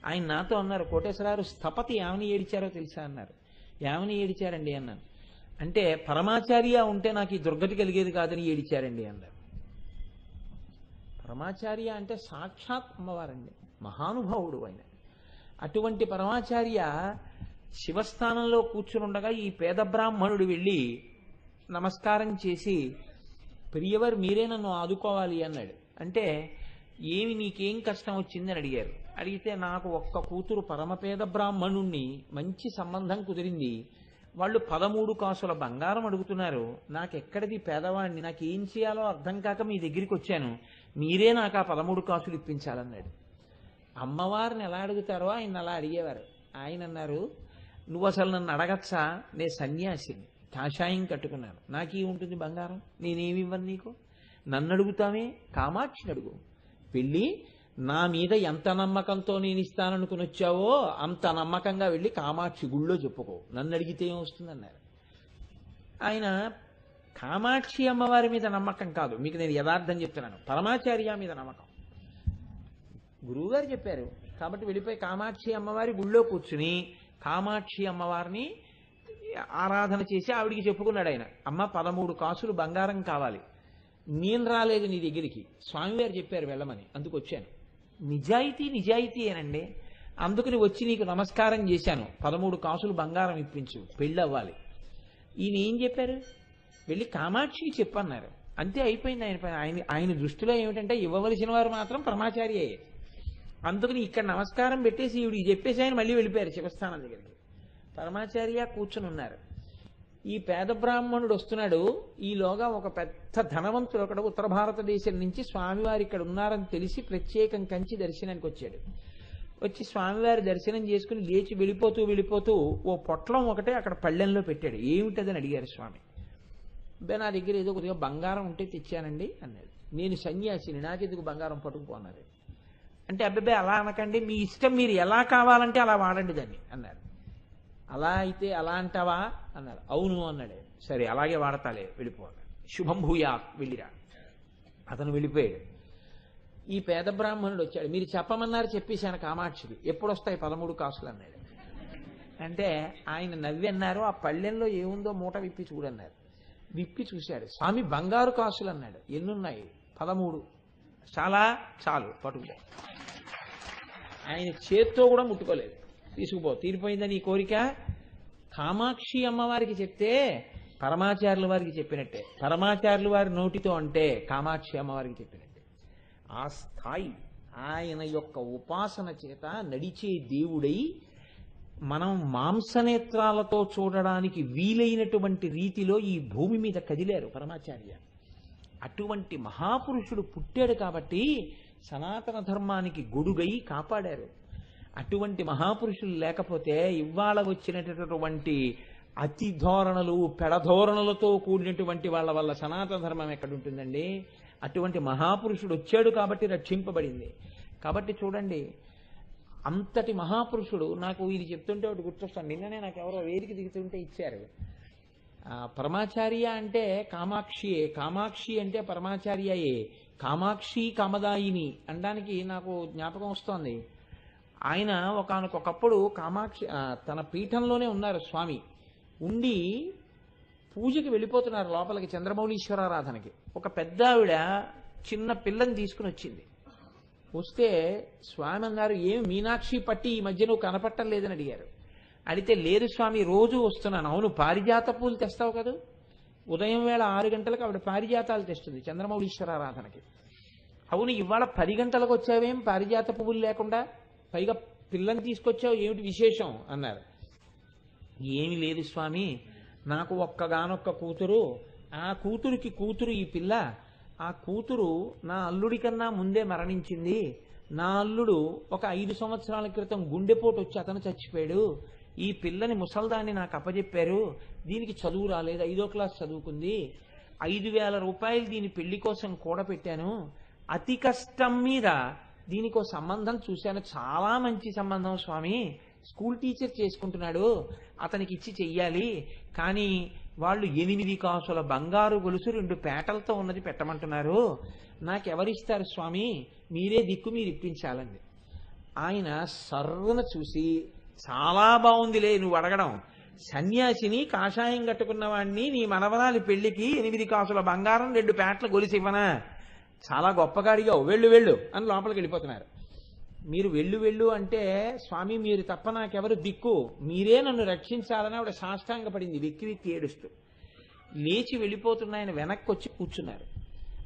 ఆయన నాతో అన్నారు, కోటేశ్వరరావు స్థపతి ఏమని ఏడిచారో తెలుసా అన్నారు. ఏమని ఏడిచారండి అన్నాను. అంటే పరమాచార్య ఉంటే నాకు ఈ దుర్గతి కలిగేది కాదని ఏడిచారండి అన్నారు. పరమాచార్య అంటే సాక్షాత్ అమ్మవారండి, మహానుభావుడు ఆయన. అటువంటి పరమాచార్య శివస్థానంలో కూర్చునుండగా ఈ పేద బ్రాహ్మణుడు వెళ్ళి నమస్కారం చేసి, ప్రియవారు మీరే నన్ను ఆదుకోవాలి అన్నాడు. అంటే ఏమి నీకేం కష్టం వచ్చిందని అడిగారు. అడిగితే నాకు ఒక్క కూతురు పరమపేద బ్రాహ్మణుణ్ణి మంచి సంబంధం కుదిరింది, వాళ్ళు 13 కాసుల బంగారం అడుగుతున్నారు, నాకెక్కడిది పేదవాడిని, నాకు ఏం చేయాలో అర్థం కాక మీ దగ్గరికి వచ్చాను, మీరే నాకు ఆ 13 కాసులు ఇప్పించాలన్నాడు. అమ్మవారిని ఎలా అడుగుతారో ఆయన అలా అడిగేవారు. ఆయన అన్నారు, నువ్వు అసలు నన్ను అడగచ్చా, నే సన్యాసిని, కాషాయం కట్టుకున్నాను, నాకే ఉంటుంది బంగారం, నేనేమి ఇవ్వను నీకు, నన్ను అడుగుతామే, కామాక్షిని అడుగు, వెళ్ళి నా మీద ఎంత నమ్మకంతో నేను ఇస్తాననుకుని వచ్చావో అంత నమ్మకంగా వెళ్ళి కామాక్షి గుళ్ళో చెప్పుకో, నన్ను అడిగితే ఏమొస్తుందన్నారు. ఆయన కామాక్షి అమ్మవారి మీద నమ్మకం కాదు, మీకు నేను యథార్థం చెప్తున్నాను, పరమాచార్య మీద నమ్మకం. గురువుగారు చెప్పారు కాబట్టి వెళ్ళిపోయి కామాక్షి అమ్మవారి గుళ్ళో కూర్చుని కామాక్షి అమ్మవారిని ఆరాధన చేసి ఆవిడికి చెప్పుకున్నాడు ఆయన. అమ్మ 13 కాసులు బంగారం కావాలి, నేను రాలేదు నీ దగ్గరికి, స్వామివారు చెప్పారు వెళ్ళమని, అందుకు వచ్చాను. నిజాయితీ ఏనండి, అందుకని వచ్చి నీకు నమస్కారం చేశాను, 13 కాసులు బంగారం ఇప్పించు, పెళ్ళి అవ్వాలి. ఈయన ఏం చెప్పారు, వెళ్ళి కామాక్షికి చెప్పన్నారు, అంతే అయిపోయింది. ఆయన దృష్టిలో ఏమిటంటే ఇవ్వవలసిన వారు మాత్రం పరమాచార్యయే. అందుకని ఇక్కడ నమస్కారం పెట్టేసి ఈవిడికి చెప్పేసి ఆయన మళ్ళీ వెళ్ళిపోయారు శివస్థానం దగ్గరికి. పరమాచార్య కూర్చుని ఉన్నారు. ఈ పేద బ్రాహ్మణుడు వస్తున్నాడు. ఈలోగా ఒక పెద్ద ధనవంతుడు ఒకడు ఉత్తర భారతదేశం నుంచి స్వామివారి ఇక్కడ ఉన్నారని తెలిసి ప్రత్యేకం కంచి దర్శనానికి వచ్చాడు. వచ్చి స్వామివారి దర్శనం చేసుకుని లేచి వెళ్ళిపోతూ ఓ పొట్లం ఒకటే అక్కడ పళ్ళెంలో పెట్టాడు. ఏమిటదని అడిగారు స్వామి. నా దగ్గర ఏదో కొద్దిగా బంగారం ఉంటే తెచ్చానండి అన్నాడు. నేను సన్యాసిని, నాకెందుకు బంగారం పట్టుకుపోన్నారు అంటే, అబ్బాయి అలా అనకండి, మీ ఇష్టం, మీరు ఎలా కావాలంటే అలా వాడండి దాన్ని అన్నారు. అలా అయితే అలా అంటావా అన్నారు. అవును అన్నాడు. సరే అలాగే వాడతాలే, వెళ్ళిపోవాలి, శుభం భూయా, వెళ్ళిరా. అతను వెళ్ళిపోయాడు. ఈ పేద బ్రాహ్మణుడు వచ్చాడు. మీరు చెప్పమన్నారు, చెప్పేశాను కామాక్షికి, ఎప్పుడు వస్తాయి 13 కాసులు అన్నాడు. అంటే ఆయన నవ్వి అన్నారు, ఆ పళ్ళెంలో ఏముందో మూట విప్పి చూడన్నారు. విప్పి చూశాడు. స్వామి బంగారు కాసులు అన్నాడు. ఎన్నున్నాయి? 13. చాలు పట్టుకుపో. ఆయన చేత్తో కూడా ముట్టుకోలేదు. తీసుకుపో, తీరిపోయిందని ఈ కోరిక. కామాక్షి అమ్మవారికి చెప్తే పరమాచార్యుల వారికి చెప్పినట్టే, పరమాచార్యుల వారి నోటితో అంటే కామాక్షి అమ్మవారికి చెప్పినట్టే. ఆ స్థాయి ఆయన యొక్క ఉపాసన చేత నడిచే దేవుడై మనం మాంసనేత్రాలతో చూడడానికి వీలైనటువంటి రీతిలో ఈ భూమి మీద కదిలారు పరమాచార్య. అటువంటి మహాపురుషుడు పుట్టాడు కాబట్టి సనాతన ధర్మానికి గొడుగై కాపాడారు. అటువంటి మహాపురుషులు లేకపోతే ఇవాళ వచ్చినటువంటి అతి ధోరణులు, పెడధోరణులతో కూడినటువంటి వాళ్ళ వల్ల సనాతన ధర్మం ఎక్కడుంటుందండి? అటువంటి మహాపురుషుడు వచ్చాడు కాబట్టి రక్షింపబడింది. కాబట్టి చూడండి, అంతటి మహాపురుషుడు. నాకు ఇది చెప్తుంటే ఒకటి గుర్తొస్తాను. నిన్ననే నాకు ఎవరో వేదిక దిగుతుంటే ఇచ్చారు. పరమాచార్య అంటే కామాక్షియే, కామాక్షి అంటే పరమాచార్యయే, కామాక్షి కామదాయిని అనడానికి నాకు జ్ఞాపకం వస్తోంది. ఆయన ఒకనకొకప్పుడు కామాక్షి తన పీఠంలోనే ఉన్నారు స్వామి. ఉండి పూజకి వెళ్ళిపోతున్నారు లోపలికి, చంద్రమౌళీశ్వరారాధనకి. ఒక పెద్ద ఆవిడ చిన్న పిల్లని తీసుకుని వచ్చింది. వస్తే స్వామి అన్నారు, ఏమి మీనాక్షి పట్టి ఈ మధ్య నువ్వు కనపట్టం లేదని అడిగారు. అడిగితే లేదు స్వామి, రోజు వస్తున్నాను. అవును, పారిజాత పూలు తెస్తావు కదా. ఉదయం వేళ 6 గంటలకు ఆవిడ పారిజాతాలు తెస్తుంది చంద్రమౌళీశ్వరారాధనకి. అవును, ఇవాళ 10 గంటలకు వచ్చావేం పారిజాత పువ్వులు లేకుండా, పైగా పిల్లని తీసుకొచ్చావు, ఏమిటి విశేషం అన్నారు. ఏమి లేదు స్వామి, నాకు ఒక్కగానొక్క కూతురు, ఆ కూతురికి కూతురు ఈ పిల్ల. ఆ కూతురు నా అల్లుడి కన్నా ముందే మరణించింది. నా అల్లుడు ఒక 5 సంవత్సరాల క్రితం గుండెపోటు వచ్చి అతను చచ్చిపోయాడు. ఈ పిల్లని ముసల్దాన్ని నాకు అప్పచెప్పారు. దీనికి చదువు రాలేదు, 5వ క్లాస్ చదువుకుంది. 5,000 రూపాయలు దీని పెళ్లి కోసం కూడబెట్టాను. అతి కష్టం మీద దీనికో సంబంధం చూశాను, చాలా మంచి సంబంధం స్వామి, స్కూల్ టీచర్ చేసుకుంటున్నాడు, అతనికి ఇచ్చి చెయ్యాలి. కానీ వాళ్ళు 8 కాసుల బంగారు గొలుసు 2 పేటలతో ఉన్నది పెట్టమంటున్నారు. నాకెవరిస్తారు స్వామి, మీరే దిక్కు, మీరు ఇప్పించాలండి. ఆయన సర్రున చూసి, చాలా బాగుందిలే నువ్వు అడగడం, సన్యాసిని కాషాయం కట్టుకున్న వాడిని నీ మనవరాలి పెళ్లికి 8 కాసుల బంగారం 2 పేటలు గొలిసి ఇవ్వనా, చాలా గొప్పగా అడిగావు, వెళ్ళు వెళ్ళు అని లోపలికి వెళ్ళిపోతున్నారు. మీరు వెళ్ళు వెళ్ళు అంటే, స్వామి మీరు తప్ప నాకెవరు దిక్కు, మీరే నన్ను రక్షించాలని ఆవిడ సాష్టాంగ పడింది, వెక్కి వెక్కి ఏడుస్తూ. లేచి వెళ్ళిపోతున్న ఆయన వెనక్కి వచ్చి కూర్చున్నారు.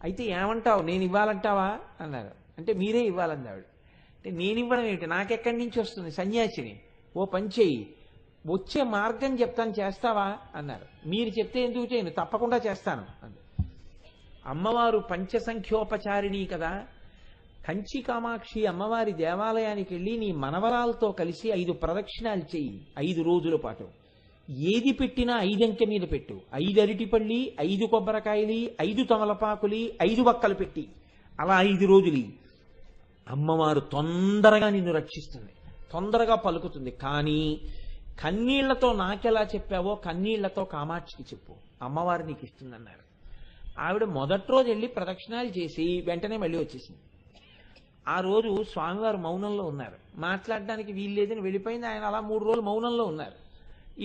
అయితే ఏమంటావు, నేను ఇవ్వాలంటావా అన్నారు. అంటే మీరే ఇవ్వాలంది ఆవిడ. అంటే నేను ఇవ్వడం ఏమిటి, నాకెక్కడి నుంచి వస్తుంది, సన్యాసిని, ఓ పని చెయ్యి, వచ్చే మార్గం చెప్తాను చేస్తావా అన్నారు. మీరు చెప్తే ఎందుకు చేయను, తప్పకుండా చేస్తాను అంది. అమ్మవారు పంచసంఖ్యోపచారిణి కదా, కంచి కామాక్షి అమ్మవారి దేవాలయానికి వెళ్ళి నీ మనవరాలతో కలిసి 5 ప్రదక్షిణాలు చెయ్యి, 5 రోజుల పాటు. ఏది పెట్టినా 5 అంకె మీద పెట్టు, 5 అరటిపళ్ళి, 5 కొబ్బరికాయలు, 5 తమలపాకులి, 5 వక్కలు పెట్టి అలా 5 రోజులు అమ్మవారు తొందరగా నిన్ను రక్షిస్తుంది, తొందరగా పలుకుతుంది. కానీ కన్నీళ్లతో నాకెలా చెప్పావో కన్నీళ్లతో కామాక్షికి చెప్పు, అమ్మవారు నీకు ఇస్తుందన్నారు. ఆవిడ మొదటి రోజు వెళ్ళి ప్రదక్షిణాలు చేసి వెంటనే మళ్ళీ వచ్చేసింది. ఆ రోజు స్వామివారు మౌనంలో ఉన్నారు, మాట్లాడడానికి వీల్లేదని వెళ్ళిపోయింది. ఆయన అలా 3 రోజులు మౌనంలో ఉన్నారు.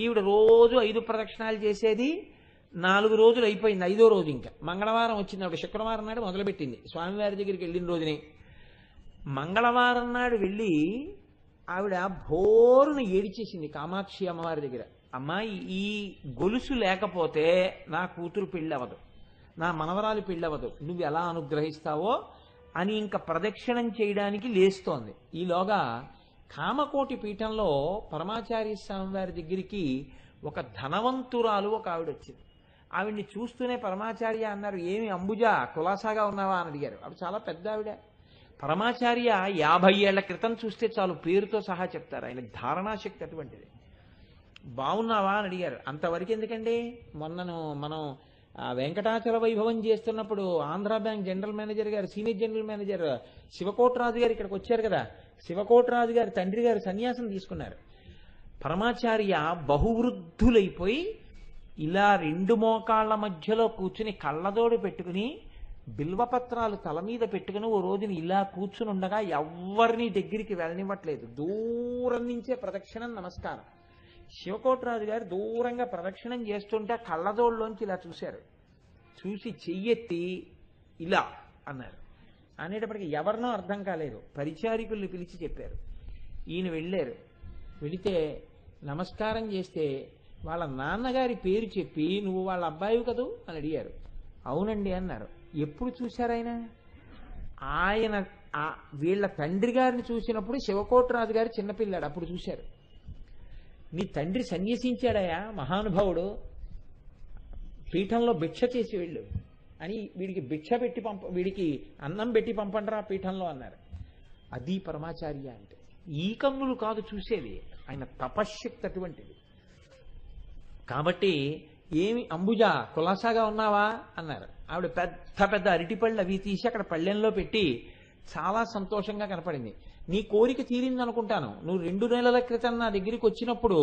ఈవిడ రోజు 5 ప్రదక్షిణాలు చేసేది. 4 రోజులు అయిపోయింది, 5వ రోజు ఇంకా మంగళవారం వచ్చింది. ఆవిడ శుక్రవారం నాడు మొదలుపెట్టింది, స్వామివారి దగ్గరికి వెళ్ళిన రోజునే. మంగళవారం నాడు వెళ్ళి ఆవిడ భోరును ఏడిచేసింది కామాక్షి అమ్మవారి దగ్గర. అమ్మాయి, ఈ గొలుసు లేకపోతే నా కూతురు పెళ్ళవదు, నా మనవరాలు పెళ్ళవదు, నువ్వు ఎలా అనుగ్రహిస్తావో అని ఇంకా ప్రదక్షిణం చేయడానికి లేస్తోంది. ఈలోగా కామకోటి పీఠంలో పరమాచార్య స్వామి వారి దగ్గరికి ఒక ధనవంతురాలు ఒక ఆవిడ వచ్చింది. ఆవిడ్ని చూస్తూనే పరమాచార్య అన్నారు, ఏమి అంబుజా కులాసాగా ఉన్నావా అని అడిగారు. ఆవిడ చాలా పెద్ద ఆవిడ. పరమాచార్య 50 ఏళ్ల క్రితం చూస్తే చాలు పేరుతో సహా చెప్తారు, ఆయన ధారణాశక్తి అటువంటిది. బాగున్నావా అని అడిగారు. అంతవరకు ఎందుకండి, మనం వెంకటాచల వైభవం చేస్తున్నప్పుడు ఆంధ్ర బ్యాంక్ జనరల్ మేనేజర్ గారు, సీనియర్ జనరల్ మేనేజర్ శివకోటరాజు గారు ఇక్కడికి వచ్చారు కదా, శివకోటరాజు గారి తండ్రి గారు సన్యాసం తీసుకున్నారు. పరమాచార్య బహువృద్ధులైపోయి ఇలా 2 మోకాళ్ల మధ్యలో కూర్చుని కళ్ళదోడు పెట్టుకుని బిల్వపత్రాలు తల మీద పెట్టుకుని ఓ రోజున ఇలా కూర్చుని ఉండగా ఎవరిని దగ్గరికి వెళ్ళనివ్వట్లేదు, దూరం నుంచే ప్రదక్షిణం నమస్కారం. శివకోటరాజు గారు దూరంగా ప్రదక్షిణం చేస్తుంటే కళ్ళదోడులోంచి ఇలా చూశారు, చూసి చెయ్యెత్తి ఇలా అన్నారు. అనేటప్పటికీ ఎవరినో అర్థం కాలేదు, పరిచారికుల్ని పిలిచి చెప్పారు. ఈయన వెళ్ళారు. వెళితే నమస్కారం చేస్తే వాళ్ళ నాన్నగారి పేరు చెప్పి, నువ్వు వాళ్ళ అబ్బాయి కదూ అని అడిగారు. అవునండి అన్నారు. ఎప్పుడు చూశారు ఆయన? ఆయన వీళ్ళ తండ్రి గారిని చూసినప్పుడు శివకోటరాజు గారు చిన్నపిల్లాడు, అప్పుడు చూశారు. నీ తండ్రి సన్యసించాడయా మహానుభావుడు, పీఠంలో భిక్ష చేసి వెళ్ళు అని వీడికి భిక్ష పెట్టి వీడికి అన్నం పెట్టి పంపండిరా పీఠంలో అన్నారు. అది పరమాచార్య అంటే. ఈ కన్నులు కాదు చూసేది, ఆయన తపశ్శక్తి అటువంటిది. కాబట్టి ఏమి అంబుజా కులాసాగా ఉన్నావా అన్నారు. ఆవిడ పెద్ద పెద్ద అరటిపళ్ళు అవి తీసి అక్కడ పళ్ళెంలో పెట్టి చాలా సంతోషంగా కనపడింది. నీ కోరిక తీరింది అనుకుంటాను, నువ్వు 2 నెలల క్రితం నా దగ్గరికి వచ్చినప్పుడు,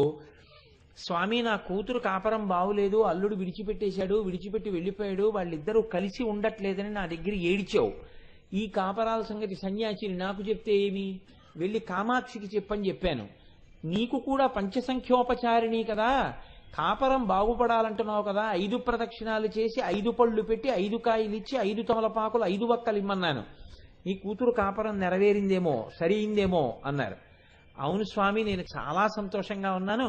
స్వామి నా కూతురు కాపరం బాగులేదు, అల్లుడు విడిచిపెట్టి వెళ్ళిపోయాడు, వాళ్ళిద్దరూ కలిసి ఉండట్లేదని నా దగ్గర ఏడిచావు. ఈ కాపరాల సంగతి సన్యాసిని నాకు చెప్తే ఏమి, వెళ్ళి కామాక్షికి చెప్పని చెప్పాను. నీకు కూడా పంచసంఖ్యోపచారిణి కదా, కాపరం బాగుపడాలంటున్నావు కదా, 5 ప్రదక్షిణాలు చేసి 5 పళ్ళు పెట్టి 5 కాయలు ఇచ్చి 5 తమలపాకులు 5 వక్కలు ఇమ్మన్నాను. నీ కూతురు కాపరం నెరవేరిందేమో, సరియిందేమో అన్నారు. అవును స్వామి, నేను చాలా సంతోషంగా ఉన్నాను.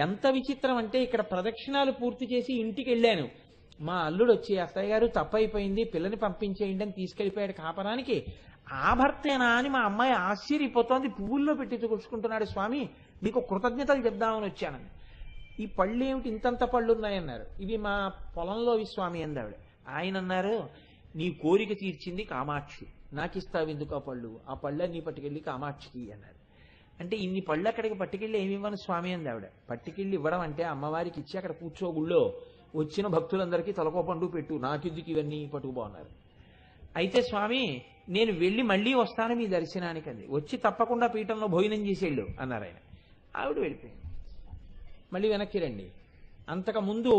ఎంత విచిత్రం అంటే, ఇక్కడ ప్రదక్షిణాలు పూర్తి చేసి ఇంటికి వెళ్ళాను, మా అల్లుడు వచ్చి, అత్తయ్య గారు తప్పైపోయింది, పిల్లని పంపించేయండి అని తీసుకెళ్లిపోయాడు కాపరానికి. ఆ భర్తేనా అని మా అమ్మాయి ఆశ్చర్యపోతోంది, పువ్వుల్లో పెట్టి కూర్చుకుంటున్నాడు. స్వామి మీకు కృతజ్ఞతలు చెప్దామని వచ్చానని. ఈ పళ్ళు ఏమిటి ఇంతంత పళ్ళు ఉన్నాయన్నారు. ఇవి మా పొలంలో స్వామి అందావిడ. ఆయన అన్నారు, నీ కోరిక తీర్చింది కామాక్షి, నాకు ఇస్తావు ఎందుకు ఆ పళ్ళు, ఆ పళ్ళన్నీ పట్టుకెళ్ళి కామాక్షికి అన్నారు. అంటే ఇన్ని పళ్ళు అక్కడికి పట్టుకెళ్ళి ఏమి ఇవ్వను స్వామి అందావిడ. పట్టుకెళ్ళి ఇవ్వడం అంటే అమ్మవారికి ఇచ్చి అక్కడ కూర్చో, గుళ్ళో వచ్చిన భక్తులందరికీ తలకో పండు పెట్టు, నాకెందుకు ఇవన్నీ పట్టుకుపోన్నారు. అయితే స్వామి నేను వెళ్ళి మళ్ళీ వస్తాను మీ దర్శనానికి అంది. వచ్చి తప్పకుండా పీఠంలో భోజనం చేసేళ్ళు అన్నారు ఆయన. ఆవిడ వెళ్ళిపోయింది. మళ్ళీ వెనక్కి రండి. అంతకుముందు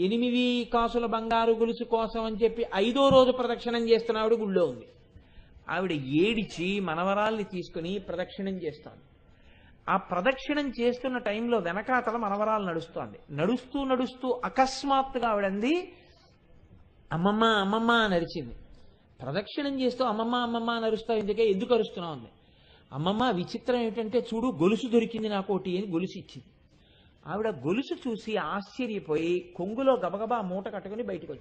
8 కాసుల బంగారు గొలుసు కోసం అని చెప్పి 5వ రోజు ప్రదక్షిణం చేస్తున్న ఆవిడ గుళ్ళో ఉంది. ఆవిడ ఏడిచి మనవరాల్ని తీసుకుని ప్రదక్షిణం చేస్తోంది. ఆ ప్రదక్షిణం చేస్తున్న టైంలో వెనకాతల మనవరాలు నడుస్తోంది. నడుస్తూ నడుస్తూ అకస్మాత్తుగా ఆవిడంది, అమ్మమ్మ అమ్మమ్మ అని అరిచింది. ప్రదక్షిణం చేస్తూ అమ్మమ్మ అమ్మమ్మ అని అరుస్తావు ఎందుకు అరుస్తున్నావు అంది. అమ్మమ్మ విచిత్రం ఏమిటంటే చూడు, గొలుసు దొరికింది నాకోటి అని గొలుసు ఇచ్చింది. ఆవిడ గొలుసు చూసి ఆశ్చర్యపోయి కొంగులో గబగబా మూట కట్టుకుని బయటికి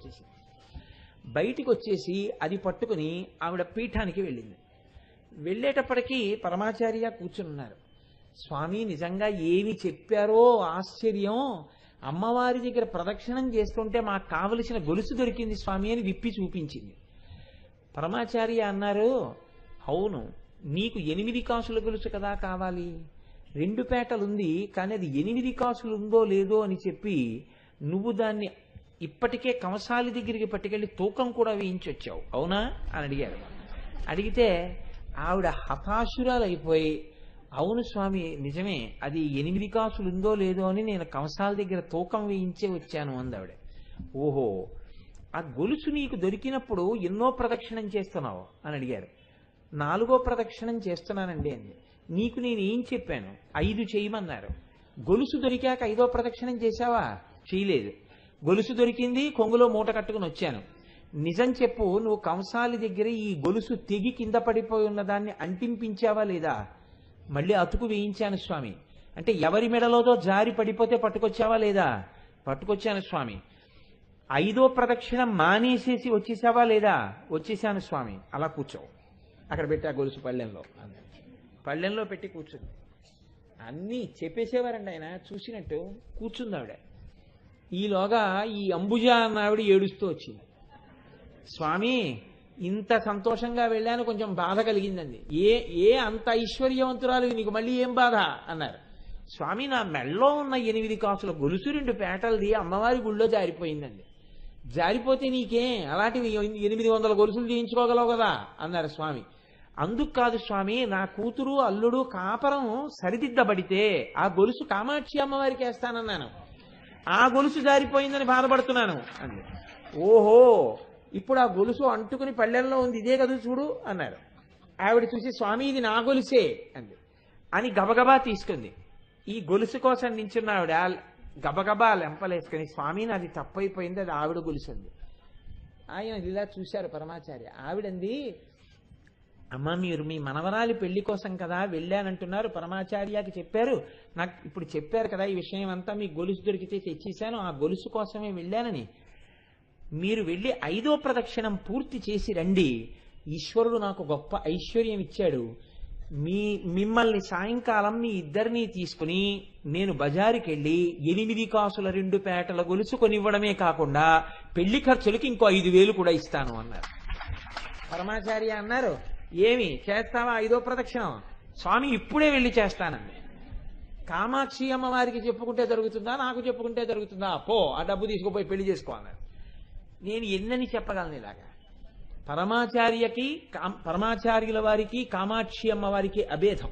వచ్చేసి అది పట్టుకుని ఆవిడ పీఠానికి వెళ్ళింది. వెళ్ళేటప్పటికీ పరమాచార్య కూర్చున్నారు. స్వామి నిజంగా ఏమి చెప్పారో ఆశ్చర్యం, అమ్మవారి దగ్గర ప్రదక్షిణం చేస్తుంటే మాకు కావలసిన గొలుసు దొరికింది స్వామి అని విప్పి చూపించింది. పరమాచార్య అన్నారు, అవును, నీకు 8 కాసుల గొలుసు కదా కావాలి, 2 పేటలుంది కానీ అది 8 కాసులు ఉందో లేదో అని చెప్పి నువ్వు దాన్ని ఇప్పటికే కంసాలి దగ్గరికి పట్టుకెళ్ళి తూకం కూడా వేయించొచ్చావు అవునా అని అడిగారు. అడిగితే ఆవిడ హతాశురాలైపోయి, అవును స్వామి నిజమే, అది 8 కాసులు ఉందో లేదో అని నేను కంసాల దగ్గర తూకం వేయించే వచ్చాను అంది ఆవిడ. ఓహో, ఆ గొలుసు నీకు దొరికినప్పుడు ఎన్నో ప్రదక్షిణం చేస్తున్నావు అని అడిగారు. 4వ ప్రదక్షిణం చేస్తున్నానండి అంది. నీకు నేను ఏం చెప్పాను, 5 చేయమన్నారు. గొలుసు దొరికాక 5వ ప్రదక్షిణం చేశావా? చేయలేదు. గొలుసు దొరికింది, కొంగులో మూట కట్టుకుని వచ్చాను. నిజం చెప్పు, నువ్వు కంసాలి దగ్గర ఈ గొలుసు తెగి కింద పడిపోయి ఉన్న దాన్ని అంటింపించావా లేదా? మళ్ళీ అతుకు వేయించాను స్వామి. అంటే ఎవరి మెడలోదో జారి పడిపోతే పట్టుకొచ్చావా లేదా? పట్టుకొచ్చాను స్వామి. 5వ ప్రదక్షిణం మానేసేసి వచ్చేసావా లేదా? వచ్చేసాను స్వామి. అలా కూర్చో, అక్కడ పెట్టి ఆ గొలుసు పళ్ళెంలో పెట్టి కూర్చుంది. అన్నీ చెప్పేసేవారండి ఆయన చూసినట్టు. కూర్చుంది ఆవిడ. ఈలోగా ఈ అంబుజ అన్న ఆవిడ ఏడుస్తూ వచ్చింది. స్వామి ఇంత సంతోషంగా వెళ్ళాను, కొంచెం బాధ కలిగిందండి. ఏ అంత ఐశ్వర్యవంతురాలు నీకు మళ్ళీ ఏం బాధ అన్నారు. స్వామి నా మెళ్ళలో ఉన్న 8 కాసుల గొలుసు 2 పేటలది అమ్మవారి గుళ్ళో జారిపోయిందండి. జారిపోతే నీకేం, అలాంటివి 800 గొలుసులు చేయించుకోగలవు కదా అన్నారు స్వామి. అందుకు కాదు స్వామి, నా కూతురు అల్లుడు కాపరం సరిదిద్దబడితే ఆ గొలుసు కామాక్షి అమ్మవారికి వేస్తానన్నాను, ఆ గొలుసు జారిపోయిందని బాధపడుతున్నాను అంది. ఓహో, ఇప్పుడు ఆ గొలుసు అంటుకుని పళ్ళెంలో ఉంది, ఇదే కదా చూడు అన్నారు. ఆవిడ చూసి స్వామి ఇది నా గొలుసే అంది. అని గబగబా తీసుకుంది. ఈ గొలుసు కోసం నించున్న ఆవిడ గబగబా లెంపలేసుకుని స్వామి నాది తప్పైపోయింది, అది ఆవిడ గొలుసు అంది. ఆయన ఇలా చూశారు పరమాచార్య. ఆవిడంది, అమ్మ మీరు మీ మనవరాలి పెళ్లి కోసం కదా వెళ్ళానంటున్నారు, పరమాచార్యకి చెప్పారు, నాకు ఇప్పుడు చెప్పారు కదా ఈ విషయం అంతా, మీ గొలుసు దొరికితే తెచ్చేశాను, ఆ గొలుసు కోసమే వెళ్ళానని. మీరు వెళ్ళి 5వ ప్రదక్షిణం పూర్తి చేసి రండి, ఈశ్వరుడు నాకు గొప్ప ఐశ్వర్యం ఇచ్చాడు, మిమ్మల్ని సాయంకాలం మీ ఇద్దరినీ తీసుకుని నేను బజారుకి వెళ్ళి 8 కాసుల 2 పేటల గొలుసు కొనివ్వడమే కాకుండా పెళ్లి ఖర్చులకి ఇంకో 5,000 కూడా ఇస్తాను అన్నారు. పరమాచార్య అన్నారు, ఏమి చేస్తావా 5వ ప్రదక్షిణం? స్వామి ఇప్పుడే వెళ్ళి చేస్తానండి. కామాక్షి అమ్మవారికి చెప్పుకుంటే జరుగుతుందా, నాకు చెప్పుకుంటే జరుగుతుందా? పో ఆ డబ్బు తీసుకుపోయి పెళ్లి చేసుకోవాలన్నారు. నేను ఎన్నని చెప్పగలను ఇలాగా? పరమాచార్యుల వారికి కామాక్షి అమ్మవారికి అభేదం,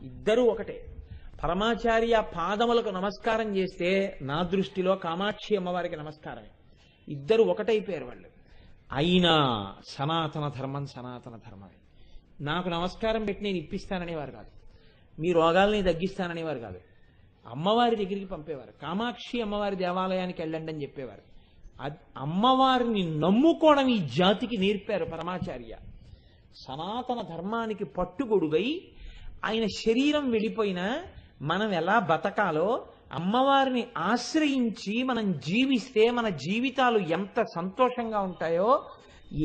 ఇద్దరూ ఒకటే. పరమాచార్య పాదములకు నమస్కారం చేస్తే నా దృష్టిలో కామాక్షి అమ్మవారికి నమస్కారమే. ఇద్దరు ఒకటైపోయారు వాళ్ళు. అయినా సనాతన ధర్మం సనాతన ధర్మమే. నాకు నమస్కారం పెట్టి నేను ఇప్పిస్తాననేవారు కాదు, మీ రోగాల్ని తగ్గిస్తాననేవారు కాదు. అమ్మవారి దగ్గరికి పంపేవారు. కామాక్షి అమ్మవారి దేవాలయానికి వెళ్ళండి అని చెప్పేవారు. అమ్మవారిని నమ్ముకోవడం ఈ జాతికి నేర్పారు పరమాచార్య. సనాతన ధర్మానికి పట్టుగొడుగై ఆయన శరీరం వెళ్ళిపోయినా మనం ఎలా బతకాలో, అమ్మవారిని ఆశ్రయించి మనం జీవిస్తే మన జీవితాలు ఎంత సంతోషంగా ఉంటాయో,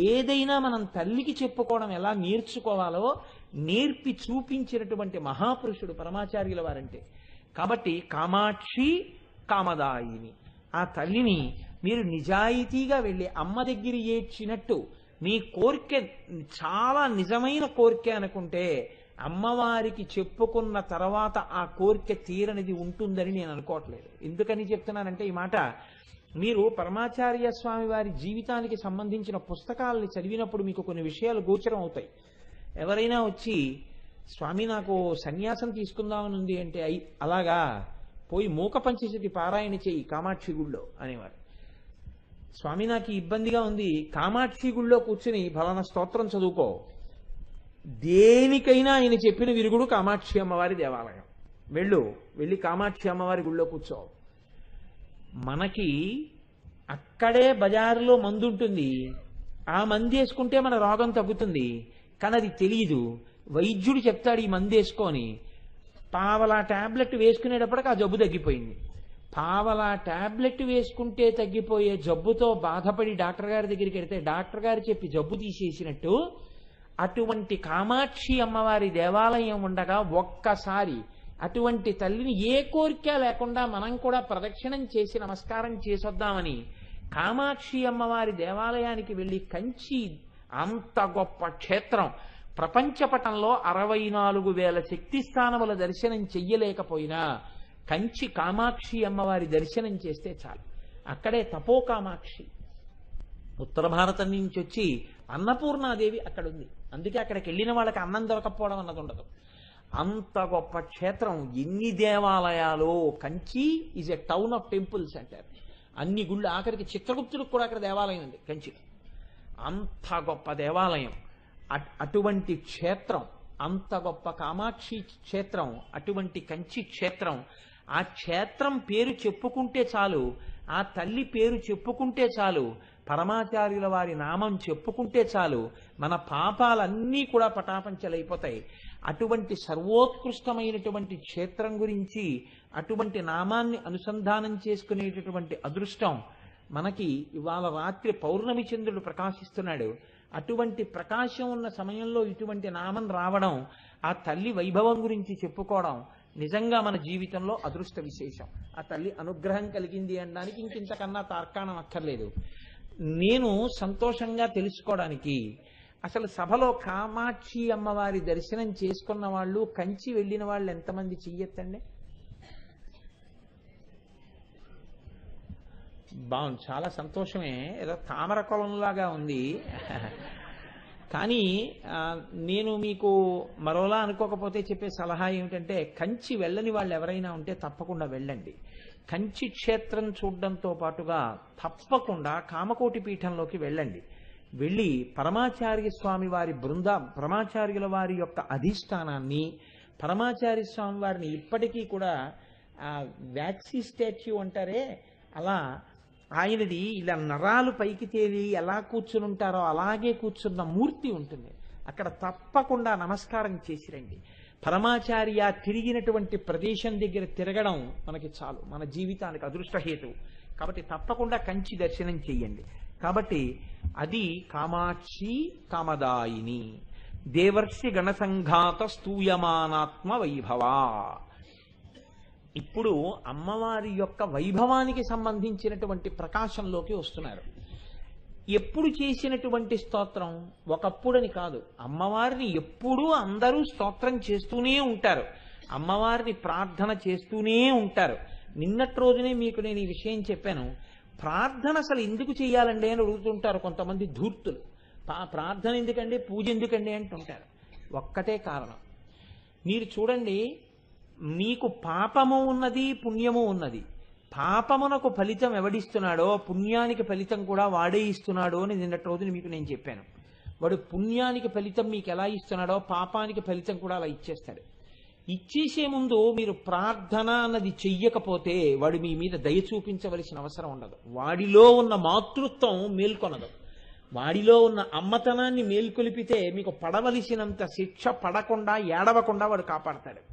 ఏదైనా మనం తల్లికి చెప్పుకోవడం ఎలా నేర్చుకోవాలో నేర్పి చూపించినటువంటి మహాపురుషుడు పరమాచార్యుల వారంటే. కాబట్టి కామాక్షి కామదాయిని, ఆ తల్లిని మీరు నిజాయితీగా వెళ్ళి అమ్మ దగ్గర ఏడ్చినట్టు మీ కోరిక చాలా నిజమైన కోరిక అనుకుంటే అమ్మవారికి చెప్పుకున్న తర్వాత ఆ కోరిక తీరనిది ఉంటుందని నేను అనుకోవట్లేదు. ఎందుకని చెప్తున్నానంటే ఈ మాట, మీరు పరమాచార్య స్వామి వారి జీవితానికి సంబంధించిన పుస్తకాలని చదివినప్పుడు మీకు కొన్ని విషయాలు గోచరం అవుతాయి. ఎవరైనా వచ్చి స్వామి నాకు సన్యాసం తీసుకుందామని ఉంది అంటే, అలాగా పోయి మూక పంచశతి పారాయణ చేయి కామాక్షి గుళ్ళో అనేవారు. స్వామి నాకు ఇబ్బందిగా ఉంది, కామాక్షి గుళ్ళో కూర్చుని ఫలానా స్తోత్రం చదువుకో, దేనికైనా ఆయన చెప్పిన విరుగుడు కామాక్షి అమ్మవారి దేవాలయం. వెళ్ళి కామాక్షి అమ్మవారి గుళ్ళో కూర్చో. మనకి అక్కడే బజారులో మందు ఉంటుంది, ఆ మందు వేసుకుంటే మన రోగం తగ్గుతుంది, కానీ అది తెలియదు. వైద్యుడు చెప్తాడు ఈ మందు వేసుకొని, పావలా టాబ్లెట్ వేసుకునేటప్పటికి ఆ జబ్బు తగ్గిపోయింది. పావలా టాబ్లెట్ వేసుకుంటే తగ్గిపోయే జబ్బుతో బాధపడి డాక్టర్ గారి దగ్గరికి వెడితే డాక్టర్ గారు చెప్పి జబ్బు తీసేసినట్టు అటువంటి కామాక్షి అమ్మవారి దేవాలయం ఉండగా ఒక్కసారి అటువంటి తల్లిని ఏ కోరిక లేకుండా మనం కూడా ప్రదక్షిణం చేసి నమస్కారం చేసొద్దామని కామాక్షి అమ్మవారి దేవాలయానికి వెళ్ళి, కంచి అంత గొప్ప క్షేత్రం, ప్రపంచపటంలో 64,000 శక్తి స్థానముల దర్శనం చెయ్యలేకపోయినా కంచి కామాక్షి అమ్మవారి దర్శనం చేస్తే చాలు. అక్కడే తపో కామాక్షి, ఉత్తర భారతం నుంచి వచ్చి అన్నపూర్ణాదేవి అక్కడ ఉంది. అందుకే అక్కడికి వెళ్ళిన వాళ్ళకి అన్నం దొరకపోవడం అన్నది ఉండదు. అంత గొప్ప క్షేత్రం, ఎన్ని దేవాలయాలు. Kanchi is a town of temples అంటారు. అన్ని గుళ్ళు, ఆఖరికి చిత్రగుప్తుడికి కూడా అక్కడ దేవాలయం ఉంది కంచి. అంత గొప్ప దేవాలయం, అటువంటి క్షేత్రం, అంత గొప్ప కామాక్షి క్షేత్రం, అటువంటి కంచి క్షేత్రం. ఆ క్షేత్రం పేరు చెప్పుకుంటే చాలు, ఆ తల్లి పేరు చెప్పుకుంటే చాలు, పరమాచార్యుల వారి నామం చెప్పుకుంటే చాలు, మన పాపాలన్నీ కూడా పటాపంచలైపోతాయి. అటువంటి సర్వోత్కృష్టమైనటువంటి క్షేత్రం గురించి అటువంటి నామాన్ని అనుసంధానం చేసుకునేటటువంటి అదృష్టం మనకి ఇవాళ రాత్రి పౌర్ణమి చంద్రుడు ప్రకాశిస్తున్నాడు. అటువంటి ప్రకాశం ఉన్న సమయంలో ఇటువంటి నామం రావడం, ఆ తల్లి వైభవం గురించి చెప్పుకోవడం నిజంగా మన జీవితంలో అదృష్ట విశేషం. ఆ తల్లి అనుగ్రహం కలిగింది అనడానికి ఇంకింతకన్నా తార్కాణం అక్కర్లేదు. నేను సంతోషంగా తెలుసుకోవడానికి, అసలు సభలో కామాక్షి అమ్మవారి దర్శనం చేసుకున్న వాళ్ళు, కంచి వెళ్ళిన వాళ్ళు ఎంతమంది చెయ్యొద్దండి? బాగుంది, చాలా సంతోషమే. ఏదో తామర కొలంలాగా ఉంది. కానీ నేను మీకు మరోలా అనుకోకపోతే చెప్పే సలహా ఏమిటంటే, కంచి వెళ్ళని వాళ్ళు ఎవరైనా ఉంటే తప్పకుండా వెళ్ళండి. కంచి క్షేత్రం చూడడంతో పాటుగా తప్పకుండా కామకోటి పీఠంలోకి వెళ్ళండి. వెళ్ళి పరమాచార్య స్వామి వారి పరమాచార్యుల వారి యొక్క అధిష్టానాన్ని, పరమాచార్య స్వామి వారిని ఇప్పటికీ కూడా వ్యాక్సీ స్టాచ్యూ అంటారే అలా ఆయనది ఇలా నరాలు పైకి తేలి ఎలా కూర్చుని ఉంటారో అలాగే కూర్చున్న మూర్తి ఉంటుంది. అక్కడ తప్పకుండా నమస్కారం చేసిరండి. పరమాచార్య తిరిగినటువంటి ప్రదేశం దగ్గర తిరగడం మనకి చాలు, మన జీవితానికి అదృష్టహేతు. కాబట్టి తప్పకుండా కంచి దర్శనం చెయ్యండి. కాబట్టి అది కామాక్షి కామదాయిని దేవర్షి గణసంఘాత స్తూయమానాత్మ వైభవ. ఇప్పుడు అమ్మవారి యొక్క వైభవానికి సంబంధించినటువంటి ప్రకాశంలోకి వస్తున్నారు. ఎప్పుడు చేసినటువంటి స్తోత్రం, ఒకప్పుడని కాదు, అమ్మవారిని ఎప్పుడూ అందరూ స్తోత్రం చేస్తూనే ఉంటారు, అమ్మవారిని ప్రార్థన చేస్తూనే ఉంటారు. నిన్నటి రోజునే మీకు నేను ఈ విషయం చెప్పాను. ప్రార్థన అసలు ఎందుకు చేయాలండి అని అడుగుతుంటారు కొంతమంది ధూర్తులు. ప్రార్థన ఎందుకండి, పూజ ఎందుకండి అంటుంటారు. ఒక్కటే కారణం. మీరు చూడండి, మీకు పాపము ఉన్నది, పుణ్యము ఉన్నది. పాపమునకు ఫలితం ఎవడిస్తున్నాడో పుణ్యానికి ఫలితం కూడా వాడే ఇస్తున్నాడు అని నిన్నటి రోజున మీకు నేను చెప్పాను. వాడు పుణ్యానికి ఫలితం మీకు ఎలా ఇస్తున్నాడో పాపానికి ఫలితం కూడా అలా ఇచ్చేస్తాడు. ఇచ్చేసే ముందు మీరు ప్రార్థన అన్నది చెయ్యకపోతే వాడు మీ మీద దయ చూపించవలసిన అవసరం ఉండదు. వాడిలో ఉన్న మాతృత్వం మేల్కొనదు. వాడిలో ఉన్న అమ్మతనాన్ని మేల్కొలిపితే మీకు పడవలసినంత శిక్ష పడకుండా, ఏడవకుండా వాడు కాపాడతాడు.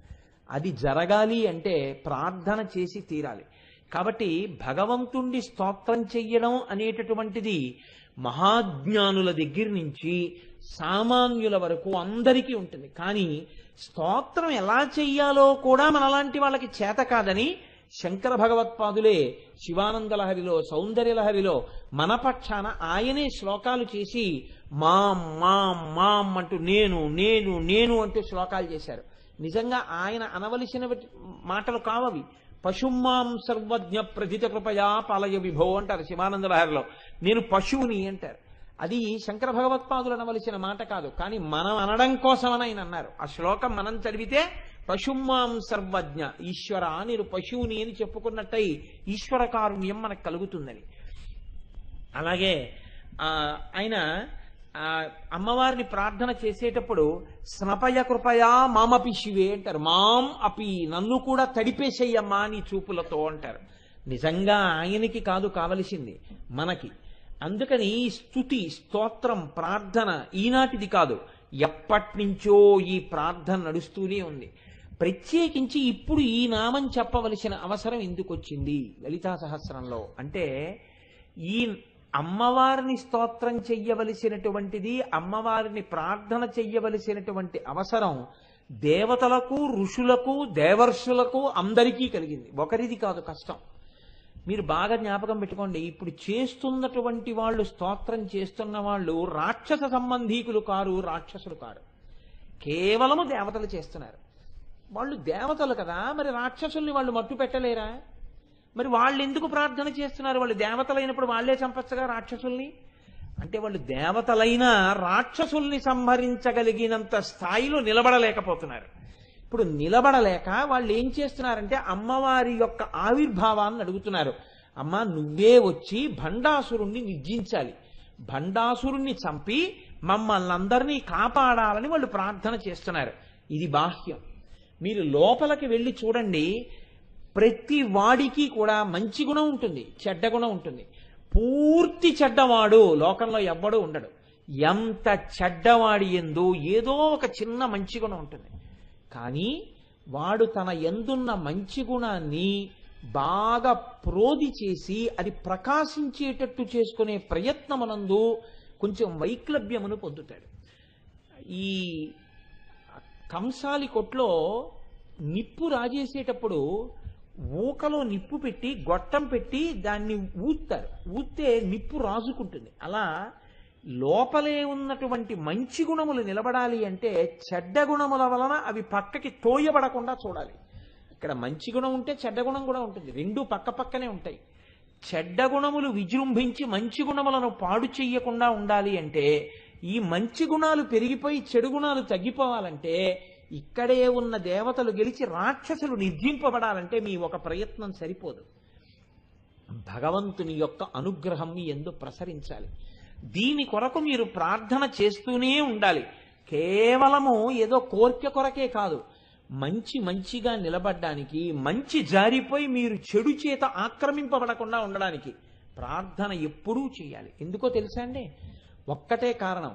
అది జరగాలి అంటే ప్రార్థన చేసి తీరాలి. కాబట్టి భగవంతుణ్ణి స్తోత్రం చెయ్యడం అనేటటువంటిది మహాజ్ఞానుల దగ్గర నుంచి సామాన్యుల వరకు అందరికీ ఉంటుంది. కానీ స్తోత్రం ఎలా చెయ్యాలో కూడా మనలాంటి వాళ్ళకి చేత కాదని శంకర భగవత్పాదులే శివానందలహరిలో, సౌందర్యలహరిలో మన పక్షాన ఆయనే శ్లోకాలు చేసి మాం మాం మాం అంటూ నేను నేను నేను అంటూ శ్లోకాలు చేశారు. నిజంగా ఆయన అనవలసిన మాటలు కావవి. పశుమాం సర్వజ్ఞ ప్రథిత కృపయా పాలయ విభో అంటారు శివానందలహరిలో. నేను పశువుని అంటారు. అది శంకర భగవత్పాదులు అనవలసిన మాట కాదు, కానీ మనం అనడం కోసమని ఆయన అన్నారు. ఆ శ్లోకం మనం చదివితే పశుమాం సర్వజ్ఞ, ఈశ్వర నేను పశువుని అని చెప్పుకున్నట్టయి ఈశ్వర కారుణ్యం మనకు కలుగుతుందని. అలాగే ఆయన అమ్మవారిని ప్రార్థన చేసేటప్పుడు స్నపయ కృపయా మామపి శివే అంటారు. మాం అపి, నన్ను కూడా తడిపేసేయమ్మా నీ చూపులతో అంటారు. నిజంగా ఆయనకి కాదు కావలసింది, మనకి. అందుకని స్తుతి, స్తోత్రం, ప్రార్థన ఈనాటిది కాదు, ఎప్పటినుంచో ఈ ప్రార్థన నడుస్తూనే ఉంది. ప్రత్యేకించి ఇప్పుడు ఈ నామం చెప్పవలసిన అవసరం ఎందుకు వచ్చింది లలితా సహస్రంలో అంటే, ఈ అమ్మవారిని స్తోత్రం చెయ్యవలసినటువంటిది, అమ్మవారిని ప్రార్థన చెయ్యవలసినటువంటి అవసరం దేవతలకు, ఋషులకు, దేవర్షులకు అందరికీ కలిగింది. ఒకరిది కాదు కష్టం. మీరు బాగా జ్ఞాపకం పెట్టుకోండి, ఇప్పుడు చేస్తున్నటువంటి వాళ్ళు, స్తోత్రం చేస్తున్న వాళ్ళు రాక్షస సంబంధీకులు కారు, రాక్షసులు కారు, కేవలము దేవతలు చేస్తున్నారు. వాళ్ళు దేవతలు కదా, మరి రాక్షసుల్ని వాళ్ళు మట్టు పెట్టలేరా? మరి వాళ్ళు ఎందుకు ప్రార్థన చేస్తున్నారు? వాళ్ళు దేవతలైనప్పుడు వాళ్లే చంపచ్చగా రాక్షసుల్ని. అంటే వాళ్ళు దేవతలైన రాక్షసుల్ని సంహరించగలిగినంత స్థాయిలో నిలబడలేకపోతున్నారు. ఇప్పుడు నిలబడలేక వాళ్ళు ఏం చేస్తున్నారంటే అమ్మవారి యొక్క ఆవిర్భావాన్ని అడుగుతున్నారు. అమ్మా, నువ్వే వచ్చి భండాసురుణ్ణి నిర్జించాలి, భండాసురుణ్ణి చంపి మమ్మల్ని అందరినీ కాపాడాలని వాళ్ళు ప్రార్థన చేస్తున్నారు. ఇది బాహ్యం. మీరు లోపలికి వెళ్ళి చూడండి, ప్రతి వాడికి కూడా మంచి గుణం ఉంటుంది, చెడ్డ గుణం ఉంటుంది. పూర్తి చెడ్డవాడు లోకంలో ఎవ్వడూ ఉండడు. ఎంత చెడ్డవాడి యందు ఏదో ఒక చిన్న మంచి గుణం ఉంటుంది. కానీ వాడు తన యందున్న మంచి గుణాన్ని బాగా ప్రోధి చేసి అది ప్రకాశించేటట్టు చేసుకునే ప్రయత్నమునందు కొంచెం వైక్లభ్యమును పొందుతాడు. ఈ కంసాలి కొట్లో నిప్పు రాజేసేటప్పుడు ఊకలో నిప్పు పెట్టి గొట్టం పెట్టి దాన్ని ఊత్తారు. ఊస్తే నిప్పు రాజుకుంటుంది. అలా లోపలే ఉన్నటువంటి మంచి గుణములు నిలబడాలి అంటే చెడ్డ గుణముల వలన అవి పక్కకి తోయబడకుండా చూడాలి. ఇక్కడ మంచి గుణం ఉంటే చెడ్డ గుణం కూడా ఉంటుంది, రెండూ పక్క పక్కనే ఉంటాయి. చెడ్డ గుణములు విజృంభించి మంచి గుణములను పాడు చెయ్యకుండా ఉండాలి అంటే, ఈ మంచి గుణాలు పెరిగిపోయి చెడు గుణాలు తగ్గిపోవాలంటే, ఇక్కడే ఉన్న దేవతలు గెలిచి రాక్షసులు నిర్జింపబడాలంటే మీ ఒక ప్రయత్నం సరిపోదు. భగవంతుని యొక్క అనుగ్రహం మీ యందు ప్రసరించాలి. దీని కొరకు మీరు ప్రార్థన చేస్తూనే ఉండాలి. కేవలము ఏదో కోరిక కొరకే కాదు, మంచిగా నిలబడ్డానికి, మంచి జారిపోయి మీరు చెడు చేత ఆక్రమింపబడకుండా ఉండడానికి ప్రార్థన ఎప్పుడూ చేయాలి. ఎందుకో తెలుసా అండి? ఒక్కటే కారణం,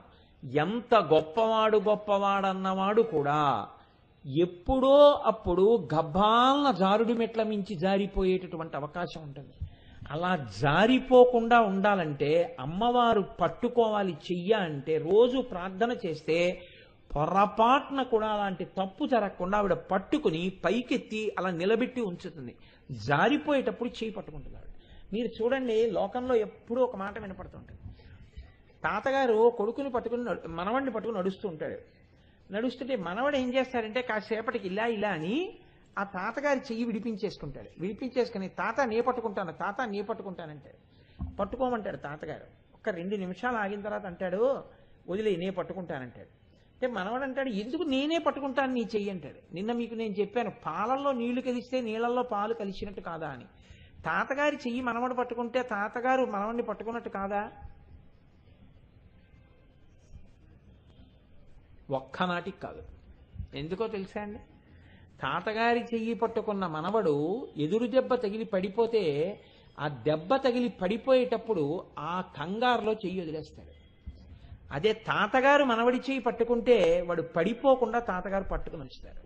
ఎంత గొప్పవాడన్నవాడు కూడా ఎప్పుడో అప్పుడు గబ్బాలన జారుడు మెట్ల మించి జారిపోయేటటువంటి అవకాశం ఉంటుంది. అలా జారిపోకుండా ఉండాలంటే అమ్మవారు పట్టుకోవాలి, చెయ్య అంటే రోజు ప్రార్థన చేస్తే పొరపాటున కూడా అలాంటి తప్పు జరగకుండా ఆవిడ పట్టుకుని పైకెత్తి అలా నిలబెట్టి ఉంచుతుంది. జారిపోయేటప్పుడు చేయి పట్టుకుంటుంది ఆవిడ. మీరు చూడండి, లోకంలో ఎప్పుడూ ఒక మాట వినపడుతుంటుంది. తాతగారు కొడుకుని పట్టుకుని మనవడిని పట్టుకుని నడుస్తూ ఉంటాడు. నడుస్తుంటే మనవడు ఏం చేస్తాడంటే కాసేపటికి ఇలా అని ఆ తాతగారి చెయ్యి విడిపించేసుకుంటాడు. విడిపించేసుకుని తాత నే పట్టుకుంటానంటాడు. పట్టుకోమంటాడు తాతగారు. ఒక 2 నిమిషాలు ఆగిన తర్వాత అంటాడు, వదిలే నే పట్టుకుంటానంటాడు. అంటే మనవడు అంటాడు, ఎందుకు నేనే పట్టుకుంటాను నీ చెయ్యి అంటాడు. నిన్న మీకు నేను చెప్పాను, పాలల్లో నీళ్లు కలిస్తే నీళ్లలో పాలు కలిసినట్టు కాదా అని. తాతగారి చెయ్యి మనవడు పట్టుకుంటే తాతగారు మనవడిని పట్టుకున్నట్టు కాదా? ఒక్కనాటికి కాదు. ఎందుకో తెలుసా అండి? తాతగారి చెయ్యి పట్టుకున్న మనవడు ఎదురు దెబ్బ తగిలి పడిపోతే ఆ దెబ్బ తగిలి పడిపోయేటప్పుడు ఆ కంగారులో చెయ్యి వదిలేస్తాడు. అదే తాతగారు మనవడి చెయ్యి పట్టుకుంటే వాడు పడిపోకుండా తాతగారు పట్టుకుని ఉంచుతారు.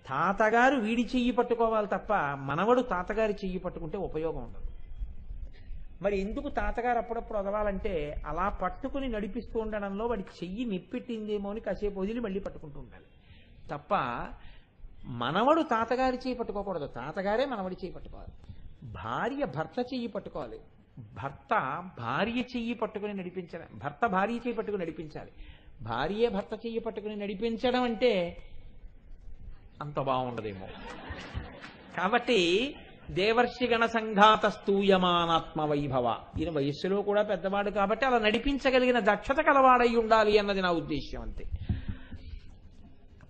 తాతగారు వీడి చెయ్యి పట్టుకోవాలి తప్ప మనవడు తాతగారి చెయ్యి పట్టుకుంటే ఉపయోగం ఉండదు. మరి ఎందుకు తాతగారు అప్పుడప్పుడు వదలాలంటే, అలా పట్టుకుని నడిపిస్తూ ఉండడంలో వాడికి చెయ్యి నిప్పెట్టిందేమో అని కాసేపు వదిలి మళ్ళీ పట్టుకుంటూ ఉండాలి తప్ప మనవడు తాతగారి చెయ్యి పట్టుకోకూడదు, తాతగారే మనవడి చెయ్యి పట్టుకోవాలి. భార్య భర్త చెయ్యి పట్టుకోవాలి, భర్త భార్య చెయ్యి పట్టుకుని నడిపించాలి, భర్త భార్య చెయ్యి పట్టుకుని నడిపించాలి. భార్య భర్త చెయ్యి పట్టుకుని నడిపించడం అంటే అంత బాగుండదేమో. కాబట్టి దేవర్షిగణ సంఘాత స్తూయమానాత్మ వైభవ, ఈయన వయస్సులో కూడా పెద్దవాడు కాబట్టి అలా నడిపించగలిగిన దక్షత కలవాడై ఉండాలి అన్నది నా ఉద్దేశ్యం అంతే.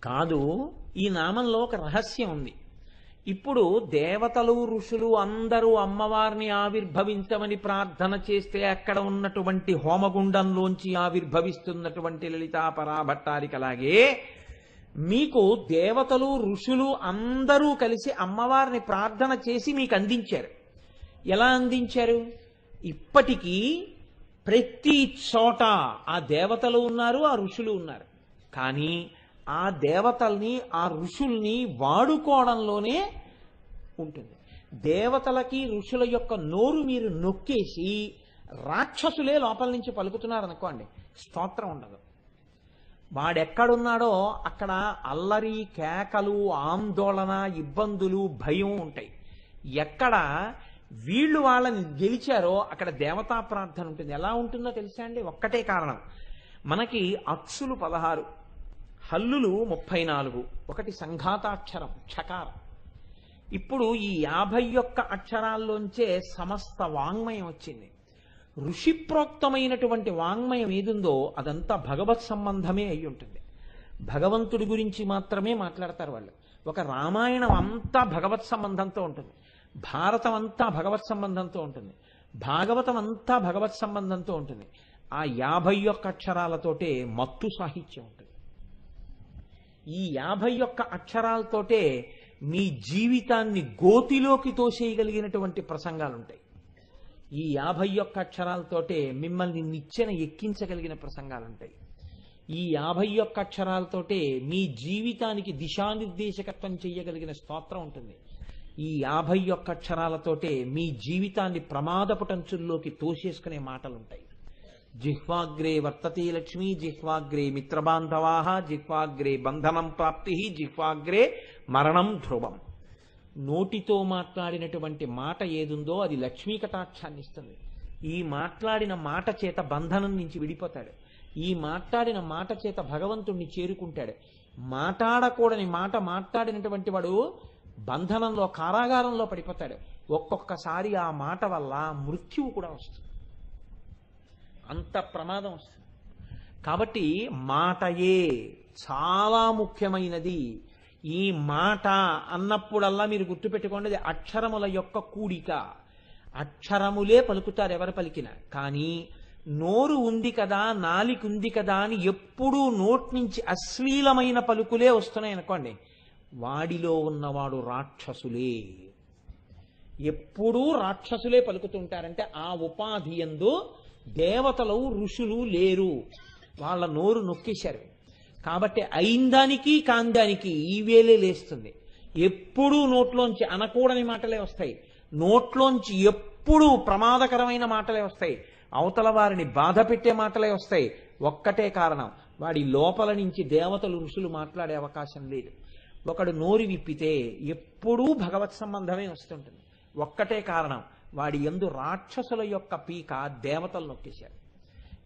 కాదు, ఈ నామంలో ఒక రహస్యం ఉంది. ఇప్పుడు దేవతలు ఋషులు అందరూ అమ్మవారిని ఆవిర్భవించమని ప్రార్థన చేస్తే అక్కడ ఉన్నటువంటి హోమగుండంలోంచి ఆవిర్భవిస్తున్నటువంటి లలితా పరాభట్టారికలాగే మీకు దేవతలు ఋషులు అందరూ కలిసి అమ్మవారిని ప్రార్థన చేసి మీకు అందించారు. ఎలా అందించారు? ఇప్పటికీ ప్రతి చోట ఆ దేవతలు ఉన్నారు, ఆ ఋషులు ఉన్నారు. కానీ ఆ దేవతల్ని ఆ ఋషుల్ని వాడుకోవడంలోనే ఉంటుంది. దేవతలకి ఋషుల యొక్క నోరు మీరు నొక్కేసి రాక్షసులే లోపల నుంచి పలుకుతున్నారనుకోండి, స్తోత్రం ఉండదు. వాడెక్కడున్నాడో అక్కడ అల్లరి, కేకలు, ఆందోళన, ఇబ్బందులు, భయం ఉంటాయి. ఎక్కడ వీళ్ళు వాళ్ళని గెలిచారో అక్కడ దేవతా ప్రార్థన ఉంటుంది. ఎలా ఉంటుందో తెలుసా అండి? ఒక్కటే కారణం. మనకి అక్షులు 16, హల్లులు 34, ఒకటి సంఘాతాక్షరం ఛకారం. ఇప్పుడు ఈ 51 అక్షరాల్లోంచే సమస్త వాంగ్మయం వచ్చింది. ఋషిప్రోక్తమైనటువంటి వాంగ్మయం ఏదుందో అదంతా భగవత్ సంబంధమే అయి ఉంటుంది. భగవంతుడి గురించి మాత్రమే మాట్లాడతారు వాళ్ళు. ఒక రామాయణం అంతా భగవత్ సంబంధంతో ఉంటుంది, భారతం అంతా భగవత్ సంబంధంతో ఉంటుంది, భాగవతం అంతా భగవత్ సంబంధంతో ఉంటుంది. ఆ 51 అక్షరాలతోటే మత్తు సాహిత్యం ఉంటుంది. ఈ 51 అక్షరాలతోటే మీ జీవితాన్ని గోతిలోకి తోసేయగలిగినటువంటి ప్రసంగాలుంటాయి. ఈ 51 అక్షరాలతోటే మిమ్మల్ని నిచ్చెన ఎక్కించగలిగిన ప్రసంగాలుంటాయి. ఈ 51 అక్షరాలతోటే మీ జీవితానికి దిశానిర్దేశకత్వం చేయగలిగిన స్తోత్రం ఉంటుంది. ఈ 51 అక్షరాలతోటే మీ జీవితాన్ని ప్రమాదపుటంచుల్లోకి తోసేసుకునే మాటలుంటాయి. జిహ్వాగ్రే వర్తతే లక్ష్మి, జిహ్వాగ్రే మిత్రబాంధవాః, జిహ్వాగ్రే బంధనం ప్రాప్తి, జిహ్వాగ్రే మరణం ధ్రువం. నోటితో మాట్లాడినటువంటి మాట ఏదుందో అది లక్ష్మీ కటాక్షాన్ని ఇస్తుంది. ఈ మాట్లాడిన మాట చేత బంధనం నుంచి విడిపోతాడు. ఈ మాట్లాడిన మాట చేత భగవంతుణ్ణి చేరుకుంటాడు. మాట్లాడకూడని మాట మాట్లాడినటువంటి వాడు బంధనంలో, కారాగారంలో పడిపోతాడు. ఒక్కొక్కసారి ఆ మాట వల్ల మృత్యువు కూడా వస్తుంది. అంత ప్రమాదం వస్తుంది. కాబట్టి మాటయే చాలా ముఖ్యమైనది. ఈ మాట అన్నప్పుడల్లా మీరు గుర్తుపెట్టుకోండి, అక్షరముల యొక్క కూడిక. అక్షరములే పలుకుతారు ఎవరు పలికినా. కానీ నోరు ఉంది కదా, నాలిక ఉంది కదా అని ఎప్పుడూ నోటి నుంచి అశ్లీలమైన పలుకులే వస్తున్నాయి అనుకోండి, వాడిలో ఉన్నవాడు రాక్షసులే. ఎప్పుడూ రాక్షసులే పలుకుతుంటారంటే ఆ ఉపాధి యందు దేవతలు ఋషులు లేరు. వాళ్ళ నోరు నొక్కేశారు. కాబట్టి అయిందానికి కాందానికి ఈ వేలే లేస్తుంది. ఎప్పుడూ నోట్లోంచి అనకూడని మాటలే వస్తాయి. నోట్లోంచి ఎప్పుడూ ప్రమాదకరమైన మాటలే వస్తాయి. అవతల వారిని బాధ పెట్టే మాటలే వస్తాయి. ఒక్కటే కారణం, వాడి లోపల నుంచి దేవతలు ఋషులు మాట్లాడే అవకాశం లేదు. ఒకడు నోరు విప్పితే ఎప్పుడూ భగవత్ సంబంధమే వస్తుంటుంది. ఒక్కటే కారణం, వాడి యందు రాక్షసుల యొక్క పీక దేవతలు నొక్కేశారు.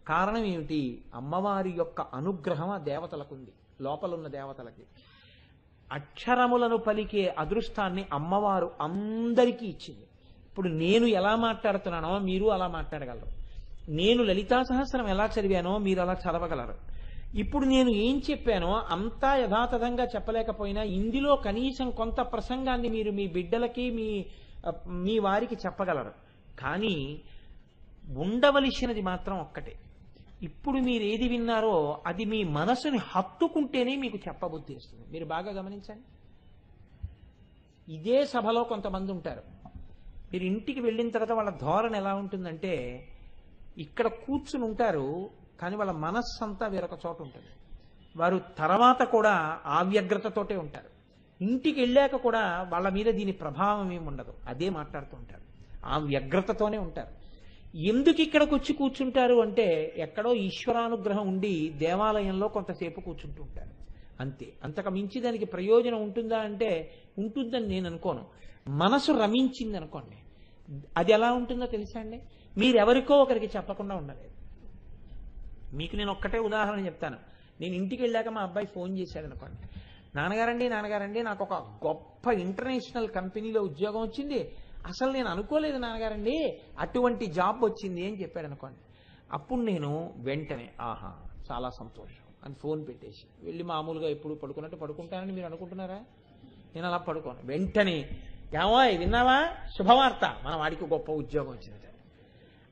కారణం ఏమిటి? అమ్మవారి యొక్క అనుగ్రహం ఆ దేవతలకు ఉంది, లోపలున్న దేవతలకి. అక్షరములను పలికే అదృష్టాన్ని అమ్మవారు అందరికీ ఇచ్చింది. ఇప్పుడు నేను ఎలా మాట్లాడుతున్నానో మీరు అలా మాట్లాడగలరు. నేను లలితా సహస్రం ఎలా చదివానో మీరు అలా చదవగలరు. ఇప్పుడు నేను ఏం చెప్పానో అంతా యథాతథంగా చెప్పలేకపోయినా ఇందులో కనీసం కొంత ప్రసంగాన్ని మీరు మీ బిడ్డలకి మీ వారికి చెప్పగలరు. కానీ ఉండవలసినది మాత్రం ఒక్కటే. ఇప్పుడు మీరు ఏది విన్నారో అది మీ మనసుని హత్తుకుంటేనే మీకు చెప్పబుద్ధి వస్తుంది. మీరు బాగా గమనించండి. ఇదే సభలో కొంతమంది ఉంటారు. మీరు ఇంటికి వెళ్ళిన తర్వాత వాళ్ళ ధోరణి ఎలా ఉంటుందంటే, ఇక్కడ కూర్చుని ఉంటారు కానీ వాళ్ళ మనస్సు అంతా వేరొక చోట ఉంటుంది. వారు తర్వాత కూడా ఆ వ్యగ్రతతోటే ఉంటారు. ఇంటికి వెళ్ళాక కూడా వాళ్ళ మీద దీని ప్రభావం ఏమి ఉండదు, అదే మాట్లాడుతూ ఉంటారు, ఆ వ్యగ్రతతోనే ఉంటారు. ఎందుకు ఇక్కడికి వచ్చి కూర్చుంటారు అంటే, ఎక్కడో ఈశ్వరానుగ్రహం ఉండి దేవాలయంలో కొంతసేపు కూర్చుంటూ ఉంటారు అంతే. అంతకు మించి దానికి ప్రయోజనం ఉంటుందా అంటే ఉంటుందని నేను అనుకోను. మనసు రమించింది అనుకోండి, అది ఎలా ఉంటుందో తెలుసా అండి? మీరెవరికో ఒకరికి చెప్పకుండా ఉండలేదు. మీకు నేను ఒక్కటే ఉదాహరణ చెప్తాను. నేను ఇంటికి వెళ్ళాక మా అబ్బాయి ఫోన్ చేశాడు అనుకోండి, నాన్నగారండి నాకు ఒక గొప్ప ఇంటర్నేషనల్ కంపెనీలో ఉద్యోగం వచ్చింది, అసలు నేను అనుకోలేదు నాన్నగారండి, అటువంటి జాబ్ వచ్చింది అని చెప్పాడు అనుకోండి. అప్పుడు నేను వెంటనే ఆహా చాలా సంతోషం అని ఫోన్ పెట్టేసి వెళ్ళి మామూలుగా ఎప్పుడు పడుకున్నట్టు పడుకుంటానని మీరు అనుకుంటున్నారా? నేను అలా పడుకోను. వెంటనే ఏమో విన్నావా శుభవార్త, మన వాడికి గొప్ప ఉద్యోగం వచ్చింది.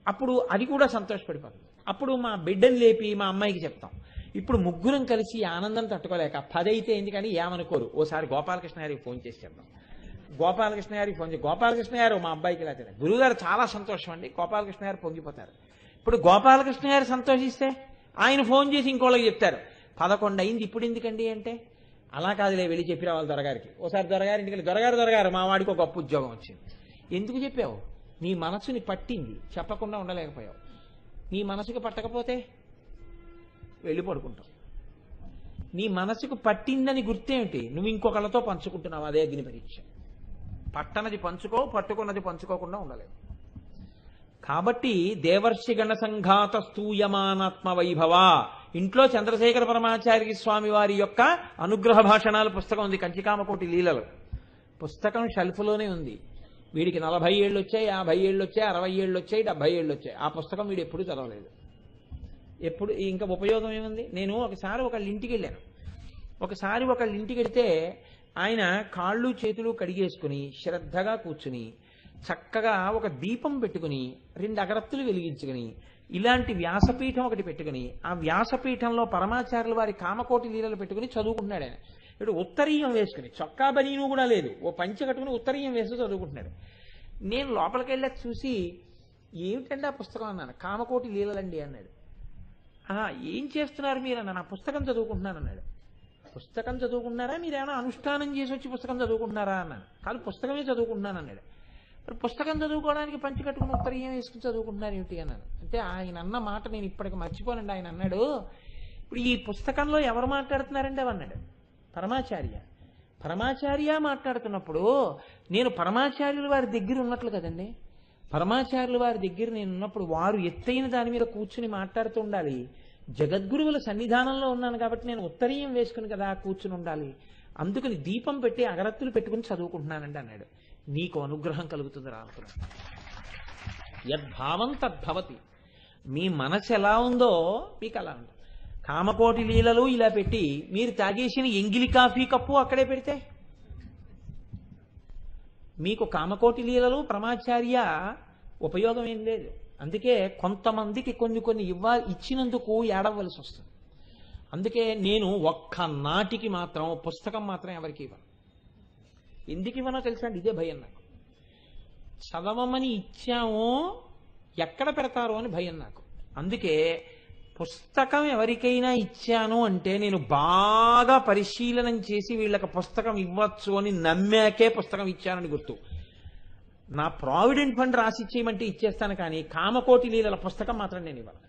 అప్పుడు అది కూడా సంతోషపడిపోతుంది. అప్పుడు మా బిడ్డని లేపి మా అమ్మాయికి చెప్తాం. ఇప్పుడు ముగ్గురం కలిసి ఆనందం తట్టుకోలేక 10 అయితే ఏంది కానీ ఏమనుకోరు. ఓసారి గోపాలకృష్ణ గారికి ఫోన్ చేసి చెప్తాం. గోపాలకృష్ణ గారికి ఫోన్ చేసి, గోపాలకృష్ణ గారు మా అబ్బాయికి ఇలా తెలియదు, గురుగారు చాలా సంతోషం అండి. గోపాలకృష్ణ గారు పొంగిపోతారు. ఇప్పుడు గోపాలకృష్ణ గారు సంతోషిస్తే ఆయన ఫోన్ చేసి ఇంకోళ్ళకి చెప్తారు, 11 అయింది ఇప్పుడు ఎందుకండి అంటే, అలా కాదులే వెళ్ళి చెప్పి రావాలి దొరగారికి. ఓసారి దొరగారి ఇంటికి వెళ్ళి, దొరగారు మా వాడికి ఒక గొప్ప ఉద్యోగం వచ్చింది. ఎందుకు చెప్పావు? నీ మనసుని పట్టింది, చెప్పకుండా ఉండలేకపోయావు. నీ మనసుకు పట్టకపోతే వెళ్ళి పడుకుంటావు. నీ మనసుకు పట్టిందని గుర్తేమిటి? నువ్వు ఇంకొకళ్ళతో పంచుకుంటున్నావు. అదే అగ్ని పరీక్ష. పట్టనది పంచుకో, పట్టుకున్నది పంచుకోకుండా ఉండలేవు. కాబట్టి దేవర్షి గణ సంఘాత స్తూయమానాత్మ వైభవ, ఇంట్లో చంద్రశేఖర పరమాచార్య స్వామి వారి యొక్క అనుగ్రహ భాషణాలు పుస్తకం ఉంది, కంచికామకోటి లీలలు పుస్తకం షెల్ఫ్లోనే ఉంది. వీడికి 40 ఏళ్ళు వచ్చాయి, 50 ఏళ్ళు వచ్చాయి, 60 ఏళ్ళు వచ్చాయి, 70 ఏళ్ళు వచ్చాయి. ఆ పుస్తకం వీడు ఎప్పుడు చదవలేదు. ఎప్పుడు ఇంకా ఉపయోగం ఏముంది? నేను ఒకసారి ఒకళ్ళ ఇంటికి వెళ్ళాను. ఒకళ్ళ ఇంటికి వెళితే ఆయన కాళ్ళు చేతులు కడిగేసుకుని శ్రద్ధగా కూర్చుని చక్కగా ఒక దీపం పెట్టుకుని 2 అగరత్తులు వెలిగించుకుని ఇలాంటి వ్యాసపీఠం ఒకటి పెట్టుకుని ఆ వ్యాసపీఠంలో పరమాచార్యుల వారి కామకోటి లీలలు పెట్టుకుని చదువుకుంటున్నాడు. ఆయన ఇప్పుడు ఉత్తరీయం వేసుకుని, చొక్కా బనీను కూడా లేదు, ఓ పంచె కట్టుకుని ఉత్తరీయం వేసుకుని చదువుకుంటున్నాడు. నేను లోపలికి వెళ్ళి చూసి, ఏమిటండి ఆ పుస్తకం అన్నాను. కామకోటి లీలలండి అన్నాడు. ఏం చేస్తున్నారు మీరు అన్నాను. ఆ పుస్తకం చదువుకుంటున్నాను అన్నాడు. పుస్తకం చదువుకుంటున్నారా, మీరేమైనా అనుష్ఠానం చేసి వచ్చి పుస్తకం చదువుకుంటున్నారా అన్నాను. కాదు, పుస్తకమే చదువుకుంటున్నాను అన్నాడు. మరి పుస్తకం చదువుకోవడానికి పంచి కట్టుకుని ఉత్తరీయం వేసుకుని చదువుకుంటున్నారు ఏమిటి అన్నాను. అంటే ఆయన అన్న మాట నేను ఇప్పటికి మర్చిపోనండి. ఆయన అన్నాడు, ఇప్పుడు ఈ పుస్తకంలో ఎవరు మాట్లాడుతున్నారండి అవన్నాడు. పరమాచార్య మాట్లాడుతున్నప్పుడు నేను పరమాచార్యుల వారి దగ్గర ఉన్నట్లు కదండి. పరమాచార్యుల వారి దగ్గర నేను ఉన్నప్పుడు వారు ఎత్తైన దాని మీద కూర్చుని మాట్లాడుతూ ఉండాలి. జగద్గురువుల సన్నిధానంలో ఉన్నాను కాబట్టి నేను ఉత్తరీయం వేసుకుని కదా కూర్చుని ఉండాలి. అందుకని దీపం పెట్టి అగరత్తులు పెట్టుకుని చదువుకుంటున్నానండి అన్నాడు. నీకు అనుగ్రహం కలుగుతుంది రా అనుకున్నాను. యద్భావం తద్భవతి. మీ మనసు ఎలా ఉందో మీకు అలా ఉంటుంది. కామకోటి లీలలు ఇలా పెట్టి మీరు తాగేసిన ఎంగిలి కాఫీ కప్పు అక్కడే పెడితే మీకు కామకోటి లీలలు పరమాచార్య ఉపయోగం ఏం లేదు. అందుకే కొంతమందికి కొన్ని ఇచ్చినందుకు ఏడవలసి వస్తుంది. అందుకే నేను ఒక్క నాటికి మాత్రం పుస్తకం మాత్రం ఎవరికి ఇవ్వను. ఎందుకు ఇవ్వనో తెలుసా అండి? ఇదే భయం నాకు. చదవమని ఇచ్చామో ఎక్కడ పెడతారో అని భయం నాకు. అందుకే పుస్తకం ఎవరికైనా ఇచ్చాను అంటే నేను బాగా పరిశీలనం చేసి వీళ్ళకి పుస్తకం ఇవ్వచ్చు అని నమ్మాకే పుస్తకం ఇచ్చానని గుర్తు. నా ప్రావిడెంట్ ఫండ్ రాసి ఇచ్చేయమంటే ఇచ్చేస్తాను, కానీ కామకోటి లీలల పుస్తకం మాత్రం నేను ఇవ్వను.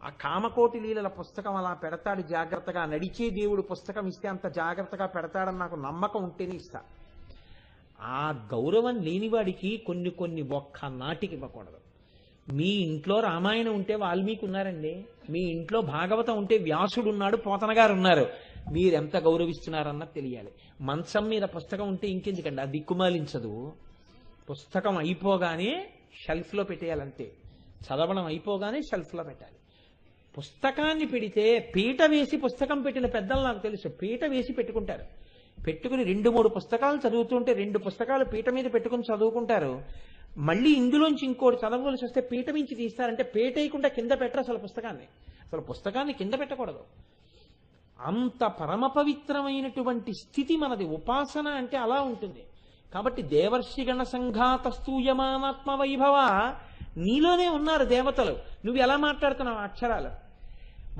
ఆ కామకోటి లీలల పుస్తకం అలా పెడతాడు జాగ్రత్తగా. నడిచే దేవుడు పుస్తకం ఇస్తే అంత జాగ్రత్తగా పెడతాడని నాకు నమ్మకం ఉంటేనే ఇస్తా. ఆ గౌరవం లేనివాడికి కొన్ని ఒక్క నాటికి ఇవ్వకూడదు. మీ ఇంట్లో రామాయణం ఉంటే వాల్మీకి ఉన్నారండి. మీ ఇంట్లో భాగవతం ఉంటే వ్యాసుడు ఉన్నాడు, పోతన గారు ఉన్నారు. మీరెంత గౌరవిస్తున్నారన్నది తెలియాలి. మంచం మీద పుస్తకం ఉంటే ఇంకెందుకండి, అది దిక్కుమాలించదు. పుస్తకం అయిపోగానే షెల్ఫ్లో పెట్టేయాలంతే. చదవడం అయిపోగానే షెల్ఫ్లో పెట్టాలి. పుస్తకాన్ని పెడితే పీట వేసి పుస్తకం పెట్టిన పెద్దలు నాకు తెలుసు. పీట వేసి పెట్టుకుంటారు. పెట్టుకుని 2-3 పుస్తకాలు చదువుతుంటే 2 పుస్తకాలు పీట మీద పెట్టుకుని చదువుకుంటారు. మళ్ళీ ఇందులోంచి ఇంకోటి చదవవలసి వస్తే పీట మించి తీస్తారంటే పీట వేయకుండా కింద పెట్టరు. అసలు పుస్తకాన్ని కింద పెట్టకూడదు. అంత పరమ పవిత్రమైనటువంటి స్థితి మనది. ఉపాసన అంటే అలా ఉంటుంది. కాబట్టి దేవర్షిగణ సంఘాత స్తూయమానాత్మ వైభవ, నీలోనే ఉన్నారు దేవతలు. నువ్వు ఎలా మాట్లాడుతున్నావు అక్షరాలు?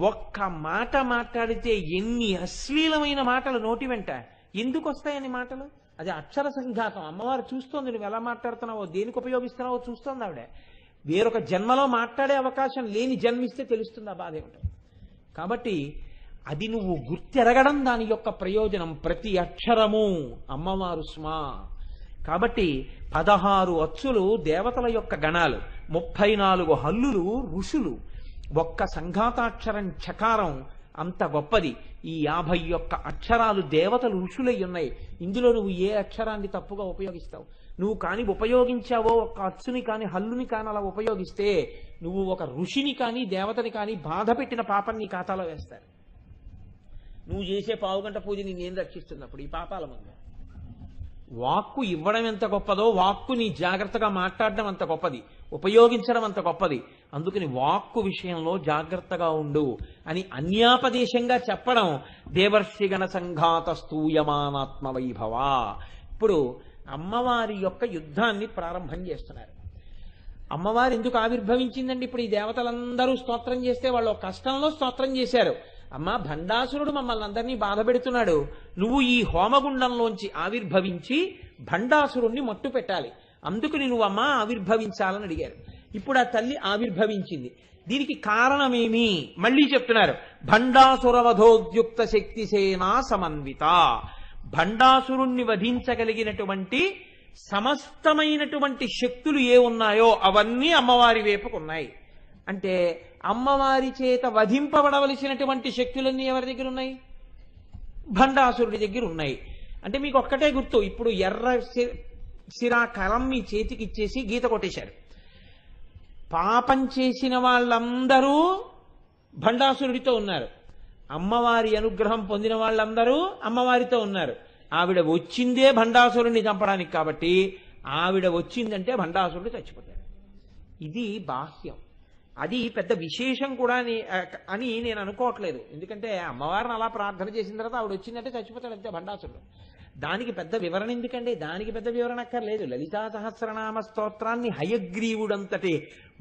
ఒక్క మాట మాట్లాడితే ఎన్ని అశ్లీలమైన మాటలు నోటి వెంట ఎందుకు వస్తాయని మాటలు. అది అక్షర సంఘాతం. అమ్మవారు చూస్తోంది నువ్వు ఎలా మాట్లాడుతున్నావో, దేనికి ఉపయోగిస్తున్నావో చూస్తోంది ఆవిడ. వేరొక జన్మలో మాట్లాడే అవకాశం లేని జన్మిస్తే తెలుస్తుంది ఆ బాధ ఏమిటో. కాబట్టి అది నువ్వు గుర్తెరగడం దాని యొక్క ప్రయోజనం. ప్రతి అక్షరము అమ్మవారు స్మా. కాబట్టి 16 అచ్చులు దేవతల యొక్క గణాలు, 34 హల్లులు ఋషులు, ఒక్క సంఘాతాక్షరం చకారం అంత గొప్పది. ఈ 51 అక్షరాలు దేవతలు ఋషులై ఉన్నాయి. ఇందులో నువ్వు ఏ అక్షరాన్ని తప్పుగా ఉపయోగిస్తావు? నువ్వు కాని ఉపయోగించావో ఒక్క అచ్చుని కాని హల్లుని కాని అలా ఉపయోగిస్తే నువ్వు ఒక ఋషిని కాని దేవతని కాని బాధ పెట్టిన పాపం నీ ఖాతాలో వేస్తారు. నువ్వు చేసే 1/2 గంట పూజ నేను రక్షిస్తున్నప్పుడు ఈ పాపాల ముందు వాక్కు ఇవ్వడం ఎంత గొప్పదో వాక్కుని జాగ్రత్తగా మాట్లాడడం అంత గొప్పది, ఉపయోగించడం అంత గొప్పది. అందుకని వాక్కు విషయంలో జాగ్రత్తగా ఉండు అని అన్యాపదేశంగా చెప్పడం దేవర్షిగణ సంఘాత స్తూయమానాత్మ వైభవ. ఇప్పుడు అమ్మవారి యొక్క యుద్ధాన్ని ప్రారంభం చేస్తున్నారు. అమ్మవారు ఎందుకు ఆవిర్భవించిందండి? ఇప్పుడు ఈ దేవతలందరూ స్తోత్రం చేస్తే వాళ్ళు కష్టంలో స్తోత్రం చేశారు. అమ్మా, భండాసురుడు మమ్మల్ని అందరినీ బాధ పెడుతున్నాడు, నువ్వు ఈ హోమగుండంలోంచి ఆవిర్భవించి భండాసురుణ్ణి మట్టు పెట్టాలి, అందుకని నువ్వు అమ్మా ఆవిర్భవించాలని అడిగారు. ఇప్పుడు ఆ తల్లి ఆవిర్భవించింది. దీనికి కారణమేమి మళ్ళీ చెప్తున్నారు. భండాసురవధోద్యుక్త శక్తిసేనా సమన్విత. భండాసురుణ్ణి వధించగలిగినటువంటి సమస్తమైనటువంటి శక్తులు ఏ ఉన్నాయో అవన్నీ అమ్మవారి వైపుకున్నాయి. అంటే అమ్మవారి చేత వధింపబడవలసినటువంటి శక్తులన్నీ ఎవరి దగ్గర ఉన్నాయి? భండాసురుడి దగ్గర ఉన్నాయి. అంటే మీకు ఒక్కటే గుర్తు, ఇప్పుడు ఎర్ర సిరా కలం మీ చేతికి ఇచ్చేసి గీత కొట్టేశారు. పాపం చేసిన వాళ్ళందరూ భండాసురుడితో ఉన్నారు, అమ్మవారి అనుగ్రహం పొందిన వాళ్ళందరూ అమ్మవారితో ఉన్నారు. ఆవిడ వచ్చిందే భండాసురుడిని చంపడానికి, కాబట్టి ఆవిడ వచ్చిందంటే భండాసురుడు చచ్చిపోతాడు. ఇది బాహ్యం. అది పెద్ద విశేషం కూడా అని నేను అనుకోవట్లేదు. ఎందుకంటే అమ్మవారిని అలా ప్రార్థన చేసిన తర్వాత ఆవిడ వచ్చిందంటే చచ్చిపోతాడు అంతే భండాసురుడు. దానికి పెద్ద వివరణ ఎందుకండి? దానికి పెద్ద వివరణ అక్కర్లేదు. లలితా సహస్రనామ స్తోత్రాన్ని హయగ్రీవుడంతటి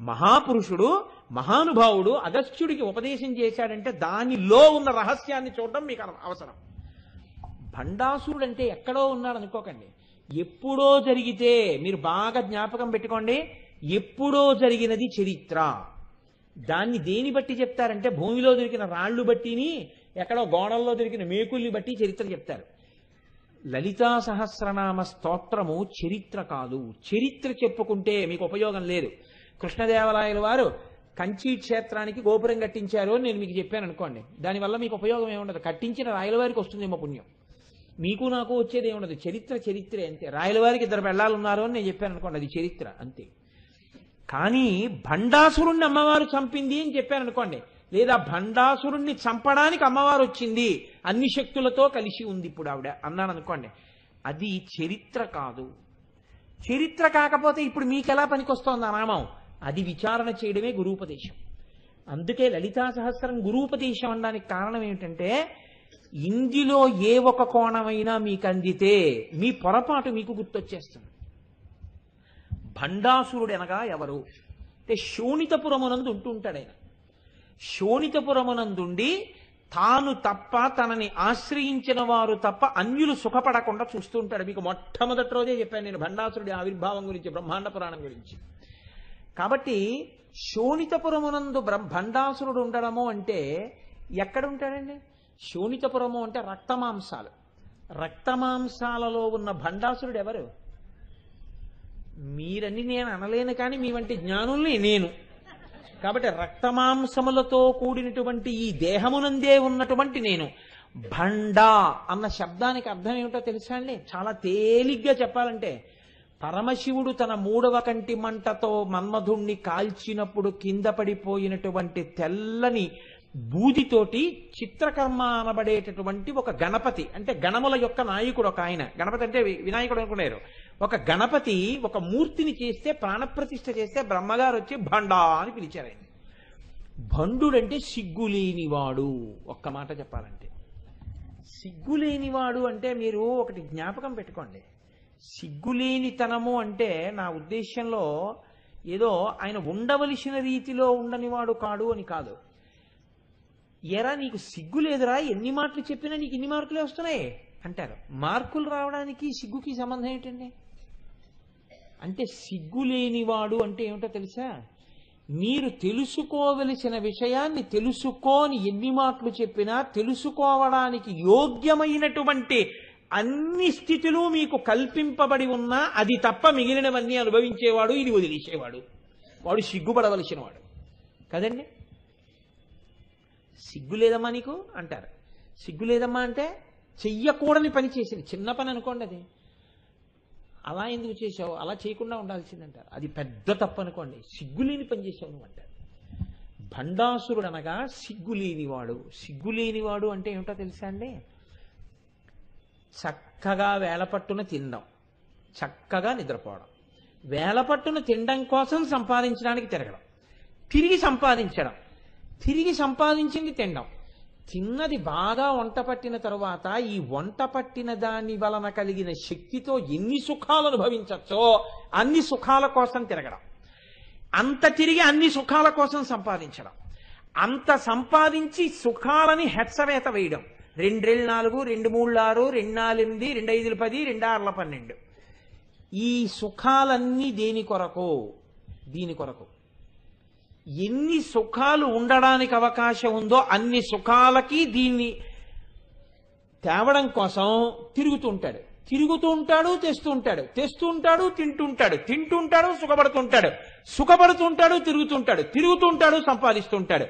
మహాపురుషుడు మహానుభావుడు అగస్త్యుడికి ఉపదేశం చేశాడంటే దానిలో ఉన్న రహస్యాన్ని చూడడం మీకు అవసరం. భండాసురుడు అంటే ఎక్కడో ఉన్నాడు అనుకోకండి, ఎప్పుడో జరిగితే మీరు బాగా జ్ఞాపకం పెట్టుకోండి. ఎప్పుడో జరిగినది చరిత్ర. దాన్ని దేని బట్టి చెప్తారంటే భూమిలో దొరికిన రాళ్లు బట్టిని, ఎక్కడో గోడల్లో దొరికిన మేకుల్ని బట్టి చరిత్ర చెప్తారు. లలితా సహస్రనామ స్తోత్రము చరిత్ర కాదు. చరిత్ర చెప్పుకుంటే మీకు ఉపయోగం లేదు. కృష్ణదేవరాయల వారు కంచి క్షేత్రానికి గోపురం కట్టించారు అని నేను మీకు చెప్పాను అనుకోండి, దానివల్ల మీకు ఉపయోగం ఏముండదు. కట్టించిన రాయల వారికి వస్తుందేమో పుణ్యం, మీకు నాకు వచ్చేది ఏముండదు. చరిత్ర చరిత్రే అంతే. రాయల వారికి 2 పెళ్ళాలు ఉన్నారు అని నేను చెప్పాను అనుకోండి, అది చరిత్ర అంతే. కానీ భండాసురుణ్ణి అమ్మవారు చంపింది అని చెప్పాను అనుకోండి, లేదా భండాసురుణ్ణి చంపడానికి అమ్మవారు వచ్చింది అన్ని శక్తులతో కలిసి ఉంది ఇప్పుడు ఆవిడ అన్నాను అనుకోండి, అది చరిత్ర కాదు. చరిత్ర కాకపోతే ఇప్పుడు మీకెలా పనికొస్తోంది ఆ నామం? అది విచారణ చేయడమే గురూపదేశం. అందుకే లలితా సహస్రం గురూపదేశం అనడానికి కారణం ఏమిటంటే, ఇందులో ఏ ఒక కోణమైనా మీకు అందితే మీ పొరపాటు మీకు గుర్తొచ్చేస్తుంది. భండాసురుడు అనగా ఎవరు అంటే శోణితపురమునందు ఉంటుంటాడు ఆయన. శోణితపురమునందుండి తాను తప్ప తనని ఆశ్రయించిన వారు తప్ప అన్యులు సుఖపడకుండా చూస్తూ ఉంటాడు. మీకు మొట్టమొదటి రోజే చెప్పాను నేను భండాసురుడి ఆవిర్భావం గురించి, బ్రహ్మాండ పురాణం గురించి. కాబట్టి శోణితపురమునందు భండాసురుడు ఉండడము అంటే ఎక్కడ ఉంటాడండి? శోణితపురము అంటే రక్తమాంసాలు. రక్తమాంసాలలో ఉన్న భండాసురుడు ఎవరు? మీరని నేను అనలేను, కానీ మీ వంటి జ్ఞానుల్ని నేను. కాబట్టి రక్తమాంసములతో కూడినటువంటి ఈ దేహమునందే ఉన్నటువంటి నేను. భండ అన్న శబ్దానికి అర్థం ఏమిటో తెలుసా అండి? చాలా తేలిగ్గా చెప్పాలంటే, పరమశివుడు తన 3వ కంటి మంటతో మన్మధుణ్ణి కాల్చినప్పుడు కింద పడిపోయినటువంటి తెల్లని బూదితోటి చిత్రకర్మ అనబడేటటువంటి ఒక గణపతి, అంటే గణముల యొక్క నాయకుడు ఒక ఆయన. గణపతి అంటే వినాయకుడు అనుకున్నారు. ఒక గణపతి ఒక మూర్తిని చేస్తే, ప్రాణప్రతిష్ఠ చేస్తే బ్రహ్మగారు వచ్చి భండా అని పిలిచారు ఆయన. భండుడంటే సిగ్గులేనివాడు. ఒక్క మాట చెప్పాలంటే సిగ్గులేనివాడు అంటే మీరు ఒకటి జ్ఞాపకం పెట్టుకోండి. సిగ్గులేనితనము అంటే నా ఉద్దేశంలో ఏదో ఆయన ఉండవలసిన రీతిలో ఉండనివాడు కాడు అని కాదు. ఎరా నీకు సిగ్గు లేదురా, ఎన్ని మాటలు చెప్పినా నీకు ఇన్ని మార్కులే వస్తున్నాయి అంటారు. మార్కులు రావడానికి సిగ్గుకి సంబంధం ఏంటండి? అంటే సిగ్గు లేనివాడు అంటే ఏమిటో తెలుసా? మీరు తెలుసుకోవలసిన విషయాన్ని తెలుసుకోని ఎన్ని మాటలు చెప్పినా తెలుసుకోవడానికి యోగ్యమైనటువంటి అన్ని స్థితులు మీకు కల్పింపబడి ఉన్నా అది తప్ప మిగిలినవన్నీ అనుభవించేవాడు, ఇది వదిలేసేవాడు, వాడు సిగ్గుపడవలసిన వాడు కదండి. సిగ్గు లేదమ్మా నీకు అంటారు. సిగ్గు లేదమ్మా అంటే చెయ్యకూడని పని చేసింది, చిన్న పని అనుకోండి, అది అలా ఎందుకు చేసావు, అలా చేయకుండా ఉండాల్సిందంటారు. అది పెద్ద తప్పు అనుకోండి, సిగ్గులేని పని చేసావు నువ్వు అంటారు. భండాసురుడు అనగా సిగ్గులేనివాడు. సిగ్గులేనివాడు అంటే ఏమిటో తెలుసా అండి? చక్కగా వేళపట్టున తినడం, చక్కగా నిద్రపోవడం, వేలపట్టున తినడం కోసం సంపాదించడానికి తిరగడం, తిరిగి సంపాదించడం, తిరిగి సంపాదించింది తినడం, తిన్నది బాగా వంట పట్టిన తరువాత ఈ వంట పట్టిన దాని వలన కలిగిన శక్తితో ఎన్ని సుఖాలు అనుభవించచ్చో అన్ని సుఖాల కోసం తిరగడం, అంత తిరిగి అన్ని సుఖాల కోసం సంపాదించడం, అంత సంపాదించి సుఖాలని హెచ్చవేత వేయడం. 2 4 2 3 6 2 4 8 2 5 10 2 6 12. ఈ సుఖాలన్నీ దేని కొరకు? దీని కొరకు. ఎన్ని సుఖాలు ఉండడానికి అవకాశం ఉందో అన్ని సుఖాలకి దీన్ని తేవడం కోసం తిరుగుతుంటాడు, తిరుగుతుంటాడు, తెస్తుంటాడు, తెస్తుంటాడు, తింటుంటాడు, తింటుంటాడు, సుఖపడుతుంటాడు, సుఖపడుతుంటాడు, తిరుగుతుంటాడు, తిరుగుతుంటాడు, సంపాదిస్తుంటాడు.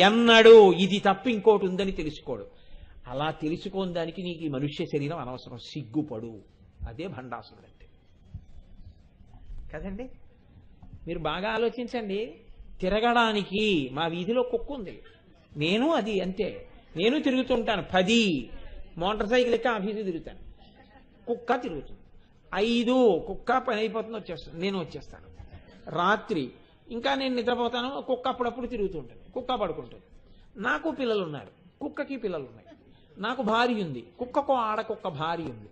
ఎన్నడూ ఇది తప్ప ఇంకోటి ఉందని తెలుసుకోడు. అలా తెలుసుకోని దానికి నీకు ఈ మనుష్య శరీరం అనవసరం, సిగ్గుపడు. అదే భండాసురుడు అంటే కదండి. మీరు బాగా ఆలోచించండి. తిరగడానికి మా వీధిలో కుక్క ఉంది, నేను అది అంతే. నేను తిరుగుతుంటాను, 10 మోటార్ సైకిల్ ఎక్క ఆఫీసు తిరుగుతాను, కుక్క తిరుగుతుంది. 5 కుక్క పని అయిపోతుంది, వచ్చేస్తాను, నేను వచ్చేస్తాను. రాత్రి ఇంకా నేను నిద్రపోతాను, కుక్క అప్పుడప్పుడు తిరుగుతుంటాను, కుక్క పడుకుంటుంది. నాకు పిల్లలు ఉన్నారు, కుక్కకి పిల్లలు ఉన్నాయి. నాకు భార్య ఉంది, కుక్కకు ఆడకుక్క భార్య ఉంది.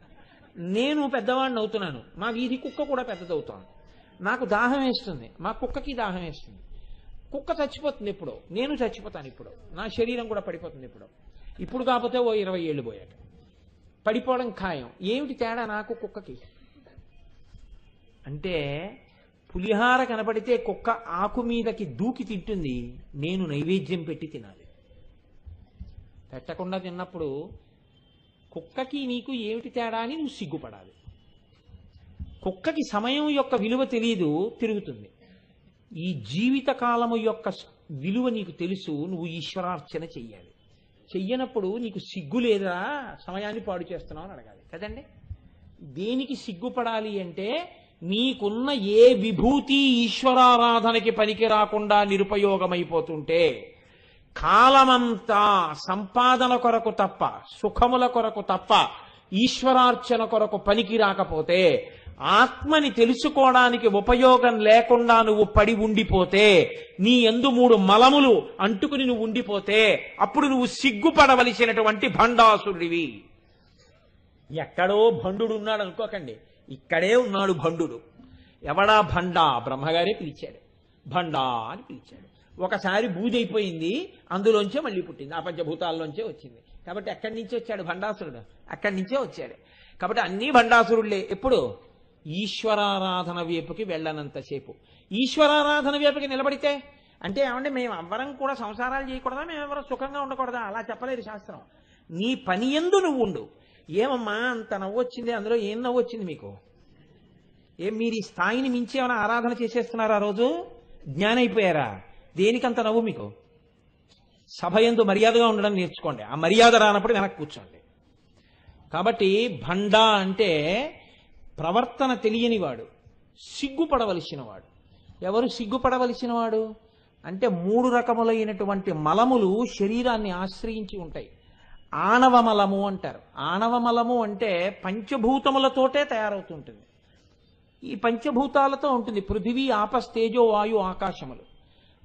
నేను పెద్దవాడిని అవుతున్నాను, మా వీధి కుక్క కూడా పెద్దదవుతోంది. నాకు దాహం వేస్తుంది, మా కుక్కకి దాహం వేస్తుంది. కుక్క చచ్చిపోతుంది ఎప్పుడో, నేను చచ్చిపోతాను ఇప్పుడు, నా శరీరం కూడా పడిపోతుంది ఇప్పుడు. ఇప్పుడు కాకపోతే ఓ 20 ఏళ్ళు పోయాక పడిపోవడం ఖాయం. ఏమిటి తేడా నాకు కుక్కకి? అంటే పులిహార కనపడితే కుక్క ఆకు మీదకి దూకి తింటుంది, నేను నైవేద్యం పెట్టి తినాలి. పెట్టకుండా తిన్నప్పుడు కుక్కకి నీకు ఏమిటి తేడా అని నువ్వు సిగ్గుపడాలి. కుక్కకి సమయం యొక్క విలువ తెలియదు, తిరుగుతుంది. ఈ జీవిత కాలము యొక్క విలువ నీకు తెలుసు, నువ్వు ఈశ్వరార్చన చెయ్యాలి. చెయ్యనప్పుడు నీకు సిగ్గు లేదా, సమయాన్ని పాడు చేస్తున్నావు అని అడగాలి కదండి. దేనికి సిగ్గుపడాలి అంటే నీకున్న ఏ విభూతి ఈశ్వరారాధనకి పనికి రాకుండా నిరుపయోగమైపోతుంటే, కాలమంతా సంపాదన కొరకు తప్ప, సుఖముల కొరకు తప్ప ఈశ్వరార్చన కొరకు పనికి రాకపోతే, ఆత్మని తెలుసుకోవడానికి ఉపయోగం లేకుండా నువ్వు పడి ఉండిపోతే, నీ యందు 3 మలములు అంటుకుని నువ్వు ఉండిపోతే, అప్పుడు నువ్వు సిగ్గుపడవలసినటువంటి భండాసురుడివి. ఎక్కడో భండు ఉన్నాడు అనుకోకండి, ఇక్కడే ఉన్నాడు భండు. ఎవడా భండా? బ్రహ్మగారే పిలిచాడు, భండా అని పిలిచాడు. ఒకసారి బూదైపోయింది, అందులోంచే మళ్ళీ పుట్టింది, ఆ పంచభూతాల్లోంచే వచ్చింది. కాబట్టి ఎక్కడి నుంచి వచ్చాడు భండాసురుడు? అక్కడి నుంచే వచ్చాడు. కాబట్టి అన్నీ భండాసురుళ్లే. ఎప్పుడు? ఈశ్వరారాధన వైపుకి వెళ్ళనంతసేపు. ఈశ్వరారాధన వైపుకి నిలబడితే అంటే ఏమంటే మేము ఎవ్వరం కూడా సంసారాలు చేయకూడదా, మేము ఎవరం సుఖంగా ఉండకూడదా? అలా చెప్పలేదు శాస్త్రం. నీ పని యందు నువ్వు ఉండు. ఏమమ్మా అంత నవ్వు వచ్చింది, అందులో ఏం నవ్వు వచ్చింది మీకు? ఏం మీరు ఈ స్థాయిని మించి ఏమైనా ఆరాధన చేసేస్తున్నారా? రోజు జ్ఞానం అయిపోయారా? దేనికంత నవ్వు మీకు? సభ యందు మర్యాదగా ఉండడం నేర్చుకోండి. ఆ మర్యాద రానప్పుడు వెనక్కి కూర్చోండి. కాబట్టి భండా అంటే ప్రవర్తన తెలియనివాడు, సిగ్గుపడవలసినవాడు. ఎవరు సిగ్గుపడవలసినవాడు అంటే 3 రకములైనటువంటి మలములు శరీరాన్ని ఆశ్రయించి ఉంటాయి. ఆణవ మలము అంటారు. ఆణవ మలము అంటే పంచభూతములతోటే తయారవుతుంటుంది. ఈ పంచభూతాలతో ఉంటుంది. పృథివీ, ఆపస్, తేజో, వాయు, ఆకాశములు.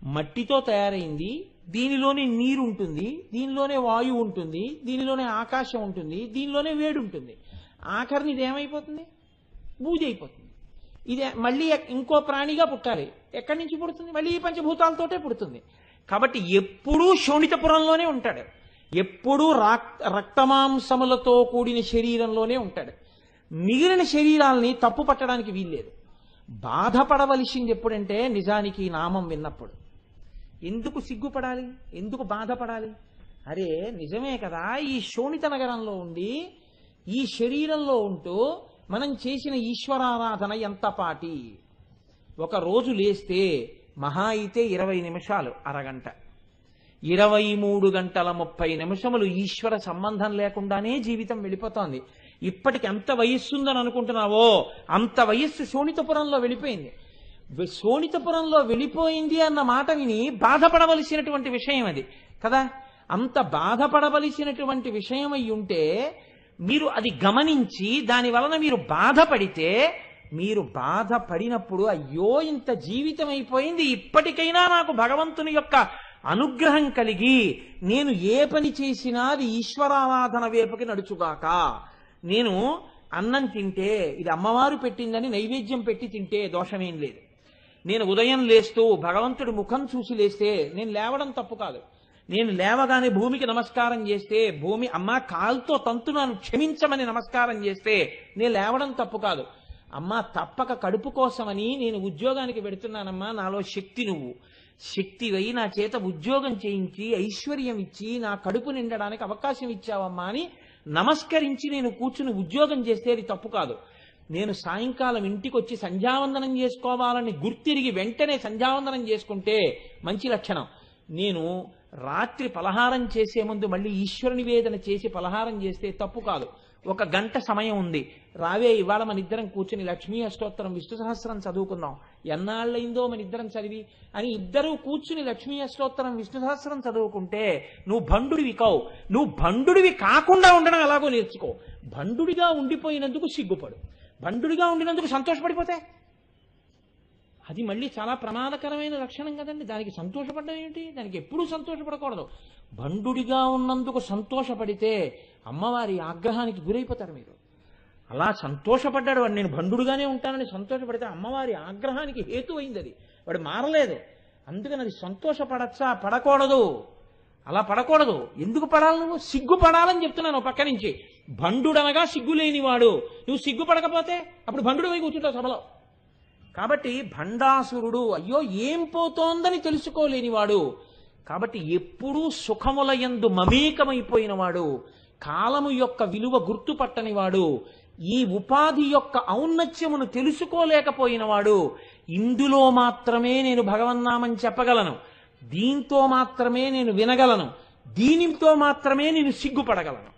మట్టితో తయారైంది. దీనిలోనే నీరు ఉంటుంది, దీనిలోనే వాయువు ఉంటుంది, దీనిలోనే ఆకాశం ఉంటుంది, దీనిలోనే వేడి ఉంటుంది. ఆఖరిని ఇదేమైపోతుంది? బూది అయిపోతుంది. ఇదే మళ్ళీ ఇంకో ప్రాణిగా పుట్టాలి. ఎక్కడి నుంచి పుడుతుంది? మళ్ళీ ఈ పంచభూతాలతోటే పుడుతుంది. కాబట్టి ఎప్పుడూ శోణితపురంలోనే ఉంటాడు, ఎప్పుడూ రక్తమాంసములతో కూడిన శరీరంలోనే ఉంటాడు. మిగిలిన శరీరాల్ని తప్పు పట్టడానికి వీల్లేదు. బాధపడవలసింది ఎప్పుడంటే నిజానికి నామం విన్నప్పుడు. ఎందుకు సిగ్గుపడాలి? ఎందుకు బాధపడాలి? అరే నిజమే కదా, ఈ శోణిత నగరంలో ఉండి ఈ శరీరంలో ఉంటూ మనం చేసిన ఈశ్వరారాధన ఎంత పాటి. ఒక రోజు లేస్తే మహా అయితే 20 నిమిషాలు, అరగంట. 23 గంటల 30 నిమిషములు ఈశ్వర సంబంధం లేకుండానే జీవితం వెళ్ళిపోతోంది. ఇప్పటికి ఎంత వయస్సుందని అనుకుంటున్నావో అంత వయస్సు శోణితపురంలో వెళ్ళిపోయింది. శోణితపురంలో వెళ్ళిపోయింది అన్న మాట విని బాధపడవలసినటువంటి విషయం అది కదా. అంత బాధపడవలసినటువంటి విషయం అయి ఉంటే మీరు అది గమనించి దాని వలన మీరు బాధపడితే మీరు బాధపడినప్పుడు అయ్యో ఇంత జీవితం అయిపోయింది, ఇప్పటికైనా నాకు భగవంతుని యొక్క అనుగ్రహం కలిగి నేను ఏ పని చేసినా అది ఈశ్వరారాధన వైపుకి నడుచుగాక. నేను అన్నం తింటే ఇది అమ్మవారు పెట్టిందని నైవేద్యం పెట్టి తింటే దోషమేం లేదు. నేను ఉదయం లేస్తూ భగవంతుడి ముఖం చూసి లేస్తే నేను లేవడం తప్పు కాదు. నేను లేవగానే భూమికి నమస్కారం చేస్తే భూమి అమ్మ కాలుతో తంతునాను క్షమించమని నమస్కారం చేస్తే నేను లేవడం తప్పు కాదు. అమ్మ తప్పక కడుపు కోసమని నేను ఉద్యోగానికి పెడుతున్నానమ్మా, నాలో శక్తి నువ్వు శక్తివై నా చేత ఉద్యోగం చేయించి ఐశ్వర్యం ఇచ్చి నా కడుపు నిండడానికి అవకాశం ఇచ్చావమ్మా అని నమస్కరించి నేను కూర్చుని ఉద్యోగం చేస్తే అది తప్పు కాదు. నేను సాయంకాలం ఇంటికి వచ్చి సంధ్యావందనం చేసుకోవాలని గుర్తిరిగి వెంటనే సంధ్యావందనం చేసుకుంటే మంచి లక్షణం. నేను రాత్రి పలహారం చేసే ముందు మళ్ళీ ఈశ్వర నివేదన చేసి పలహారం చేస్తే తప్పు కాదు. 1 గంట సమయం ఉంది, రావే ఇవాళ మన ఇద్దరం కూర్చుని లక్ష్మీ అష్టోత్తరం విష్ణు సహస్రం చదువుకుందాం, ఎన్నాళ్ళైందో మన ఇద్దరం చదివి అని ఇద్దరూ కూర్చుని లక్ష్మీ అష్టోత్తరం విష్ణు సహస్రం చదువుకుంటే నువ్వు భండుడివి కావు. నువ్వు భండుడివి కాకుండా ఉండడం ఎలాగో నేర్చుకో. భండుడిగా ఉండిపోయినందుకు సిగ్గుపడు, భండుడిగా ఉండినందుకు సంతోషపడిపోతే అది మళ్ళీ చాలా ప్రమాదకరమైన లక్షణం కదండి. దానికి సంతోషపడడం ఏమిటి? దానికి ఎప్పుడూ సంతోషపడకూడదు. భండుడిగా ఉన్నందుకు సంతోషపడితే అమ్మవారి ఆగ్రహానికి గురైపోతారు మీరు. అలా సంతోషపడ్డాడు వాడు, నేను భండుడుగానే ఉంటానని సంతోషపడితే అమ్మవారి ఆగ్రహానికి హేతు అయింది. అది వాడు మారలేదు. అందుకని అది సంతోషపడచ్చా? పడకూడదు. అలా పడకూడదు. ఎందుకు పడాలి? నువ్వు సిగ్గుపడాలని చెప్తున్నాను పక్క నుంచి. భండుడనగా సిగ్గులేనివాడు. నువ్వు సిగ్గుపడకపోతే అప్పుడు భండుడు పోయి కూర్చుంటావు సభలో. కాబట్టి భండాసురుడు అయ్యో ఏం పోతోందని తెలుసుకోలేనివాడు. కాబట్టి ఎప్పుడూ సుఖములయందు మమేకమైపోయినవాడు, కాలము యొక్క విలువ గుర్తుపట్టనివాడు, ఈ ఉపాధి యొక్క ఔన్నత్యమును తెలుసుకోలేకపోయినవాడు, ఇందులో మాత్రమే నేను భగవన్నామని చెప్పగలను, దీంతో మాత్రమే నేను వినగలను, దీనితో మాత్రమే నేను సిగ్గుపడగలను.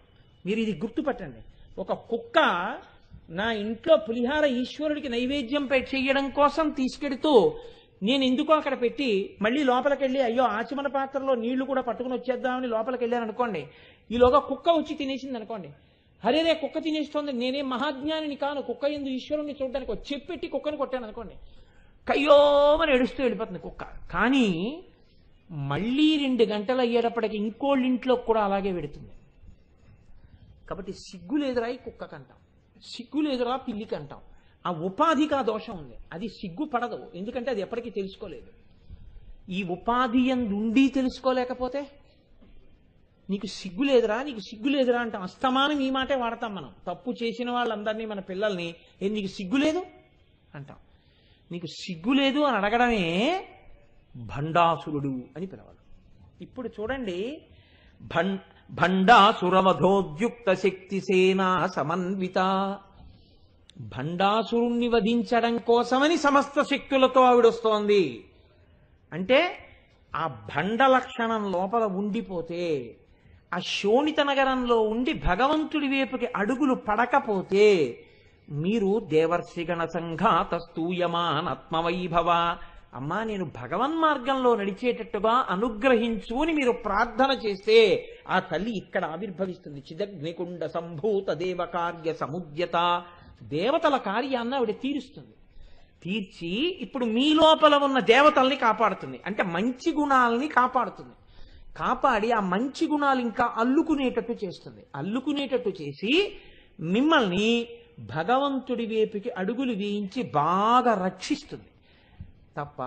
మీరు ఇది గుర్తుపట్టండి. ఒక కుక్క నా ఇంట్లో పులిహార ఈశ్వరుడికి నైవేద్యం చెయ్యడం కోసం తీసుకెడుతూ నేను ఎందుకో అక్కడ పెట్టి మళ్ళీ లోపలికి వెళ్ళి అయ్యో ఆచమన పాత్రలో నీళ్లు కూడా పట్టుకుని వచ్చేద్దామని లోపలికి వెళ్ళాను అనుకోండి, ఈలోగా కుక్క వచ్చి తినేసింది అనుకోండి. హరేరే కుక్క తినేస్తోంది, నేనేం మహాజ్ఞానిని కాను, కుక్క ఎందు ఈశ్వరుణ్ణి చూడడానికి చెప్పెట్టి కుక్కని కొట్టాను అనుకోండి, కయ్యోమని ఏడుస్తూ వెళ్ళిపోతుంది కుక్క. కానీ మళ్ళీ 2 గంటలు అయ్యేటప్పటికి ఇంకోళ్ళ ఇంట్లో కూడా అలాగే పెడుతుంది. కాబట్టి సిగ్గు లేదురా ఈ కుక్కకంటాం, సిగ్గు లేదురా పిల్లికి అంటాం. ఆ ఉపాధికి ఆ దోషం ఉంది, అది సిగ్గుపడదు. ఎందుకంటే అది ఎప్పటికీ తెలుసుకోలేదు. ఈ ఉపాధి ఉండి తెలుసుకోలేకపోతే నీకు సిగ్గు లేదురా, నీకు సిగ్గు లేదురా అంటాం. అస్తమానం ఈ మాటే వాడతాం మనం. తప్పు చేసిన వాళ్ళందరినీ మన పిల్లల్ని నీకు సిగ్గు లేదు అంటాం. నీకు సిగ్గు లేదు అని అడగడమే భండాసురుడు అని పిలవాలి. ఇప్పుడు చూడండి, భండాసురవధోద్యుక్త శక్తి సేనా సమన్విత. భండాసురుణ్ణి వధించడం కోసమని సమస్త శక్తులతో ఆవిడొస్తోంది. అంటే ఆ భండ లక్షణం లోపల ఉండిపోతే, ఆ శోణిత నగరంలో ఉండి భగవంతుడి వైపుకి అడుగులు పడకపోతే మీరు దేవర్షిగణ సంఘాత స్తూయమానాత్మవైభవ, అమ్మా నేను భగవన్ మార్గంలో నడిచేటట్టుగా అనుగ్రహించు అని మీరు ప్రార్థన చేస్తే ఆ తల్లి ఇక్కడ ఆవిర్భవిస్తుంది. చిదగ్నికుండ సంభూత దేవకార్య సముద్యత. దేవతల కార్యాన్ని ఆవిడ తీరుస్తుంది. తీర్చి ఇప్పుడు మీ లోపల ఉన్న దేవతల్ని కాపాడుతుంది. అంటే మంచి గుణాలని కాపాడుతుంది. కాపాడి ఆ మంచి గుణాలు ఇంకా అల్లుకునేటట్టు చేస్తుంది. అల్లుకునేటట్టు చేసి మిమ్మల్ని భగవంతుడి వైపుకి అడుగులు వేయించి బాగా రక్షిస్తుంది. తప్ప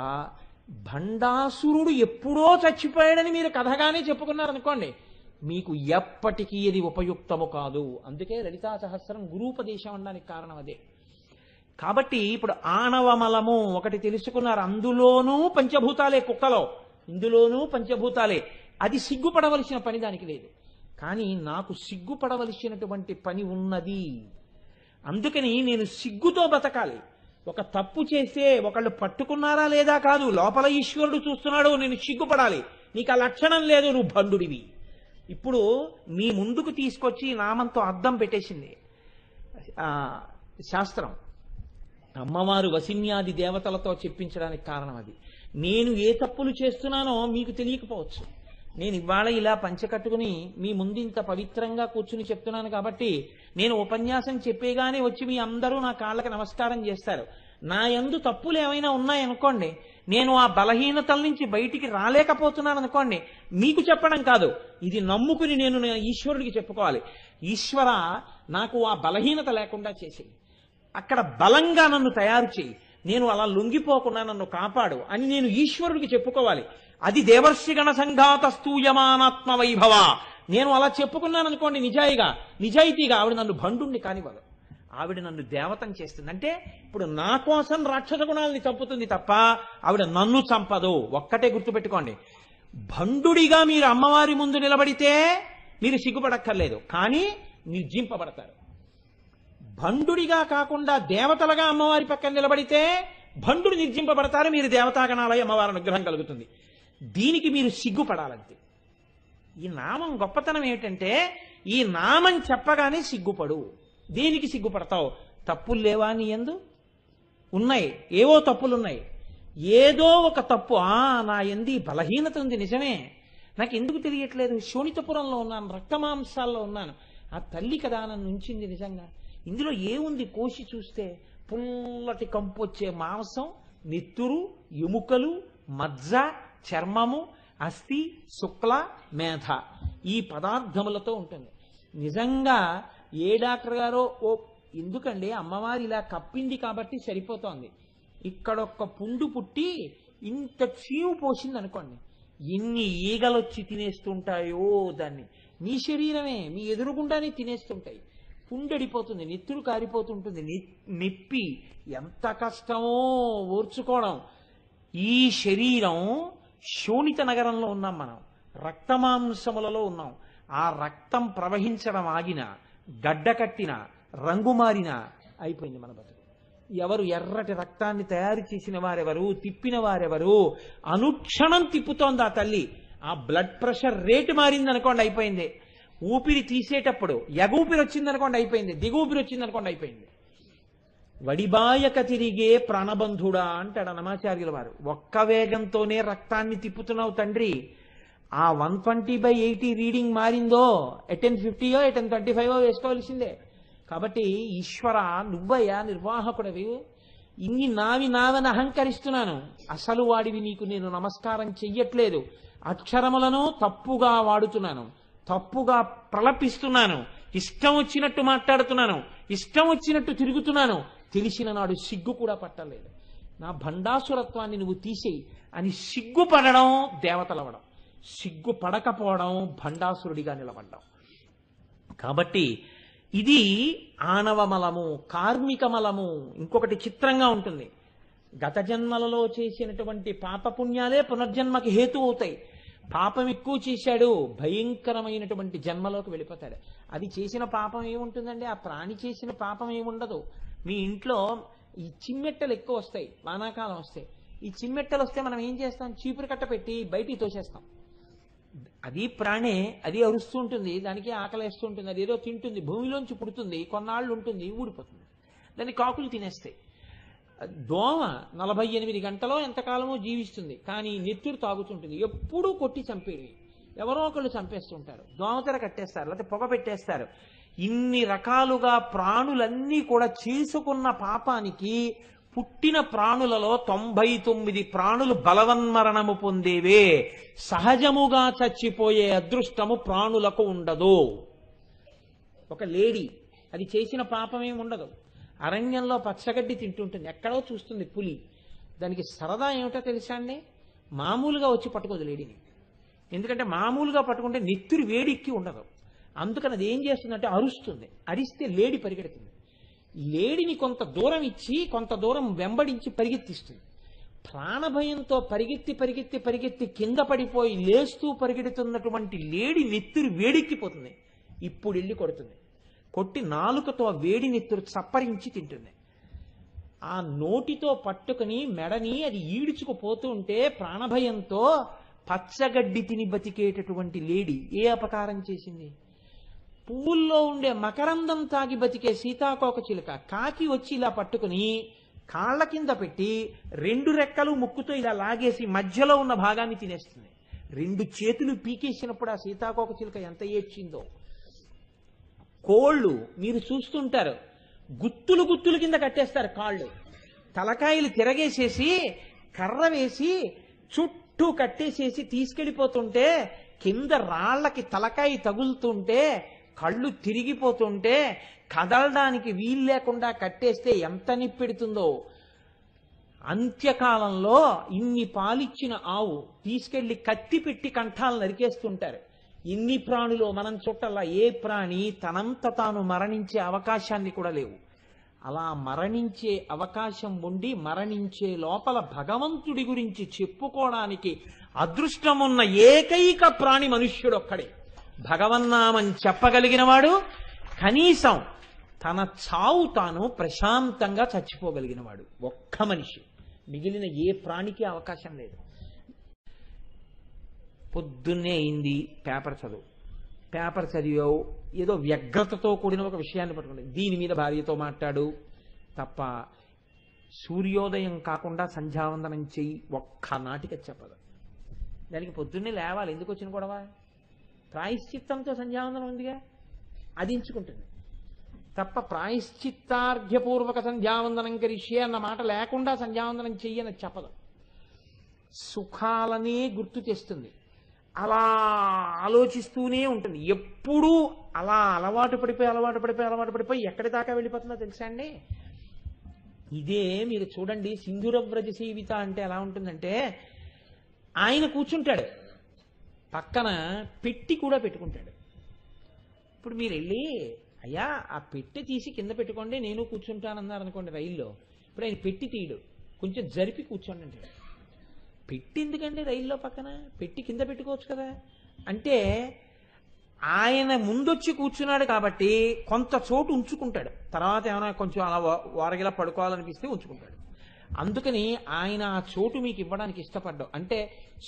భండాసురుడు ఎప్పుడో చచ్చిపోయాడని మీరు కథగానే చెప్పుకున్నారనుకోండి, మీకు ఎప్పటికీ ఇది ఉపయుక్తము కాదు. అందుకే లలితా సహస్రం గురూపదేశం అనడానికి కారణం అదే. కాబట్టి ఇప్పుడు ఆణవమలము ఒకటి తెలుసుకున్నారు. అందులోనూ పంచభూతాలే, కుక్కలో ఇందులోనూ పంచభూతాలే. అది సిగ్గుపడవలసిన పని దానికి లేదు. కానీ నాకు సిగ్గుపడవలసినటువంటి పని ఉన్నది. అందుకని నేను సిగ్గుతో బతకాలి. ఒక తప్పు చేస్తే ఒకళ్ళు పట్టుకున్నారా లేదా కాదు, లోపల ఈశ్వరుడు చూస్తున్నాడు, నేను సిగ్గుపడాలి. నీకు ఆ లక్షణం లేదు, నువ్వు భండుడివి. ఇప్పుడు మీ ముందుకు తీసుకొచ్చి నామంతో అద్దం పెట్టేసింది శాస్త్రం. అమ్మవారు వసిన్యాది దేవతలతో చెప్పించడానికి కారణం అది. నేను ఏ తప్పులు చేస్తున్నానో మీకు తెలియకపోవచ్చు. నేను ఇవాళ ఇలా పంచకట్టుకుని మీ ముందు ఇంత పవిత్రంగా కూర్చుని చెప్తున్నాను కాబట్టి నేను ఉపన్యాసం చెప్పేగానే వచ్చి మీ అందరూ నా కాళ్ళకి నమస్కారం చేస్తారు. నా యందు తప్పులు ఏమైనా ఉన్నాయనుకోండి, నేను ఆ బలహీనతల నుంచి బయటికి రాలేకపోతున్నాను అనుకోండి, మీకు చెప్పడం కాదు, ఇది నమ్ముకుని నేను ఈశ్వరుడికి చెప్పుకోవాలి. ఈశ్వర, నాకు ఆ బలహీనత లేకుండా చేసేయి, అక్కడ బలంగా నన్ను తయారు చేయి, నేను అలా లొంగిపోకుండా నన్ను కాపాడు అని నేను ఈశ్వరుడికి చెప్పుకోవాలి. అది దేవర్షిగణ సంఘాత స్తూయమానాత్మ వైభవ. నేను అలా చెప్పుకున్నాను అనుకోండి నిజాయితీగా ఆవిడ నన్ను భండుణ్ణి కానివ్వదు, ఆవిడ నన్ను దేవతం చేస్తుంది. అంటే ఇప్పుడు నా కోసం రాక్షస గుణాలని చంపుతుంది తప్ప ఆవిడ నన్ను చంపదు. ఒక్కటే గుర్తుపెట్టుకోండి, భండుడిగా మీరు అమ్మవారి ముందు నిలబడితే మీరు సిగ్గుపడక్కర్లేదు, కానీ నిర్జింపబడతారు. భండుడిగా కాకుండా దేవతలుగా అమ్మవారి పక్కన నిలబడితే భండుడు నిర్జింపబడతారు, మీరు దేవతాగణాలయ అమ్మవారి అనుగ్రహం కలుగుతుంది. దీనికి మీరు సిగ్గుపడాలంతే. ఈ నామం గొప్పతనం ఏమిటంటే, ఈ నామం చెప్పగానే సిగ్గుపడు. దేనికి సిగ్గుపడతావు? తప్పులు లేవా నీ యందు? ఉన్నాయి, ఏవో తప్పులున్నాయి. ఏదో ఒక తప్పు, నా యందు బలహీనత ఉంది, నిజమే, నాకు ఎందుకు తెలియట్లేదు, శోణితపురంలో ఉన్నాను, రక్తమాంసాల్లో ఉన్నాను, ఆ తల్లి కదా నన్ను ఉంచింది. నిజంగా ఇందులో ఏముంది? కోసి చూస్తే పుల్లటి కంపు వచ్చే మాంసం, నెత్తురు, ఎముకలు, మజ్జ, చర్మము, అస్థి, శుక్ల, మేధ, ఈ పదార్థములతో ఉంటుంది. నిజంగా ఏ డాక్టర్ గారో ఎందుకండి అమ్మవారి ఇలా కప్పింది కాబట్టి సరిపోతోంది, ఇక్కడొక్క పుండు పుట్టి ఇంత చీవు పోసింది అనుకోండి, ఎన్ని ఈగలొచ్చి తినేస్తుంటాయో దాన్ని. మీ శరీరమే మీ ఎదురుగుండానే తినేస్తుంటాయి. పుండెడిపోతుంది, నెత్తురు కారిపోతుంటుంది, నొప్పి, ఎంత కష్టమో ఓర్చుకోవడం. ఈ శరీరం శోణిత నగరంలో ఉన్నాం మనం, రక్తమాంసములలో ఉన్నాం. ఆ రక్తం ప్రవహించడం ఆగిన, గడ్డ కట్టిన, రంగు మారిన అయిపోయింది మన బతుకు. ఎవరు ఎర్రటి రక్తాన్ని తయారు చేసిన వారెవరు, తిప్పిన వారెవరు? అనుక్షణం తిప్పుతోంది ఆ తల్లి. ఆ బ్లడ్ ప్రెషర్ రేటు మారింది అనుకోండి, అయిపోయింది. ఊపిరి తీసేటప్పుడు ఎగూపిరి వచ్చిందనుకోండి, అయిపోయింది. దిగూపిరి వచ్చిందనుకోండి, అయిపోయింది. వడిబాయక తిరిగే ప్రాణబంధుడా అంటాడు అన్నమాచార్యుల వారు. ఒక్క వేగంతోనే రక్తాన్ని తిప్పుతున్నావు తండ్రి. ఆ 120/80 రీడింగ్ మారిందో, 1050 1025 వేసుకోవాల్సిందే. కాబట్టి ఈశ్వర, నువ్వయ్యా నిర్వాహకుడవి, ఇన్ని నావని అహంకరిస్తున్నాను, అసలు వాడివి నీకు నేను నమస్కారం చెయ్యట్లేదు. అక్షరములను తప్పుగా వాడుతున్నాను, తప్పుగా ప్రలపిస్తున్నాను, ఇష్టం వచ్చినట్టు మాట్లాడుతున్నాను, ఇష్టం వచ్చినట్టు తిరుగుతున్నాను. తెలిసిన నాడు సిగ్గు కూడా పట్టలేదు. నా భండాసురత్వాన్ని నువ్వు తీసేయి అని సిగ్గుపడడం దేవతలవడం, సిగ్గుపడకపోవడం భండాసురుడిగా నిలబడ్డం. కాబట్టి ఇది ఆణవమలము, కార్మికమలము. ఇంకొకటి చిత్రంగా ఉంటుంది, గత జన్మలలో చేసినటువంటి పాపపుణ్యాలే పునర్జన్మకి హేతు అవుతాయి. పాపం ఎక్కువ చేశాడు, భయంకరమైనటువంటి జన్మలోకి వెళ్ళిపోతాడు. అది చేసిన పాపం ఏముంటుందండి? ఆ ప్రాణి చేసిన పాపం ఏముండదు. మీ ఇంట్లో ఈ చిమ్మెట్టలు ఎక్కువ వస్తాయి, వానాకాలం వస్తాయి. ఈ చిమ్మెట్టలు వస్తే మనం ఏం చేస్తాం? చీపురు కట్ట పెట్టి బయటికి తోసేస్తాం. అది ప్రాణే, అది అరుస్తూ ఉంటుంది, దానికి ఆకలేస్తూ ఉంటుంది, అది ఏదో తింటుంది, భూమిలోంచి పుడుతుంది, కొన్నాళ్ళు ఉంటుంది, ఊడిపోతుంది, దాన్ని కాకులు తినేస్తాయి. దోమ 48 గంటలో ఎంతకాలమో జీవిస్తుంది, కానీ నెత్తురు తాగుతుంటుంది. ఎప్పుడూ కొట్టి చంపేవి, ఎవరో ఒకళ్ళు చంపేస్తుంటారు, దోమతెర కట్టేస్తారు, లేకపోతే పొగ పెట్టేస్తారు. ఇన్ని రకాలుగా ప్రాణులన్నీ కూడా చేసుకున్న పాపానికి పుట్టిన ప్రాణులలో 99 ప్రాణులు బలవన్మరణము పొందేవే. సహజముగా చచ్చిపోయే అదృష్టము ప్రాణులకు ఉండదు. ఒక లేడీ, అది చేసిన పాపమేమి ఉండదు, అరణ్యంలో పచ్చగడ్డి తింటుంటుంది, ఎక్కడో చూస్తుంది పులి. దానికి సరదా ఏమిటో తెలుసా అండి? మామూలుగా వచ్చి పట్టుకోదు లేడీని. ఎందుకంటే మామూలుగా పట్టుకుంటే నెత్తురు వేడిక్కి ఉండదు. అందుకని అది ఏం చేస్తుందంటే అరుస్తుంది. అరిస్తే లేడి పరిగెడుతుంది. లేడిని కొంత దూరం ఇచ్చి కొంత దూరం వెంబడించి పరిగెత్తిస్తుంది. ప్రాణభయంతో పరిగెత్తి కింద పడిపోయి లేస్తూ పరిగెడుతున్నటువంటి లేడి నెత్తురు వేడెక్కిపోతుంది. ఇప్పుడు వెళ్ళి కొడుతుంది, కొట్టి నాలుకతో వేడి నెత్తురు చప్పరించి తింటుంది. ఆ నోటితో పట్టుకుని మెడని అది ఈడ్చుకుపోతూ ఉంటే ప్రాణభయంతో పచ్చగడ్డి తిని బతికేటటువంటి లేడి ఏ అపకారం చేసింది? పువ్వుల్లో ఉండే మకరందం తాగి బతికే సీతాకోక చిలుక కాకి వచ్చి ఇలా పట్టుకుని కాళ్ల కింద పెట్టి 2 రెక్కలు ముక్కుతో ఇలా లాగేసి మధ్యలో ఉన్న భాగాన్ని తినేస్తుంది. 2 చేతులు పీకేసినప్పుడు ఆ సీతాకోకచిలుక ఎంత ఏడ్చిందో. కోళ్ళు మీరు చూస్తుంటారు, గుత్తులు గుత్తులు కింద కట్టేస్తారు కాళ్ళు, తలకాయలు తిరగేసేసి కర్ర వేసి చుట్టూ కట్టేసేసి తీసుకెళ్ళిపోతుంటే కింద రాళ్లకి తలకాయ తగులుతుంటే కళ్ళు తిరిగిపోతుంటే కదలడానికి వీలు లేకుండా కట్టేస్తే ఎంత నిప్పెడుతుందో. అంత్యకాలంలో ఇన్ని పాలిచ్చిన ఆవు తీసుకెళ్లి కత్తి పెట్టి కంఠాలు నరికేస్తుంటారు. ఇన్ని ప్రాణులు మనం చుట్టల్లా ఏ ప్రాణి తనంత తాను మరణించే అవకాశాన్ని కూడా లేవు. అలా మరణించే అవకాశం ఉండి మరణించే లోపల భగవంతుడి గురించి చెప్పుకోవడానికి అదృష్టమున్న ఏకైక ప్రాణి మనుష్యుడు ఒక్కడే. భగవన్నామం చెప్పగలిగిన వాడు, కనీసం తన చావు తాను ప్రశాంతంగా చచ్చిపోగలిగిన వాడు ఒక్క మనిషి. మిగిలిన ఏ ప్రాణికి అవకాశం లేదు. పొద్దున్నే అయింది, పేపర్ చదివావు, ఏదో వ్యగ్రతతో కూడిన ఒక విషయాన్ని పట్టుకుంటే దీని మీద భార్యతో మాట్లాడు తప్ప సూర్యోదయం కాకుండా సంధ్యావందనం చెయ్యి ఒక్క నాటిక చెప్పదు. దానికి పొద్దున్నే లేవాలి. ఎందుకు వచ్చిన గొడవ? ప్రాయశ్చిత్తంతో సంధ్యావందనం ఉందిగా, అది ఎంచుకుంటుంది తప్ప ప్రాయశ్చిత్తార్ఘ్యపూర్వక సంధ్యావందనం కరిష్యే అన్న మాట లేకుండా సంధ్యావందనం చెయ్యని చెప్పదు. సుఖాలనే గుర్తు చేస్తుంది, అలా ఆలోచిస్తూనే ఉంటుంది. ఎప్పుడూ అలా అలవాటు పడిపోయి ఎక్కడి దాకా వెళ్ళిపోతుందో తెలుసా అండి? ఇదే మీరు చూడండి, సింధురవ్రజ సేవిత అంటే ఎలా ఉంటుందంటే, ఆయన కూర్చుంటాడు, పక్కన పెట్టి కూడా పెట్టుకుంటాడు. ఇప్పుడు మీరు వెళ్ళి అయ్యా ఆ పెట్టి తీసి కింద పెట్టుకోండి నేను కూర్చుంటానన్నారు అనుకోండి రైల్లో. ఇప్పుడు ఆయన పెట్టి తీయడు, కొంచెం జరిపి కూర్చోండి అంటాడు. పెట్టి ఎందుకండి రైల్లో పక్కన? పెట్టి కింద పెట్టుకోవచ్చు కదా. అంటే ఆయన ముందొచ్చి కూర్చున్నాడు కాబట్టి కొంత చోటు ఉంచుకుంటాడు, తర్వాత ఏమైనా కొంచెం అలా వారగిలా పడుకోవాలనిపిస్తే ఉంచుకుంటాడు. అందుకని ఆయన ఆ చోటు మీకు ఇవ్వడానికి ఇష్టపడ్డావు. అంటే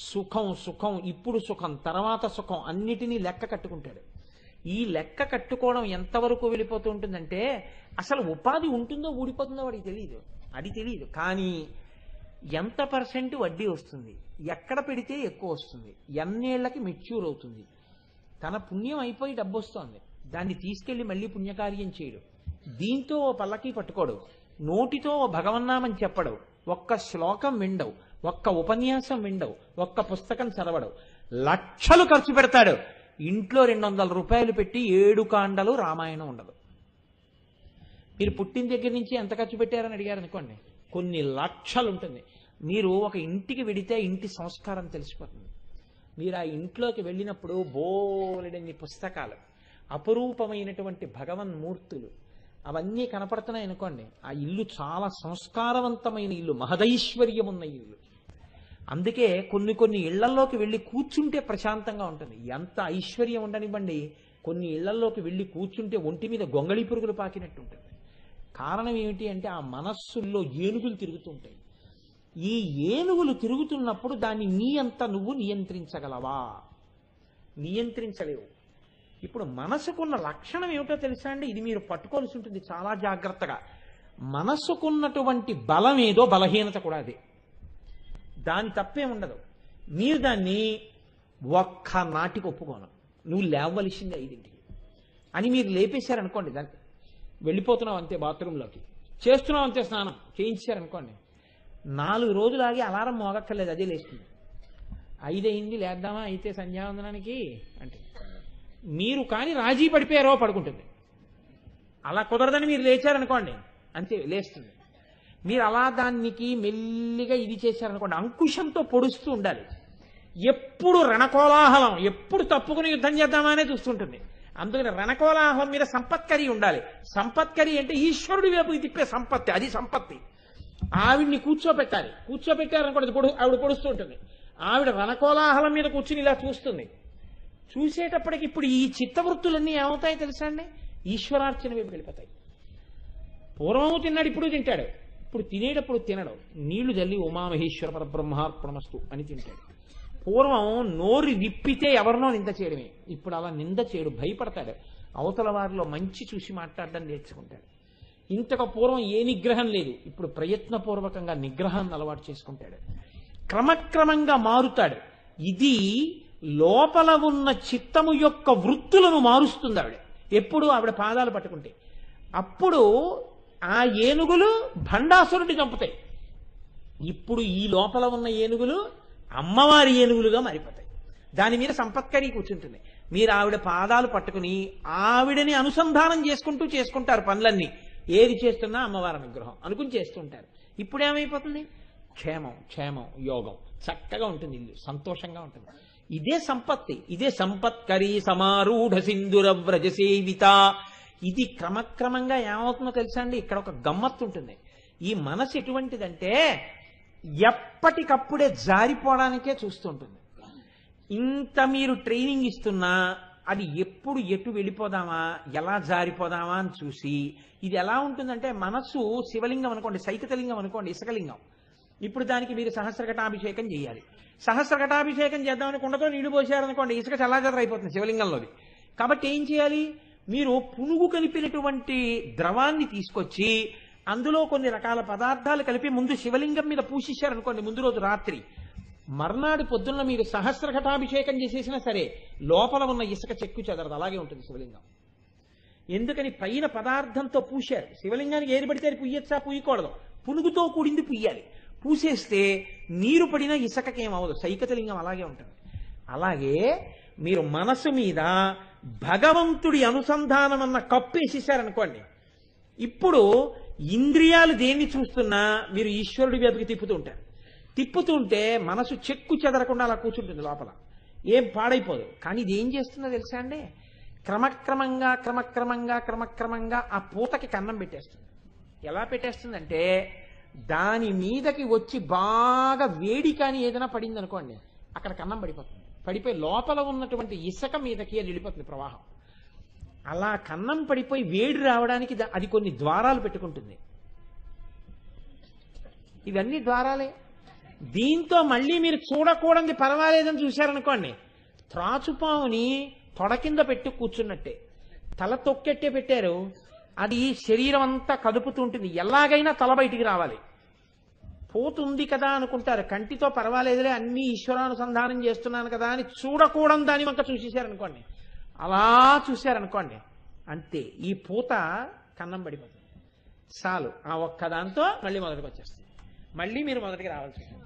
సుఖం, ఇప్పుడు సుఖం, తర్వాత సుఖం అన్నిటినీ లెక్క కట్టుకుంటాడు. ఈ లెక్క కట్టుకోవడం ఎంతవరకు వెళ్ళిపోతూ ఉంటుందంటే అసలు ఉపాధి ఉంటుందో ఊడిపోతుందో వాడికి తెలియదు, అది తెలియదు. కానీ ఎంత % వడ్డీ వస్తుంది, ఎక్కడ పెడితే ఎక్కువ వస్తుంది, ఎన్నేళ్లకి మెచ్యూర్ అవుతుంది, తన పుణ్యం అయిపోయి డబ్బు వస్తోంది, దాన్ని తీసుకెళ్లి మళ్ళీ పుణ్యకార్యం చేయడు, దీంతో ఓ పల్లకి పట్టుకోడు, నోటితో ఓ భగవన్నామం చెప్పడు, ఒక్క శ్లోకం విండవు, ఒక్క ఉపన్యాసం విండవు, ఒక్క పుస్తకం చదవడు, లక్షలు ఖర్చు పెడతాడు, ఇంట్లో 200 రూపాయలు పెట్టి 7 కాండలు రామాయణం ఉండదు. మీరు పుట్టిన దగ్గర నుంచి ఎంత ఖర్చు పెట్టారని అడిగారు అనుకోండి, కొన్ని లక్షలు ఉంటుంది. మీరు ఒక ఇంటికి వెడితే ఇంటి సంస్కారం తెలిసిపోతుంది. మీరు ఆ ఇంట్లోకి వెళ్ళినప్పుడు బోలెడన్ని పుస్తకాలు, అపురూపమైనటువంటి భగవన్మూర్తులు అవన్నీ కనపడుతున్నాయి అనుకోండి, ఆ ఇల్లు చాలా సంస్కారవంతమైన ఇల్లు, మహదైశ్వర్యం ఉన్న ఇల్లు. అందుకే కొన్ని ఇళ్లల్లోకి వెళ్ళి కూర్చుంటే ప్రశాంతంగా ఉంటుంది. ఎంత ఐశ్వర్యం ఉండనివ్వండి, కొన్ని ఇళ్లల్లోకి వెళ్ళి కూర్చుంటే ఒంటి మీద గొంగళి పురుగులు పాకినట్టు ఉంటుంది. కారణం ఏమిటి అంటే ఆ మనస్సుల్లో ఏనుగులు తిరుగుతుంటాయి. ఈ ఏనుగులు తిరుగుతున్నప్పుడు దాన్ని నీ అంత నువ్వు నియంత్రించగలవా? నియంత్రించలేవు. ఇప్పుడు మనసుకున్న లక్షణం ఏమిటో తెలుసా అండి? ఇది మీరు పట్టుకోవాల్సి ఉంటుంది చాలా జాగ్రత్తగా. మనసుకున్నటువంటి బలం ఏదో బలహీనత కూడా అదే, దాని తప్పే ఉండదు. మీరు దాన్ని ఒక్క నాటికి ఒప్పుకోను, నువ్వు లేవలసింది 5ంటికి అని మీరు లేపేశారనుకోండి, దానికి వెళ్ళిపోతున్నావు అంతే, బాత్రూంలోకి చేస్తున్నావు అంతే, స్నానం చేయించారనుకోండి, 4 రోజులు ఆగి అలారం మోగక్కర్లేదు, అదే లేస్తుంది. 5 అయింది లేద్దామా అయితే సంధ్యావందనానికి అంటే, మీరు కానీ రాజీ పడిపోయారో పడుకుంటుంది. అలా కుదరదని మీరు లేచారనుకోండి అంతే, లేస్తుంది. మీరు అలా దానికి మెల్లిగా ఇది చేశారనుకోండి, అంకుశంతో పొడుస్తూ ఉండాలి. ఎప్పుడు రణకోలాహలం, ఎప్పుడు తప్పుకుని యుద్ధం చేద్దామా అనే చూస్తుంటుంది. అందుకని రణకోలాహలం మీద సంపత్కరి ఉండాలి. సంపత్కరి అంటే ఈశ్వరుడి వైపుకి తిప్పే సంపత్తి, అది సంపత్తి. ఆవిడ్ని కూర్చోబెట్టారనుకోండి, ఆవిడ పొడుస్తూ ఉంటుంది. ఆవిడ రణకోలాహలం మీద కూర్చుని ఇలా చూస్తుంది. చూసేటప్పటికి ఇప్పుడు ఈ చిత్తవృత్తులన్నీ ఏమవుతాయి తెలుసా అండి? ఈశ్వరార్చన వైపు వెళ్ళిపోతాయి. పూర్వము తిన్నాడు, ఇప్పుడు తింటాడు. ఇప్పుడు తినేటప్పుడు తినడు, నీళ్లు జల్లి ఉమామహేశ్వర పరబ్రహ్మార్పణమస్తు అని తింటాడు. పూర్వం నోరు విప్పితే ఎవరినో నింద చేయడమే, ఇప్పుడు అలా నింద చేయడు, భయపడతాడు. అవతల వారిలో మంచి చూసి మాట్లాడడం నేర్చుకుంటాడు. ఇంతకు పూర్వం ఏ నిగ్రహం లేదు, ఇప్పుడు ప్రయత్నపూర్వకంగా నిగ్రహాన్ని అలవాటు చేసుకుంటాడు. క్రమక్రమంగా మారుతాడు. ఇది లోపల ఉన్న చిత్తము యొక్క వృత్తులను మారుస్తుంది ఆవిడ. ఎప్పుడు ఆవిడ పాదాలు పట్టుకుంటే అప్పుడు ఆ ఏనుగులు భండాసురుడిని చంపుతాయి. ఇప్పుడు ఈ లోపల ఉన్న ఏనుగులు అమ్మవారి ఏనుగులుగా మారిపోతాయి. దాని మీద సంపత్కరి కూర్చుంటుంది. మీరు ఆవిడ పాదాలు పట్టుకుని ఆవిడని అనుసంధానం చేసుకుంటారు పనులన్నీ. ఏది చేస్తున్నా అమ్మవారి అనుగ్రహం అనుకుని చేస్తుంటారు. ఇప్పుడు ఏమైపోతుంది? క్షేమం క్షేమం యోగం, చక్కగా ఉంటుంది, ఇల్లు సంతోషంగా ఉంటుంది. ఇదే సంపత్తి. ఇదే సంపత్కరి సమారూఢ సింధుర వ్రజ సేవిత. ఇది క్రమక్రమంగా ఏమవుతుందో తెలుసా అండి? ఇక్కడ ఒక గమ్మత్తు ఉంటుంది. ఈ మనసు ఎటువంటిదంటే ఎప్పటికప్పుడే జారిపోవడానికే చూస్తుంటుంది. ఇంత మీరు ట్రైనింగ్ ఇస్తున్నా అది ఎప్పుడు ఎటు వెళ్ళిపోదామా, ఎలా జారిపోదామా అని చూసి, ఇది ఎలా ఉంటుందంటే మనసు శివలింగం అనుకోండి, సైకతలింగం అనుకోండి, ఇసుకలింగం. ఇప్పుడు దానికి మీరు సహస్రఘటాభిషేకం చేయాలి. సహస్రఘటాభిషేకం చేద్దామని కుండతో నీళ్లు పోసారనుకోండి, ఇసుక చల్లాచదర అయిపోతుంది శివలింగంలోది. కాబట్టి ఏం చేయాలి? మీరు పునుగు కలిపినటువంటి ద్రవాన్ని తీసుకొచ్చి అందులో కొన్ని రకాల పదార్థాలు కలిపి ముందు శివలింగం మీద పూసిశారనుకోండి, ముందు రోజు రాత్రి, మర్నాడు పొద్దున్న మీరు సహస్రఘటాభిషేకం చేసేసినా సరే లోపల ఉన్న ఇసుక చెక్కు చెదరదు, అలాగే ఉంటుంది శివలింగం. ఎందుకని? పైన పదార్థంతో పూశారు. శివలింగానికి ఏది పడితే అది పుయ్యచ్చా, పుయ్యకూడదు, పునుగుతో కూడింది పుయ్యాలి. పూసేస్తే నీరు పడిన ఇసుకకేమవదు, సైకతలింగం అలాగే ఉంటుంది. అలాగే మీరు మనసు మీద భగవంతుడి అనుసంధానం అన్న కప్పేసేసారనుకోండి, ఇప్పుడు ఇంద్రియాలు దేన్ని చూస్తున్నా మీరు ఈశ్వరుడి వైపుకి తిప్పుతూ ఉంటారు. తిప్పుతుంటే మనసు చెక్కు చెదరకుండా అలా కూర్చుంటుంది లోపల, ఏం పాడైపోదు. కానీ ఇది ఏం చేస్తుందో తెలుసా అండి? క్రమక్రమంగా క్రమక్రమంగా క్రమక్రమంగా ఆ పూతకి కన్నం పెట్టేస్తుంది. ఎలా పెట్టేస్తుందంటే దాని మీదకి వచ్చి బాగా వేడి కానీ ఏదైనా పడింది అనుకోండి, అక్కడ కన్నం పడిపోతుంది. పడిపోయి లోపల ఉన్నటువంటి ఇసుక మీదకి అది వెళ్ళిపోతుంది ప్రవాహం. అలా కన్నం పడిపోయి వేడి రావడానికి అది కొన్ని ద్వారాలు పెట్టుకుంటుంది. ఇవన్నీ ద్వారాలే. దీంతో మళ్ళీ మీరు చూడకూడదు పర్వాలేదని చూశారనుకోండి, త్రాచుపాముని తొడ కింద పెట్టి కూర్చున్నట్టే, తల తొక్కెట్టే పెట్టారు, అది శరీరం అంతా కదుపుతూ ఉంటుంది. ఎలాగైనా తల బయటికి రావాలి. పోతుంది కదా అనుకుంటారు, కంటితో పర్వాలేదులే అన్ని ఈశ్వరానుసంధానం చేస్తున్నాను కదా అని చూడకూడదు దాని వంక చూసేశారనుకోండి, అలా చూశారనుకోండి, అంతే, ఈ పూత కన్నం పడిపోతుంది. చాలు, ఆ ఒక్కదాంతో మళ్ళీ మొదటికి వచ్చేస్తుంది. మళ్ళీ మీరు మొదటికి రావాల్సి ఉంటుంది.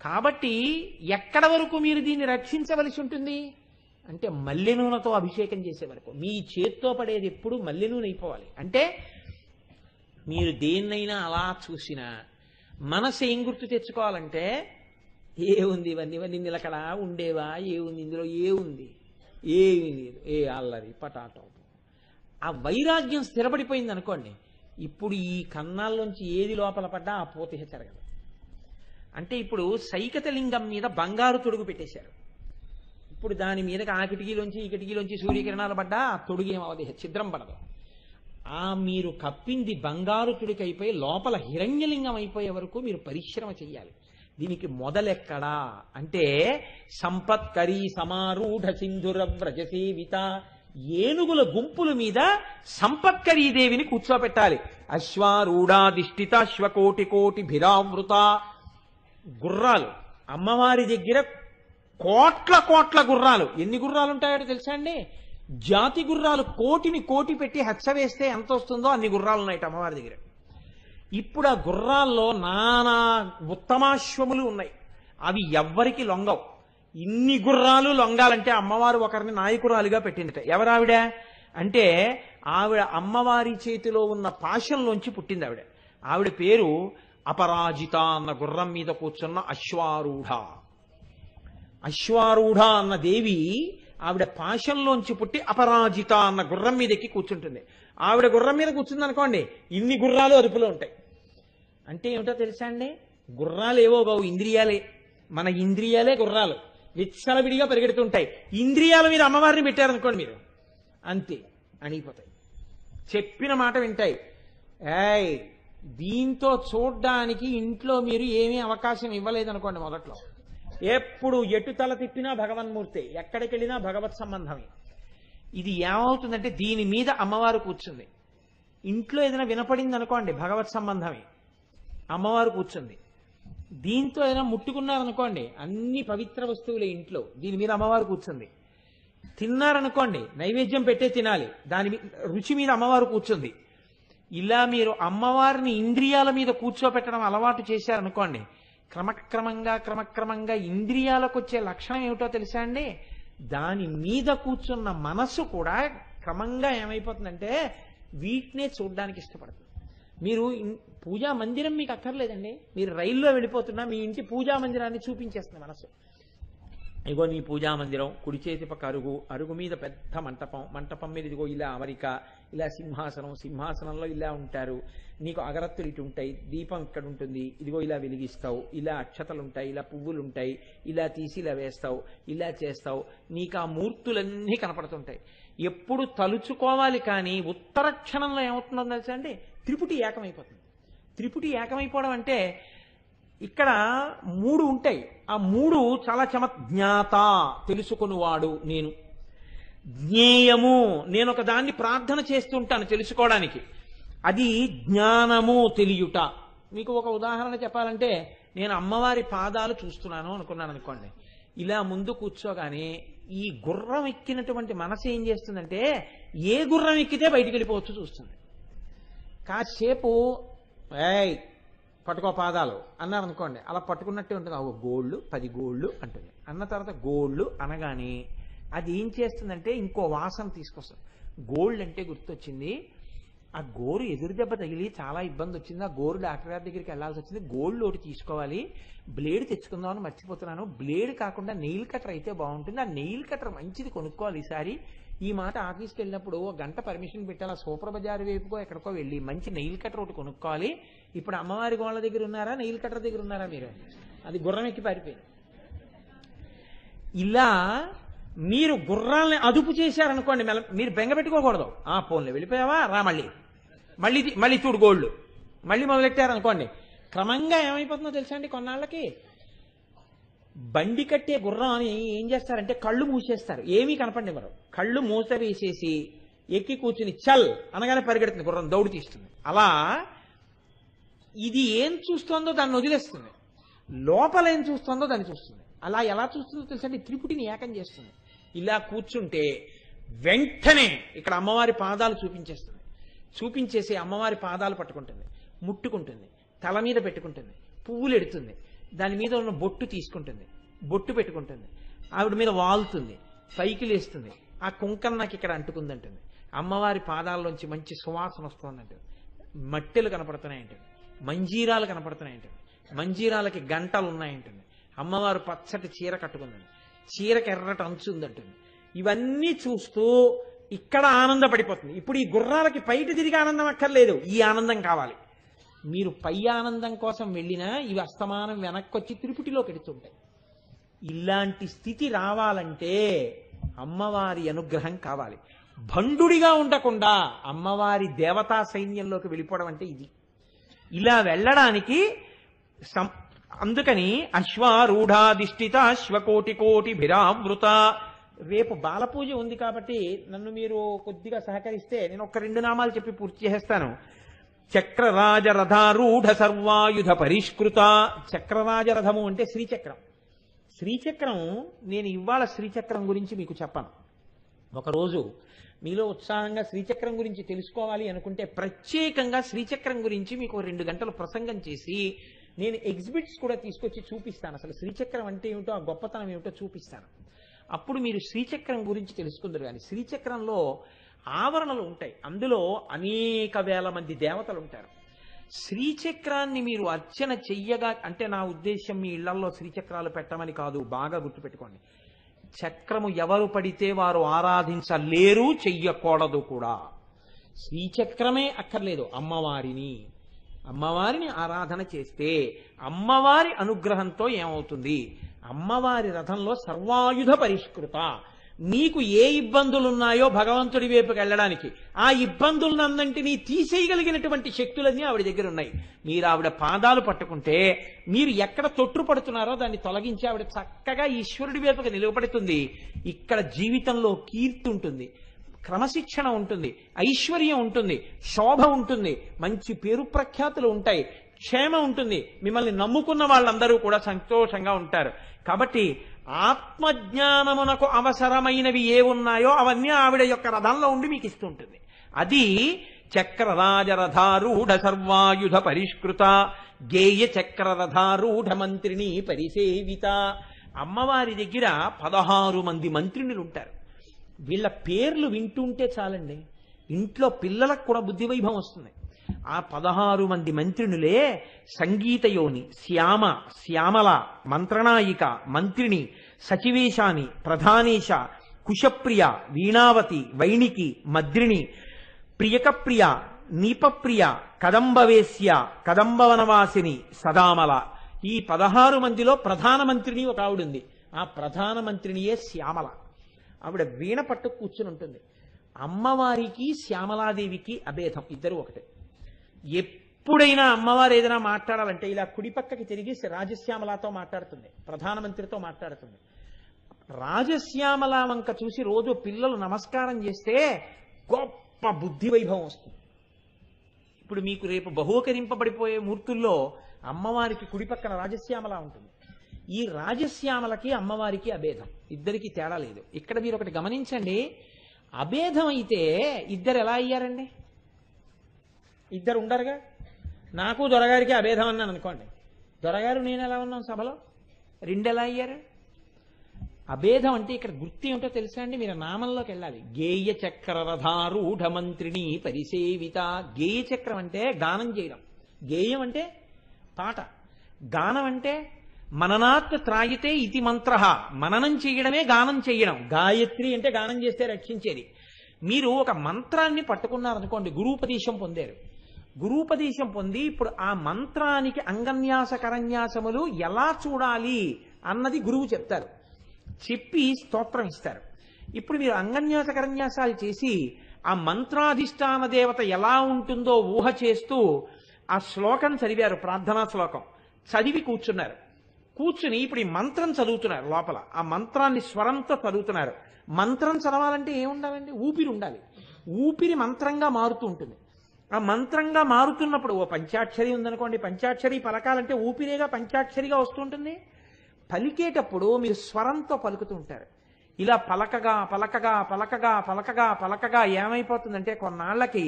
కాబట్టి ఎక్కడ వరకు మీరు దీన్ని రక్షించవలసి ఉంటుంది అంటే మల్లె నూనెతో అభిషేకం చేసే వరకు. మీ చేత్తో పడేది ఎప్పుడు మల్లె నూనె అయిపోవాలి. అంటే మీరు దేన్నైనా అలా చూసినా మనసు ఏం గుర్తు తెచ్చుకోవాలంటే, ఏ ఉంది ఇవన్నీ నిలకడ ఉండేవా, ఏ ఉంది ఇందులో, ఏ ఉంది, ఏమీ లేదు, ఏ అల్లరి పటాటో. ఆ వైరాగ్యం స్థిరపడిపోయింది అనుకోండి, ఇప్పుడు ఈ కన్నాల్లోంచి ఏది లోపల పడ్డా ఆ పూత చెరగదు. అంటే ఇప్పుడు సైకతలింగం మీద బంగారు తొడుగు పెట్టేశారు. ఇప్పుడు దాని మీదకి ఆ కిటికీలోంచి ఈ కిటికీలోంచి సూర్యకిరణాలు పడ్డా ఆ తొడుగు ఏమవదు, ఛిద్రం పడదు. ఆ మీరు కప్పింది బంగారు తొడుగు అయిపోయి లోపల హిరణ్యలింగం అయిపోయే వరకు మీరు పరిశ్రమ చెయ్యాలి. దీనికి మొదలెక్కడా అంటే సంపత్కరి సమారూఢ సింధుర వ్రజ సేవిత, ఏనుగుల గుంపుల మీద సంపత్కరీదేవిని కూర్చోబెట్టాలి. అశ్వారూఢాధిష్ఠిత అశ్వకోటి కోటి భిరావృత, గుర్రాలు అమ్మవారి దగ్గర కోట్ల కోట్ల గుర్రాలు. ఎన్ని గుర్రాలు ఉంటాయో తెలుసా అండి? జాతి గుర్రాలు కోటిని కోటి పెట్టి హెచ్చ వేస్తే ఎంత వస్తుందో అన్ని గుర్రాలు ఉన్నాయి అమ్మవారి దగ్గర. ఇప్పుడు ఆ గుర్రాల్లో నానా ఉత్తమాశ్వములు ఉన్నాయి, అవి ఎవ్వరికి లొంగవు. ఇన్ని గుర్రాలు లొంగాలంటే అమ్మవారు ఒకరిని నాయకురాలిగా పెట్టిందట. ఎవరావిడ అంటే ఆవిడ అమ్మవారి చేతిలో ఉన్న పాశంలోంచి పుట్టింది ఆవిడ. ఆవిడ పేరు అపరాజిత అన్న గుర్రం మీద కూర్చున్న అశ్వారూఢ. అశ్వారూఢ అన్న దేవి ఆవిడ పాశంలోంచి పుట్టి అపరాజిత అన్న గుర్రం మీద ఎక్కి కూర్చుంటుంది. ఆవిడ గుర్రం మీద కూర్చుంది అనుకోండి, ఇన్ని గుర్రాలు అదుపులో ఉంటాయి. అంటే ఏమిటో తెలుసా అండి? గుర్రాలు ఏవో బావు, ఇంద్రియాలే. మన ఇంద్రియాలే గుర్రాలు, విచ్చలవిడిగా పరిగెడుతుంటాయి. ఇంద్రియాల మీద అమ్మవారిని పెట్టారనుకోండి మీరు, అంతే అణిగిపోతాయి, చెప్పిన మాట వింటాయి. దీంతో చూడ్డానికి ఇంట్లో మీరు ఏమీ అవకాశం ఇవ్వలేదనుకోండి, మొదట్లో ఎప్పుడు ఎటు తల తిప్పినా భగవన్మూర్తి, ఎక్కడికి వెళ్ళినా భగవత్ సంబంధమే. ఇది ఏమవుతుందంటే దీని మీద అమ్మవారు కూర్చుంది. ఇంట్లో ఏదైనా వినపడింది అనుకోండి, భగవత్ సంబంధమే, అమ్మవారు కూర్చుంది. దీంతో ఏదైనా ముట్టుకున్నారనుకోండి, అన్ని పవిత్ర వస్తువులే ఇంట్లో, దీని మీద అమ్మవారు కూర్చుంది. తిన్నారనుకోండి, నైవేద్యం పెట్టే తినాలి, దాని రుచి మీద అమ్మవారు కూర్చుంది. ఇలా మీరు అమ్మవారిని ఇంద్రియాల మీద కూర్చోపెట్టడం అలవాటు చేశారనుకోండి, క్రమక్రమంగా ఇంద్రియాలకు వచ్చే లక్షణం ఏమిటో తెలుసా అండి? దాని మీద కూర్చున్న మనస్సు కూడా క్రమంగా ఏమైపోతుందంటే వీటినే చూడడానికి ఇష్టపడుతుంది. మీరు పూజా మందిరం మీకు అక్కర్లేదండి, మీరు రైల్లో వెళ్ళిపోతున్నా మీ ఇంటి పూజా మందిరాన్ని చూపించేస్తుంది మనసు. ఇగో నీ పూజా మందిరం, కుడి చేతి పక్క అరుగు, అరుగు మీద పెద్ద మంటపం, మంటపం మీద ఇదిగో ఇలా అమరిక, ఇలా సింహాసనం, సింహాసనంలో ఇలా ఉంటారు, నీకు అగరత్తులు ఇటు ఉంటాయి, దీపం ఇక్కడ ఉంటుంది, ఇదిగో ఇలా వెలిగిస్తావు, ఇలా అక్షతలు ఉంటాయి, ఇలా పువ్వులు ఉంటాయి, ఇలా తీసి ఇలా వేస్తావు, ఇలా చేస్తావు, నీకు ఆ మూర్తులన్నీ కనపడుతుంటాయి. ఎప్పుడు తలుచుకోవాలి, కానీ ఉత్తర క్షణంలో ఏమవుతుందో తెలుసా అండి? త్రిపుటి ఏకమైపోతుంది. త్రిపుటి ఏకమైపోవడం అంటే ఇక్కడ 3 ఉంటాయి, ఆ 3 చాలా జ్ఞాత తెలుసుకునివాడు నేను, జ్ఞేయము నేను ఒక దాన్ని ప్రార్థన చేస్తుంటాను తెలుసుకోవడానికి, అది జ్ఞానము తెలియుట. మీకు ఒక ఉదాహరణ చెప్పాలంటే, నేను అమ్మవారి పాదాలు చూస్తున్నాను అనుకున్నాను అనుకోండి, ఇలా ముందు కూర్చోగానే ఈ గుర్రం ఎక్కినటువంటి మనసు ఏం చేస్తుందంటే ఏ గుర్రం ఎక్కితే బయటికి వెళ్ళిపోవచ్చు చూస్తుంది. కాసేపు ఏయ్ పట్టుకో పాదాలు అన్నారు అనుకోండి, అలా పట్టుకున్నట్టే ఉంటుంది. ఒక గోళ్ళు 10 గోళ్ళు అంటుంది. అన్న తర్వాత గోళ్ళు అనగానే అది ఏం చేస్తుందంటే ఇంకో వాసన తీసుకొస్తుంది. గోల్డ్ అంటే గుర్తొచ్చింది, ఆ గోరు ఎదురు దెబ్బ తగిలి చాలా ఇబ్బంది వచ్చింది, ఆ గోరు డాక్టర్ గారి దగ్గరికి వెళ్ళాల్సి వచ్చింది, గోల్డ్ ఒకటి తీసుకోవాలి, బ్లేడ్ తెచ్చుకుందామని మర్చిపోతున్నాను, బ్లేడ్ కాకుండా నెయిల్ కటర్ అయితే బాగుంటుంది, ఆ నెయిల్ కటర్ మంచిది కొనుక్కోవాలి ఈసారి. ఈ మాట ఆఫీస్కి వెళ్ళినప్పుడు 1 గంట పర్మిషన్ పెట్టాలి, సూపర్ బజార్ వైపుకో ఎక్కడికో వెళ్ళి మంచి నెయిల్ కటర్ ఒకటి కొనుక్కోవాలి. ఇప్పుడు అమ్మవారి గోళ్ళ దగ్గర ఉన్నారా, నెయిల్ కటర్ దగ్గర ఉన్నారా మీరు? అది గుర్రం ఎక్కి పారిపోయింది. ఇలా మీరు గుర్రాలని అదుపు చేశారనుకోండి, మీరు బెంగ పెట్టుకోకూడదు. ఆ ఫోన్లో వెళ్ళిపోయావా, రా మళ్ళీ చూడు గోళ్ళు, మళ్ళీ మొదలెట్టారనుకోండి, క్రమంగా ఏమైపోతుందో తెలుసా అండి? కొన్నాళ్ళకి బండి కట్టే గుర్రం అని ఏం చేస్తారంటే కళ్ళు మూసేస్తారు, ఏమీ కనపడినవారు, కళ్ళు మూత వేసేసి ఎక్కి కూర్చుని చల్ అనగానే పరిగెడుతుంది గుర్రం, దౌడు తీస్తుంది. అలా ఇది ఏం చూస్తోందో దాన్ని వదిలేస్తుంది, లోపల ఏం చూస్తోందో దాన్ని చూస్తుంది. అలా ఎలా చూస్తుందో తెలుసండి? త్రిపుటిని ఏకం చేస్తుంది. ఇలా కూర్చుంటే వెంటనే ఇక్కడ అమ్మవారి పాదాలు చూపించేస్తుంది, చూపించేసి అమ్మవారి పాదాలు పట్టుకుంటుంది, ముట్టుకుంటుంది, తల మీద పెట్టుకుంటుంది, పువ్వులు ఎడుతుంది, దాని మీద ఉన్న బొట్టు తీసుకుంటుంది, బొట్టు పెట్టుకుంటుంది, ఆవిడ మీద వాలుతుంది, పైకి లేస్తుంది, ఆ కుంకం నాకు ఇక్కడ అంటుకుందంటుంది, అమ్మవారి పాదాల్లోంచి మంచి సువాసన వస్తుందంటుంది, మట్టెలు కనపడుతున్నాయంటుంది, మంజీరాలు కనపడుతున్నాయంటుంది, మంజీరాలకి గంటలు ఉన్నాయంటుంది, అమ్మవారు పచ్చటి చీర కట్టుకుందండి, చీరకి ఎర్రటి అంచు ఉందంటుంది. ఇవన్నీ చూస్తూ ఇక్కడ ఆనందపడిపోతుంది. ఇప్పుడు ఈ గుర్రాలకి బయట తిరిగి ఆనందం అక్కర్లేదు, ఈ ఆనందం కావాలి. మీరు పై ఆనందం కోసం వెళ్ళినా ఇవి అస్తమానం వెనక్కొచ్చి తిరుపతిలోకి ఎడుతుంటాయి. ఇలాంటి స్థితి రావాలంటే అమ్మవారి అనుగ్రహం కావాలి. భండుడిగా ఉండకుండా అమ్మవారి దేవతా సైన్యంలోకి వెళ్ళిపోవడం అంటే ఇది. ఇలా వెళ్ళడానికి అందుకని అశ్వారూఢాధిష్ఠిత అశ్వకోటి భిరావృత. రేపు బాలపూజ ఉంది కాబట్టి నన్ను మీరు కొద్దిగా సహకరిస్తే నేను ఒక 2 నామాలు చెప్పి పూర్తి చేస్తాను. చక్రరాజరథారూఢ సర్వాయుధ పరిష్కృత. చక్రరాజరథము అంటే శ్రీచక్రం. శ్రీచక్రం నేను ఇవాళ శ్రీచక్రం గురించి మీకు చెప్పను. ఒకరోజు మీలో ఉత్సాహంగా శ్రీచక్రం గురించి తెలుసుకోవాలి అనుకుంటే ప్రత్యేకంగా శ్రీచక్రం గురించి మీకు 2 గంటలు ప్రసంగం చేసి నేను ఎగ్జిబిట్స్ కూడా తీసుకొచ్చి చూపిస్తాను. అసలు శ్రీచక్రం అంటే ఏమిటో, ఆ గొప్పతనం ఏమిటో చూపిస్తాను. అప్పుడు మీరు శ్రీచక్రం గురించి తెలుసుకుందరు. కానీ శ్రీచక్రంలో ఆవరణలు ఉంటాయి, అందులో అనేక వేల మంది దేవతలు ఉంటారు. శ్రీచక్రాన్ని మీరు అర్చన చెయ్యగా, అంటే నా ఉద్దేశం మీ ఇళ్లలో శ్రీచక్రాలు పెట్టమని కాదు, బాగా గుర్తుపెట్టుకోండి. చక్రము ఎవరు పడితే వారు ఆరాధించలేరు, చెయ్యకూడదు కూడా. శ్రీచక్రమే అక్కర్లేదు, అమ్మవారిని ఆరాధన చేస్తే అమ్మవారి అనుగ్రహంతో ఏమవుతుంది? అమ్మవారి రథంలో సర్వాయుధ పరిష్కృత. నీకు ఏ ఇబ్బందులున్నాయో భగవంతుడి వైపుకి వెళ్ళడానికి ఆ ఇబ్బందులన్నింటినీ తీసేయగలిగినటువంటి శక్తులన్నీ ఆవిడ దగ్గర ఉన్నాయి. మీరు ఆవిడ పాదాలు పట్టుకుంటే మీరు ఎక్కడ తొట్టుపడుతున్నారో దాన్ని తొలగించి ఆవిడ చక్కగా ఈశ్వరుడి వైపుకి నిలబడుతుంది. ఇక్కడ జీవితంలో కీర్తి ఉంటుంది, క్రమశిక్షణ ఉంటుంది, ఐశ్వర్యం ఉంటుంది, శోభ ఉంటుంది, మంచి పేరు ప్రఖ్యాతులు ఉంటాయి. క్షేమం ఉంటుంది, మిమ్మల్ని నమ్ముకున్న వాళ్ళందరూ కూడా సంతోషంగా ఉంటారు. కాబట్టి ఆత్మజ్ఞానమునకు అవసరమైనవి ఏ ఉన్నాయో అవన్నీ ఆవిడ యొక్క రథంలో ఉండి మీకు ఇస్తుంటుంది. అది చక్రరాజరథారూఢ సర్వాయుధ పరిష్కృత గేయ చక్రరథారూఢ మంత్రిని పరిసేవిత. అమ్మవారి దగ్గర 16 మంది మంత్రినులు ఉంటారు. వీళ్ళ పేర్లు వింటుంటే చాలండి, ఇంట్లో పిల్లలకు కూడా బుద్ధి వైభవం వస్తుంది. ఆ 16 మంది మంత్రినులే సంగీతయోని, శ్యామ, శ్యామల, మంత్రనాయిక, మంత్రిని, సచివేశాని, ప్రధానేశ, కుశప్రియ, వీణావతి, వైణికి, మద్రిని, ప్రియకప్రియ, నీపప్రియ, కదంబవేశ్య, కదంబవనవాసిని, సదామల. ఈ 16 మందిలో ప్రధానమంత్రిని ఒక ఆవిడుంది. ఆ ప్రధానమంత్రినియే శ్యామల. ఆవిడ వీణ పట్టు కూర్చుని ఉంటుంది. అమ్మవారికి శ్యామలాదేవికి అభేదం, ఇద్దరు ఒకటే. ఎప్పుడైనా అమ్మవారు ఏదైనా మాట్లాడాలంటే ఇలా కుడి పక్కకి తిరిగి రాజశ్యామలతో మాట్లాడుతుంది, ప్రధానమంత్రితో మాట్లాడుతుంది. రాజశ్యామల వంక చూసి రోజు పిల్లలు నమస్కారం చేస్తే గొప్ప బుద్ధి వైభవం వస్తుంది. ఇప్పుడు మీకు రేపు బహూకరింపబడిపోయే మూర్తుల్లో అమ్మవారికి కుడి పక్కన రాజశ్యామల ఉంటుంది. ఈ రాజశ్యామలకి అమ్మవారికి అభేదం, ఇద్దరికి తేడా లేదు. ఇక్కడ మీరు ఒకటి గమనించండి, అభేదం అయితే ఇద్దరు ఎలా అయ్యారండి? ఇద్దరు ఉండరుగా. నాకు దొరగారికి అభేదం అన్నాను అనుకోండి, దొరగారు నేను ఎలా ఉన్నాం సభలో, రెండు ఎలా అయ్యారు? అభేదం అంటే ఇక్కడ గుర్తు ఏమిటో తెలుసా అండి? మీరు నామంలోకి వెళ్ళాలి. గేయ చక్రరథారూఢ మంత్రిని పరిసేవిత. గేయ చక్రం అంటే గానం చేయడం, గేయం అంటే పాట, గానం అంటే మననాత్ త్రాయితే ఇతి మంత్ర, మననం చేయడమే గానం చేయడం. గాయత్రి అంటే గానం చేస్తే రక్షించేది. మీరు ఒక మంత్రాన్ని పట్టుకున్నారనుకోండి, గురూపదేశం పొందారు. గురూపదేశం పొంది ఇప్పుడు ఆ మంత్రానికి అంగన్యాస కరన్యాసములు ఎలా చూడాలి అన్నది గురువు చెప్తారు, చెప్పి స్తోత్రం ఇస్తారు. ఇప్పుడు మీరు అంగన్యాస కరన్యాసాలు చేసి ఆ మంత్రాధిష్టాన దేవత ఎలా ఉంటుందో ఊహ చేస్తూ ఆ శ్లోకం చదివారు, ప్రార్థనా శ్లోకం చదివి కూర్చున్నారు. కూర్చుని ఇప్పుడు ఈ మంత్రం చదువుతున్నారు. లోపల ఆ మంత్రాన్ని స్వరంతో చదువుతున్నారు. మంత్రం చదవాలంటే ఏముండాలండి? ఊపిరి ఉండాలి. ఊపిరి మంత్రంగా మారుతూ ఉంటుంది. ఆ మంత్రంగా మారుతున్నప్పుడు ఓ పంచాక్షరి ఉందనుకోండి, పంచాక్షరి పలకాలంటే ఊపిరేగా పంచాక్షరిగా వస్తుంటుంది. పలికేటప్పుడు మీరు స్వరంతో పలుకుతూ ఉంటారు. ఇలా పలకగా పలకగా పలకగా పలకగా పలకగా ఏమైపోతుందంటే కొన్నాళ్ళకి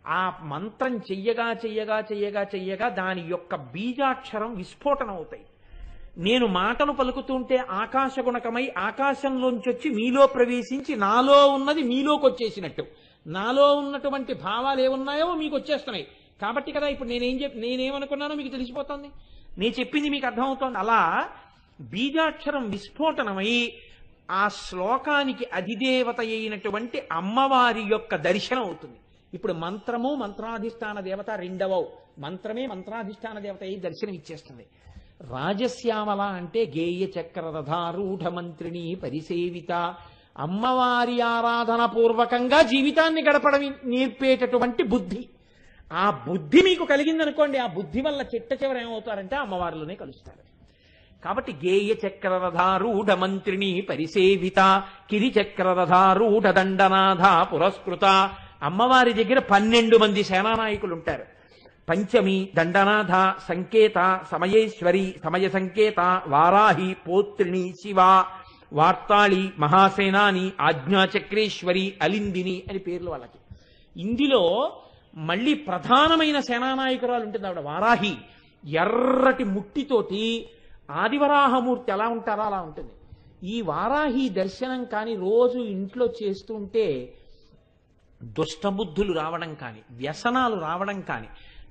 ఆ మంత్రం చెయ్యగా చెయ్యగా చెయ్యగా చెయ్యగా దాని యొక్క బీజాక్షరం విస్ఫోటనం అవుతాయి. నేను మాటలు పలుకుతుంటే ఆకాశగుణకమై ఆకాశంలోంచి వచ్చి మీలో ప్రవేశించి నాలో ఉన్నది మీలోకి వచ్చేసినట్టు, నాలో ఉన్నటువంటి భావాలు ఏమున్నాయో మీకు వచ్చేస్తున్నాయి. కాబట్టి కదా ఇప్పుడు నేనేమనుకున్నానో మీకు తెలిసిపోతుంది, నేను చెప్పింది మీకు అర్థమవుతోంది. అలా బీజాక్షరం విస్ఫోటనమై ఆ శ్లోకానికి అధిదేవత అయినటువంటి అమ్మవారి యొక్క దర్శనం అవుతుంది. ఇప్పుడు మంత్రము మంత్రాధిష్టాన దేవత రెండవవు, మంత్రమే మంత్రాధిష్టాన దేవత అయి దర్శనం ఇచ్చేస్తుంది. రాజశ్యామల అంటే గేయ చక్రరథారూఢ మంత్రిని పరిసేవిత. అమ్మవారి ఆరాధన పూర్వకంగా జీవితాన్ని గడపడం నేర్పేటటువంటి బుద్ధి. ఆ బుద్ధి మీకు కలిగిందనుకోండి, ఆ బుద్ధి వల్ల చిట్ట చివర ఏమవుతారంటే అమ్మవారిలోనే కలుస్తారు. కాబట్టి గేయ చక్రరథారూఢ మంత్రిని పరిసేవిత కిరి చక్రరథారూఢ దండనాథ పురస్కృత. అమ్మవారి దగ్గర 12 మంది సేనానాయకులు ఉంటారు. పంచమి, దండనాథ, సంకేత, సమయేశ్వరి, సమయ సంకేత, వారాహి, పోత్రిణి, శివ, వార్తాళి, మహాసేనాని, ఆజ్ఞాచక్రేశ్వరి, అలిందిని అని పేర్లు వాళ్ళకి. ఇందులో మళ్ళీ ప్రధానమైన సేనానాయకురాలు ఉంటుంది ఆవిడ వారాహి. ఎర్రటి ముట్టితోటి ఆదివరాహమూర్తి ఎలా ఉంటారో అలా ఉంటుంది. ఈ వారాహి దర్శనం కానీ రోజు ఇంట్లో చేస్తుంటే దుష్టబుద్ధులు రావడం కానీ, వ్యసనాలు రావడం కానీ,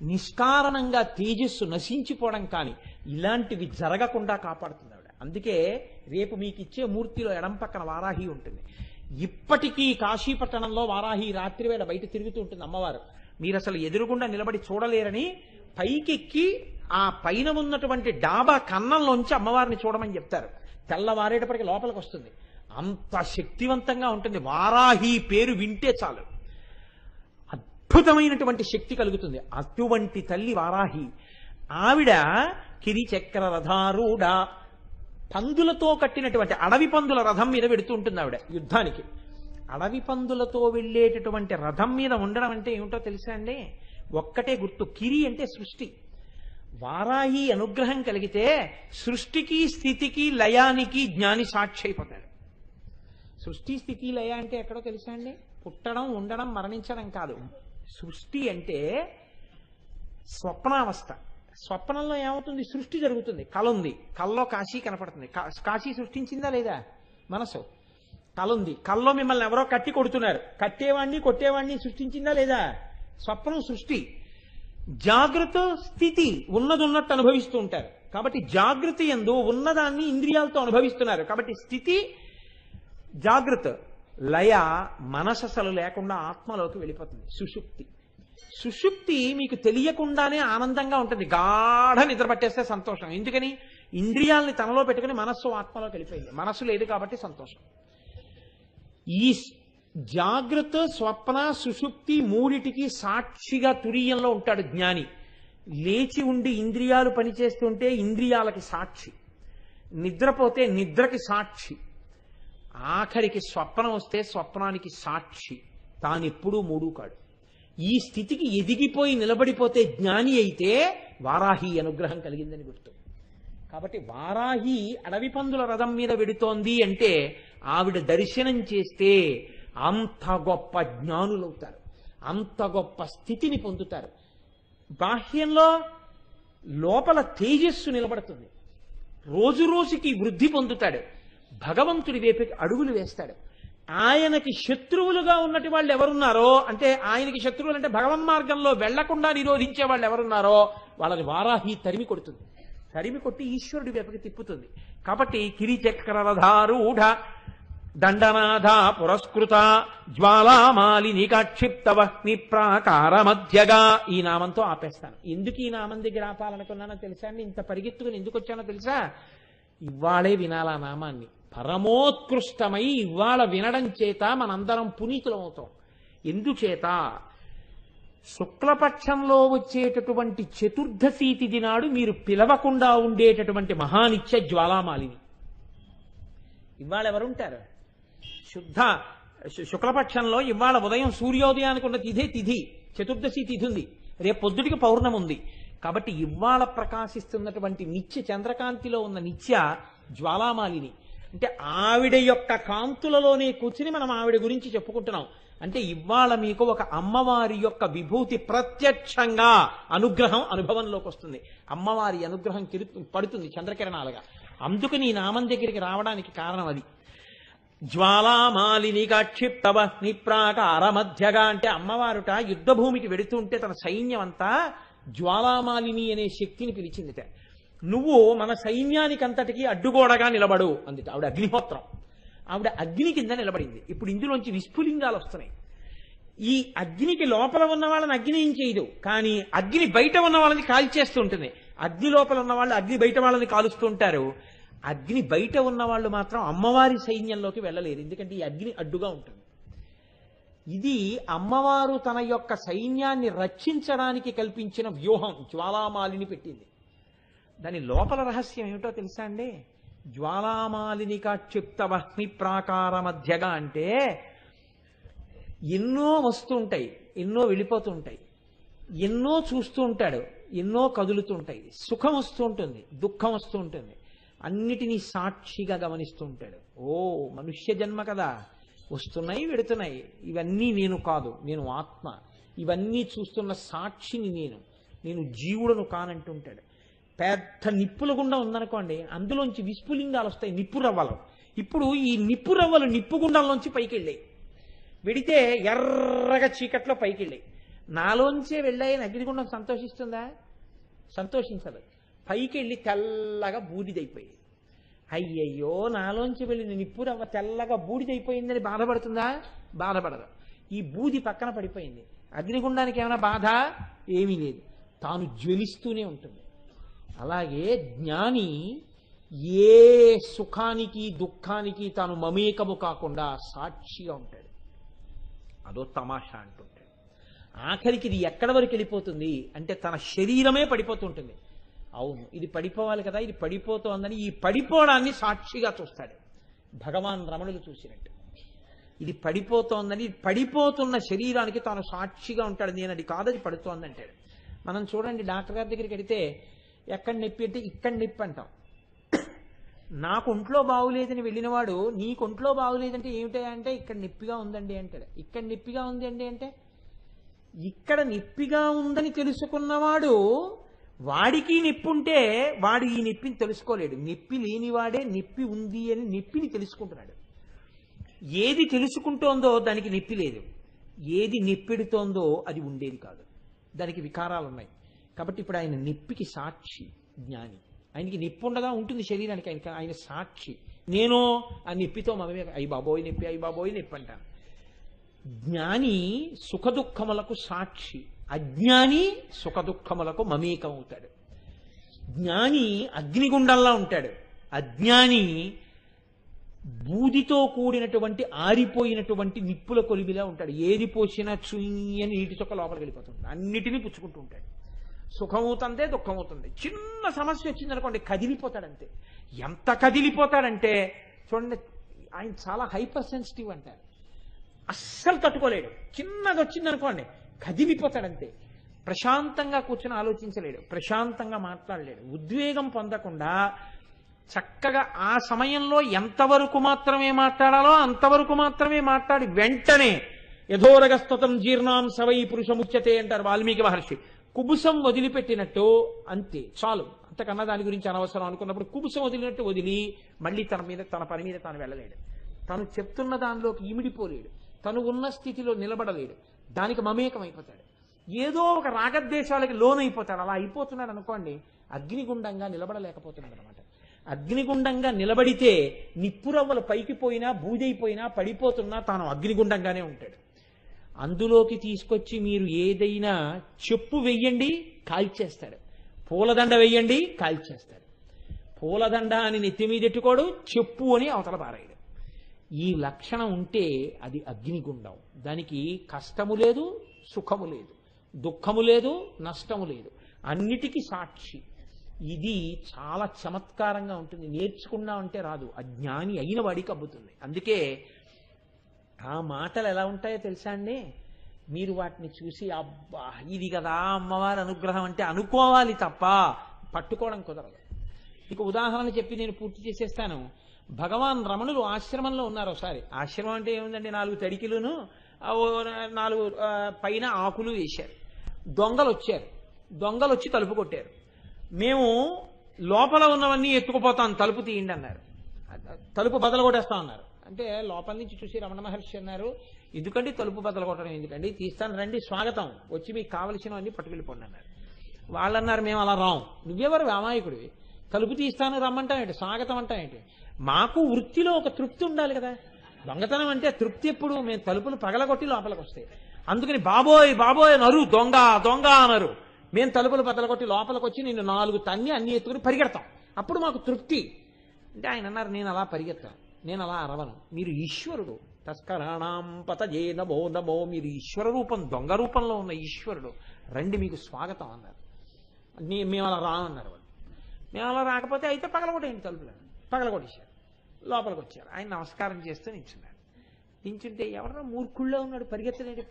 నిష్కారణంగా తేజస్సు నశించిపోవడం కానీ ఇలాంటివి జరగకుండా కాపాడుతుంది ఆవిడ. అందుకే రేపు మీకు ఇచ్చే మూర్తిలో ఎడం పక్కన వారాహి ఉంటుంది. ఇప్పటికీ కాశీపట్టణంలో వారాహి రాత్రివేళ బయట తిరుగుతూ ఉంటుంది అమ్మవారు. మీరు అసలు ఎదురుగుండా నిలబడి చూడలేరని పైకెక్కి ఆ పైన ఉన్నటువంటి డాబా కన్నంలోంచి అమ్మవారిని చూడమని చెప్తారు. తెల్లవారేటప్పటికి లోపలికి వస్తుంది. అంత శక్తివంతంగా ఉంటుంది. వారాహి పేరు వింటే చాలు అద్భుతమైనటువంటి శక్తి కలుగుతుంది. అటువంటి తల్లి వారాహి. ఆవిడ కిరిచక్ర రథారూఢ, పందులతో కట్టినటువంటి అడవి పందుల రథం మీద వెడుతూ ఉంటుంది ఆవిడ యుద్ధానికి. అడవి పందులతో వెళ్ళేటటువంటి రథం మీద ఉండడం అంటే ఏమిటో తెలుసా అండి? ఒక్కటే గుర్తు, కిరి అంటే సృష్టి. వారాహి అనుగ్రహం కలిగితే సృష్టికి స్థితికి లయానికి జ్ఞాని సాక్షి అయిపోతాడు. సృష్టి స్థితి లయ అంటే ఎక్కడో తెలుసా అండి? పుట్టడం, ఉండడం, మరణించడం కాదు. సృష్టి అంటే స్వప్నావస్థ. స్వప్నంలో ఏమవుతుంది? సృష్టి జరుగుతుంది. కళ ఉంది, కళ్ళలో కాశీ కనపడుతుంది. కాశీ సృష్టించిందా లేదా? మనసు. కళ ఉంది, కళ్ళలో మిమ్మల్ని ఎవరో కట్టి కొడుతున్నారు. కట్టేవాణ్ణి కొట్టేవాణ్ణి సృష్టించిందా లేదా? స్వప్నం సృష్టి. జాగ్రత్త స్థితి ఉన్నది ఉన్నట్టు అనుభవిస్తూ ఉంటారు. కాబట్టి జాగృతి యందు ఉన్నదాన్ని ఇంద్రియాలతో అనుభవిస్తున్నారు. కాబట్టి స్థితి జాగ్రత్త. లయ మనసు అసలు లేకుండా ఆత్మలోకి వెళ్ళిపోతుంది. సుషుప్తి. సుషుప్తి మీకు తెలియకుండానే ఆనందంగా ఉంటుంది. గాఢ నిద్ర పట్టేస్తే సంతోషం. ఎందుకని? ఇంద్రియాలని తనలో పెట్టుకుని మనస్సు ఆత్మలోకి వెళ్ళిపోయింది. మనస్సు లేదు కాబట్టి సంతోషం. ఈ జాగ్రత్త, స్వప్న, సుషుప్తి మూడిటికి సాక్షిగా తురీయంలో ఉంటాడు జ్ఞాని. లేచి ఉండి ఇంద్రియాలు పనిచేస్తుంటే ఇంద్రియాలకి సాక్షి, నిద్రపోతే నిద్రకి సాక్షి, ఆఖరికి స్వప్నం వస్తే స్వప్నానికి సాక్షి. తానెప్పుడూ మూడు కాడు. ఈ స్థితికి ఎదిగిపోయి నిలబడిపోతే జ్ఞాని అయితే వారాహి అనుగ్రహం కలిగిందని గుర్తు. కాబట్టి వారాహి అడవి పందుల రథం మీద వెడుతోంది అంటే ఆవిడ దర్శనం చేస్తే అంత గొప్ప జ్ఞానులవుతారు, అంత గొప్ప స్థితిని పొందుతారు. బాహ్యంలో లోపల తేజస్సు నిలబడుతుంది. రోజు రోజుకి వృద్ధి పొందుతాడు. భగవంతుడి వైపుకి అడుగులు వేస్తాడు. ఆయనకి శత్రువులుగా ఉన్నటి వాళ్ళు ఎవరున్నారో, అంటే ఆయనకి శత్రువులు అంటే భగవన్ మార్గంలో వెళ్లకుండా నిరోధించే వాళ్ళు ఎవరున్నారో వాళ్ళని వారాహి తరిమి కొడుతుంది. తరిమి కొట్టి ఈశ్వరుడి వైపుకి తిప్పుతుంది. కాబట్టి కిరిచక్రరధారూఢ దండనాథ పురస్కృత జ్వాలామాలిని కాక్షిప్తవహ్ని ప్రాకార మధ్యగా, ఈ నామంతో ఆపేస్తాను. ఎందుకు ఈ నామం దగ్గర ఆపాలనుకున్నానో తెలుసా అండి? ఇంత పరిగెత్తుకుని ఎందుకు వచ్చానో తెలుసా? ఇవాళే వినాలా నామాన్ని. పరమోత్కృష్టమై ఇవాళ వినడం చేత మనందరం పునీతులం అవుతాం. ఎందుచేత? శుక్లపక్షంలో వచ్చేటటువంటి చతుర్దశి తిథి నాడు మీరు పిలవకుండా ఉండేటటువంటి మహానిత్య జ్వాలామాలిని. ఇవాళ ఎవరుంటారు? శుక్లపక్షంలో ఇవాళ ఉదయం సూర్యోదయానికి ఉన్న తిథే తిథి, చతుర్దశి తిథి ఉంది. రేపు పొద్దుటికి పౌర్ణమి ఉంది. కాబట్టి ఇవాళ ప్రకాశిస్తున్నటువంటి నిత్య చంద్రకాంతిలో ఉన్న నిత్య జ్వాలామాలిని. అంటే ఆవిడ యొక్క కాంతులలోనే కూర్చుని మనం ఆవిడ గురించి చెప్పుకుంటున్నాం. అంటే ఇవాళ మీకు ఒక అమ్మవారి యొక్క విభూతి ప్రత్యక్షంగా అనుగ్రహం అనుభవంలోకి వస్తుంది. అమ్మవారి అనుగ్రహం పడుతుంది చంద్రకిరణాలుగా. అందుకని ఈ నామం దగ్గరికి రావడానికి కారణం అది. జ్వాలామాలిని కాక్షిప్తవహ్ని ప్రాకార మధ్యగా అంటే అమ్మవారుట యుద్ధ భూమికి వెడుతుంటే తన సైన్యం అంతా జ్వాలామాలిని అనే శక్తిని పిలిచిందిట. నువ్వు మన సైన్యానికి అంతటికీ అడ్డుగోడగా నిలబడు అందిట. ఆవిడ అగ్నిహోత్రం. ఆవిడ అగ్ని కింద నిలబడింది. ఇప్పుడు ఇందులోంచి విస్ఫులింగాలు వస్తున్నాయి. ఈ అగ్నికి లోపల ఉన్న వాళ్ళని అగ్ని ఏం చేయదు, కానీ అగ్ని బయట ఉన్న వాళ్ళని కాల్చేస్తూ ఉంటుంది. అగ్ని లోపల ఉన్న వాళ్ళు అగ్ని బయట వాళ్ళని కాలుస్తూ ఉంటారు. అగ్ని బయట ఉన్న వాళ్ళు మాత్రం అమ్మవారి సైన్యంలోకి వెళ్ళలేరు, ఎందుకంటే ఈ అగ్ని అడ్డుగా ఉంటుంది. ఇది అమ్మవారు తన యొక్క సైన్యాన్ని రక్షించడానికి కల్పించిన వ్యూహం. జ్వాలామాలిని పెట్టింది. దాని లోపల రహస్యం ఏమిటో తెలుసా అండి? జ్వాలామాలిని కాక్షిప్తవహ్ని ప్రాకార మధ్యగా అంటే ఎన్నో వస్తూ ఉంటాయి, ఎన్నో వెళ్ళిపోతూ ఉంటాయి, ఎన్నో చూస్తూ ఉంటాడు, ఎన్నో కదులుతూ ఉంటాయి. సుఖం వస్తూ ఉంటుంది, దుఃఖం వస్తూ ఉంటుంది. అన్నిటినీ సాక్షిగా గమనిస్తూ ఉంటాడు. ఓ మనుష్య జన్మ కదా, వస్తున్నాయి వెడుతున్నాయి, ఇవన్నీ నేను కాదు, నేను ఆత్మ, ఇవన్నీ చూస్తున్న సాక్షిని నేను జీవుడను కానంటుంటాడు. పెద్ద నిప్పుల గుండా ఉందనుకోండి, అందులోంచి విస్ఫులింగాలు వస్తాయి, నిప్పు రవ్వలు. ఇప్పుడు ఈ నిప్పు రవ్వలు నిప్పు గుండంలోంచి పైకి వెళ్ళాయి. వెడితే ఎర్రగా చీకట్లో పైకి వెళ్ళాయి. నాలోంచే వెళ్ళాయని అగ్నిగుండం సంతోషిస్తుందా? సంతోషించదు. పైకి వెళ్ళి తెల్లగా బూడిదైపోయింది. అయ్యయ్యో నాలోంచి వెళ్ళిన నిప్పు రవ్వ తెల్లగా బూడిదైపోయిందని బాధపడుతుందా? బాధపడదు. ఈ బూది పక్కన పడిపోయింది. అగ్నిగుండానికి ఏమైనా బాధ? ఏమీ లేదు, తాను జ్వలిస్తూనే ఉంటుంది. అలాగే జ్ఞాని ఏ సుఖానికి దుఃఖానికి తాను మమేకము కాకుండా సాక్షిగా ఉంటాడు. అదో తమాషా అంటుంటాడు. ఆఖరికి ఇది ఎక్కడి వరకు వెళ్ళిపోతుంది అంటే తన శరీరమే పడిపోతుంటుంది. అవును, ఇది పడిపోవాలి కదా, ఇది పడిపోతోందని ఈ పడిపోవడాన్ని సాక్షిగా చూస్తాడు. భగవాన్ రమణులు చూసినట్టు ఇది పడిపోతోందని, పడిపోతున్న శరీరానికి తాను సాక్షిగా ఉంటాడు. నేను అది కాదది పడుతోందంటాడు. మనం చూడండి, డాక్టర్ గారి దగ్గరికి వెడితే ఎక్కడ నొప్పి అంటే ఇక్కడ నొప్పి అంటాం. నాకు ఒంట్లో బాగులేదని వెళ్ళినవాడు నీకు ఒంట్లో బాగులేదంటే ఏమిటా అంటే ఇక్కడ నొప్పిగా ఉందండి అంటాడు. ఇక్కడ నొప్పిగా ఉంది అండి అంటే ఇక్కడ నొప్పిగా ఉందని తెలుసుకున్నవాడు వాడికి నొప్పి ఉంటే వాడు ఈ నొప్పిని తెలుసుకోలేడు. నొప్పి లేనివాడే నొప్పి ఉంది అని నొప్పిని తెలుసుకుంటున్నాడు. ఏది తెలుసుకుంటోందో దానికి నొప్పి లేదు, ఏది నొప్పెడుతోందో అది ఉండేది కాదు, దానికి వికారాలు ఉన్నాయి. కాబట్టి ఇప్పుడు ఆయన నొప్పికి సాక్షి జ్ఞాని. ఆయనకి నొప్పి ఉండగా ఉంటుంది శరీరానికి, ఆయన సాక్షి. నేను ఆ నొప్పితో మగమే అయ్యి బాబోయ్ నొప్పి, అయ్యి బాబోయ్ నొప్పి అంటాను. జ్ఞాని సుఖదుఖములకు సాక్షి, అజ్ఞాని సుఖదుఖములకు మమేకం అవుతాడు. జ్ఞాని అగ్నిగుండంలా ఉంటాడు, అజ్ఞాని బూదితో కూడినటువంటి ఆరిపోయినటువంటి నిప్పుల కొలిమిలా ఉంటాడు. ఏది పోసినా చుయ్యని నీటి చొక్క లోపలికి వెళ్ళిపోతుంది, అన్నిటినీ పుచ్చుకుంటూ ఉంటాడు. సుఖమవుతుందే దుఃఖమవుతుంది. చిన్న సమస్య వచ్చిందనుకోండి కదిలిపోతాడంతే. ఎంత కదిలిపోతాడంటే చూడండి, ఆయన చాలా హైపర్ సెన్సిటివ్ అంటారు, అస్సలు తట్టుకోలేడు. చిన్నది వచ్చిందనుకోండి కదిలిపోతాడంతే. ప్రశాంతంగా కూర్చొని ఆలోచించలేడు, ప్రశాంతంగా మాట్లాడలేడు, ఉద్వేగం పొందకుండా చక్కగా ఆ సమయంలో ఎంతవరకు మాత్రమే మాట్లాడాలో అంతవరకు మాత్రమే మాట్లాడి వెంటనే యథోరగస్తతం జీర్ణాం సవై పురుషముచ్యతే అంటారు వాల్మీకి మహర్షి. కుబుసం వదిలిపెట్టినట్టు అంతే చాలు, అంతకన్నా దాని గురించి అనవసరం అనుకున్నప్పుడు కుబుసం వదిలినట్టు వదిలి మళ్ళీ తన పని మీద తాను వెళ్ళలేడు. తను చెప్తున్న దానిలోకి ఇమిడిపోలేడు, తను ఉన్న స్థితిలో నిలబడలేడు, దానికి మమేకం అయిపోతాడు. ఏదో ఒక రాగద్వేషాలకి లోనైపోతాడు. అలా అయిపోతున్నాడు అనుకోండి అగ్నిగుండంగా నిలబడలేకపోతున్నాడు అనమాట. అగ్నిగుండంగా నిలబడితే నిప్పురవ్వలు పైకి పోయినా బూదైపోయినా పడిపోతున్నా తాను అగ్నిగుండంగానే ఉంటాడు. అందులోకి తీసుకొచ్చి మీరు ఏదైనా చెప్పు వెయ్యండి కాల్చేస్తాడు, పూలదండ వెయ్యండి కాల్చేస్తాడు. పూలదండ అని నెత్తి మీదెట్టుకోడు, చెప్పు అని అవతల పారాయడు. ఈ లక్షణం ఉంటే అది అగ్నిగుండం. దానికి కష్టము లేదు, సుఖము లేదు, దుఃఖము లేదు, నష్టము లేదు, అన్నిటికీ సాక్షి. ఇది చాలా చమత్కారంగా ఉంటుంది. నేర్చుకున్నా అంటే రాదు, అజ్ఞాని అయిన వాడికి అబ్బుతుంది. అందుకే ఆ మాటలు ఎలా ఉంటాయో తెలుసా అండి, మీరు వాటిని చూసి అబ్బా ఇది కదా అమ్మవారి అనుగ్రహం అంటే అనుకోవాలి తప్ప పట్టుకోవడం కుదరదు. ఇక ఉదాహరణ చెప్పి నేను పూర్తి చేసేస్తాను. భగవాన్ రమణులు ఆశ్రమంలో ఉన్నారు ఒకసారి. ఆశ్రమం అంటే ఏముందండి, 4 తడికిలును 4 పైన ఆకులు వేశారు. దొంగలు వచ్చారు, దొంగలు వచ్చి తలుపు కొట్టారు. మేము లోపల ఉన్నవన్నీ ఎత్తుకుపోతాం, తలుపు తీయండి అన్నారు. తలుపు బదలు కొట్టేస్తాం అన్నారు. అంటే లోపల నుంచి చూసి రమణ మహర్షి అన్నారు, ఎందుకంటే తలుపు బదలు కొట్టడం ఎందుకండి, తీస్తాను రండి, స్వాగతం, వచ్చి మీకు కావలసినవన్నీ పట్టుకెళ్ళిపోండి అన్నారు. వాళ్ళన్నారు మేము అలా రాం. నువ్వెవరు అమాయకుడివి, తలుపు తీస్తాను రమ్మంటావేంటి, స్వాగతం అంటావేంటి, మాకు వృత్తిలో ఒక తృప్తి ఉండాలి కదా. దొంగతనం అంటే తృప్తి ఎప్పుడు, మేము తలుపులు పగలగొట్టి లోపలికి వస్తాయి. అందుకని బాబోయ్ బాబోయ్ నరు దొంగ దొంగ అనరు. మేము తలుపులు బదలగొట్టి లోపలికి వచ్చి నిన్ను 4 తన్ని అన్ని ఎత్తుకుని పరిగెడతాం, అప్పుడు మాకు తృప్తి. అంటే ఆయన అన్నారు, నేను అలా పరిగెత్తాను, నేను అలా అరవను, మీరు ఈశ్వరుడు, తస్కరాణాం పతజే నమో నమో, మీరు ఈశ్వర రూపం, దొంగ రూపంలో ఉన్న ఈశ్వరుడు, రండి మీకు స్వాగతం అన్నారు. మేము అలా రామన్నారు వాళ్ళు. మేము అలా రాకపోతే అయితే పగలగొట్టేయండి తలుపులను, పగలగొట్టేశారు. లోపలికి వచ్చారు. ఆయన నమస్కారం చేస్తూ నించున్నారు. నించుంటే ఎవరన్నా మూర్ఖుళ్ళో ఉన్నాడు,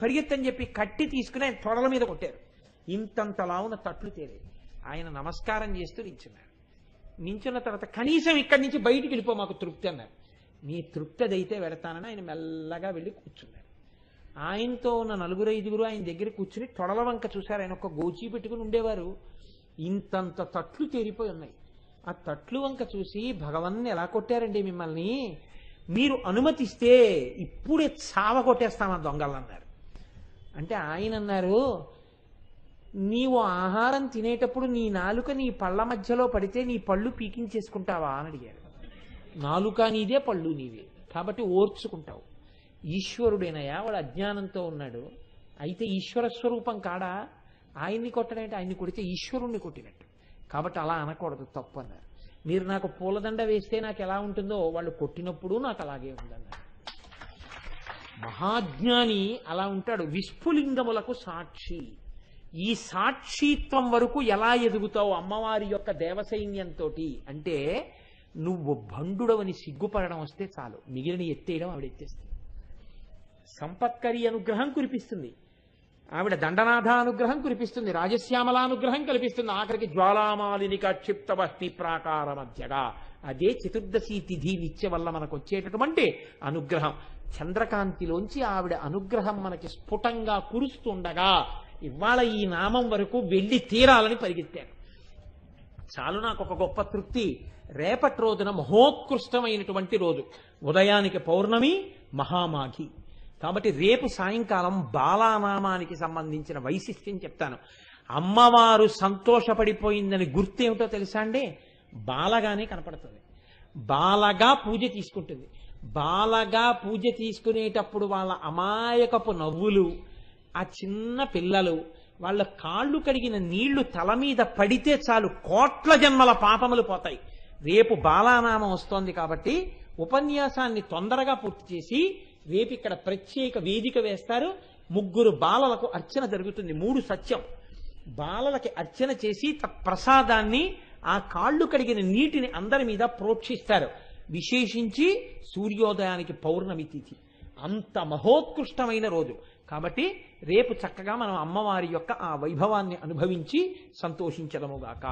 పరిగెత్తని చెప్పి కట్టి తీసుకుని ఆయన తొడల మీద కొట్టారు. ఇంతంతలా ఉన్న తట్లు తేలేదు. ఆయన నమస్కారం చేస్తూ నించున్నారు. నించున్న తర్వాత కనీసం ఇక్కడి నుంచి బయటికి వెళ్ళిపో, మాకు తృప్తి అన్నారు. మీ తృప్తి అదైతే పెడతానని ఆయన మెల్లగా వెళ్ళి కూర్చున్నారు. ఆయనతో ఉన్న 4-5 ఆయన దగ్గర కూర్చుని తొడల వంక చూశారు. ఆయన ఒక గోచి పెట్టుకుని ఉండేవారు. ఇంతంత తట్లు తేరిపోయి ఉన్నాయి. ఆ తట్లు వంక చూసి భగవన్ని ఎలా కొట్టారండి మిమ్మల్ని, మీరు అనుమతిస్తే ఇప్పుడే చావ కొట్టేస్తామా దొంగలు అన్నారు. అంటే ఆయన అన్నారు, నీవు ఆహారం తినేటప్పుడు నీ నాలుక నీ పళ్ళ మధ్యలో పడితే నీ పళ్ళు పీకించేసుకుంటావా అని అడిగారు. నాలుక నీదే, పళ్ళు నీవే, కాబట్టి ఓర్చుకుంటావు. ఈశ్వరుడేనయా, వాడు అజ్ఞానంతో ఉన్నాడు, అయితే ఈశ్వర స్వరూపం కాడా, ఆయన్ని కొట్టడంటే ఆయన్ని కొడితే ఈశ్వరుణ్ణి కొట్టినట్టు, కాబట్టి అలా అనకూడదు, తప్పు అన్నారు. మీరు నాకు పూలదండ వేస్తే నాకు ఎలా ఉంటుందో వాళ్ళు కొట్టినప్పుడు నాకు అలాగే ఉందన్నారు. మహాజ్ఞాని అలా ఉంటాడు, విస్ఫులింగములకు సాక్షి. ఈ సాక్షిత్వం వరకు ఎలా ఎదుగుతావు అమ్మవారి యొక్క దేవసైన్యంతో అంటే, నువ్వు భండుడవని సిగ్గుపడడం వస్తే చాలు, మిగిలిన ఎత్తేయడం ఆవిడ ఎత్తేస్తుంది. సంపత్కరి అనుగ్రహం కురిపిస్తుంది. ఆవిడ దండనాథానుగ్రహం కురిపిస్తుంది, రాజశ్యామలానుగ్రహం కల్పిస్తుంది, ఆఖరికి జ్వాలామాలినిక క్షిప్త వహ్ని ప్రాకార మధ్యగా. అదే చతుర్దశి తిథి నిత్య వల్ల మనకు వచ్చేటటువంటి అనుగ్రహం. చంద్రకాంతిలోంచి ఆవిడ అనుగ్రహం మనకి స్ఫుటంగా కురుస్తుండగా ఇవాళ ఈ నామం వరకు వెళ్ళి తీరాలని పరిగెత్తాను. చాలు నాకు ఒక గొప్ప తృప్తి. రేపటి రోజున మహోత్కృష్టమైనటువంటి రోజు, ఉదయానికి పౌర్ణమి, మహామాఘి. కాబట్టి రేపు సాయంకాలం బాలానామానికి సంబంధించిన వైశిష్ట్యం చెప్తాను. అమ్మవారు సంతోషపడిపోయిందని గుర్తేమిటో తెలుసా అండి? బాలగానే కనపడుతుంది. బాలగా పూజ తీసుకుంటుంది. బాలగా పూజ తీసుకునేటప్పుడు వాళ్ళ అమాయకపు నవ్వులు, ఆ చిన్న పిల్లలు వాళ్ళ కాళ్ళు కడిగిన నీళ్లు తల మీద పడితే చాలు కోట్ల జన్మల పాపములు పోతాయి. రేపు బాలానామం వస్తోంది కాబట్టి ఉపన్యాసాన్ని తొందరగా పూర్తి చేసి రేపు ఇక్కడ ప్రత్యేక వేదిక వేస్తారు. 3 బాలలకు అర్చన జరుగుతుంది. 3 సత్యం బాలలకి అర్చన చేసి ప్రసాదాన్ని, ఆ కాళ్ళు కడిగిన నీటిని అందరి మీద ప్రోక్షిస్తారు. విశేషించి సూర్యోదయానికి పౌర్ణమి తిథి, అంత మహోత్కృష్టమైన రోజు. కాబట్టి రేపు చక్కగా మనం అమ్మవారి యొక్క ఆ వైభవాన్ని అనుభవించి సంతోషించదముగాక.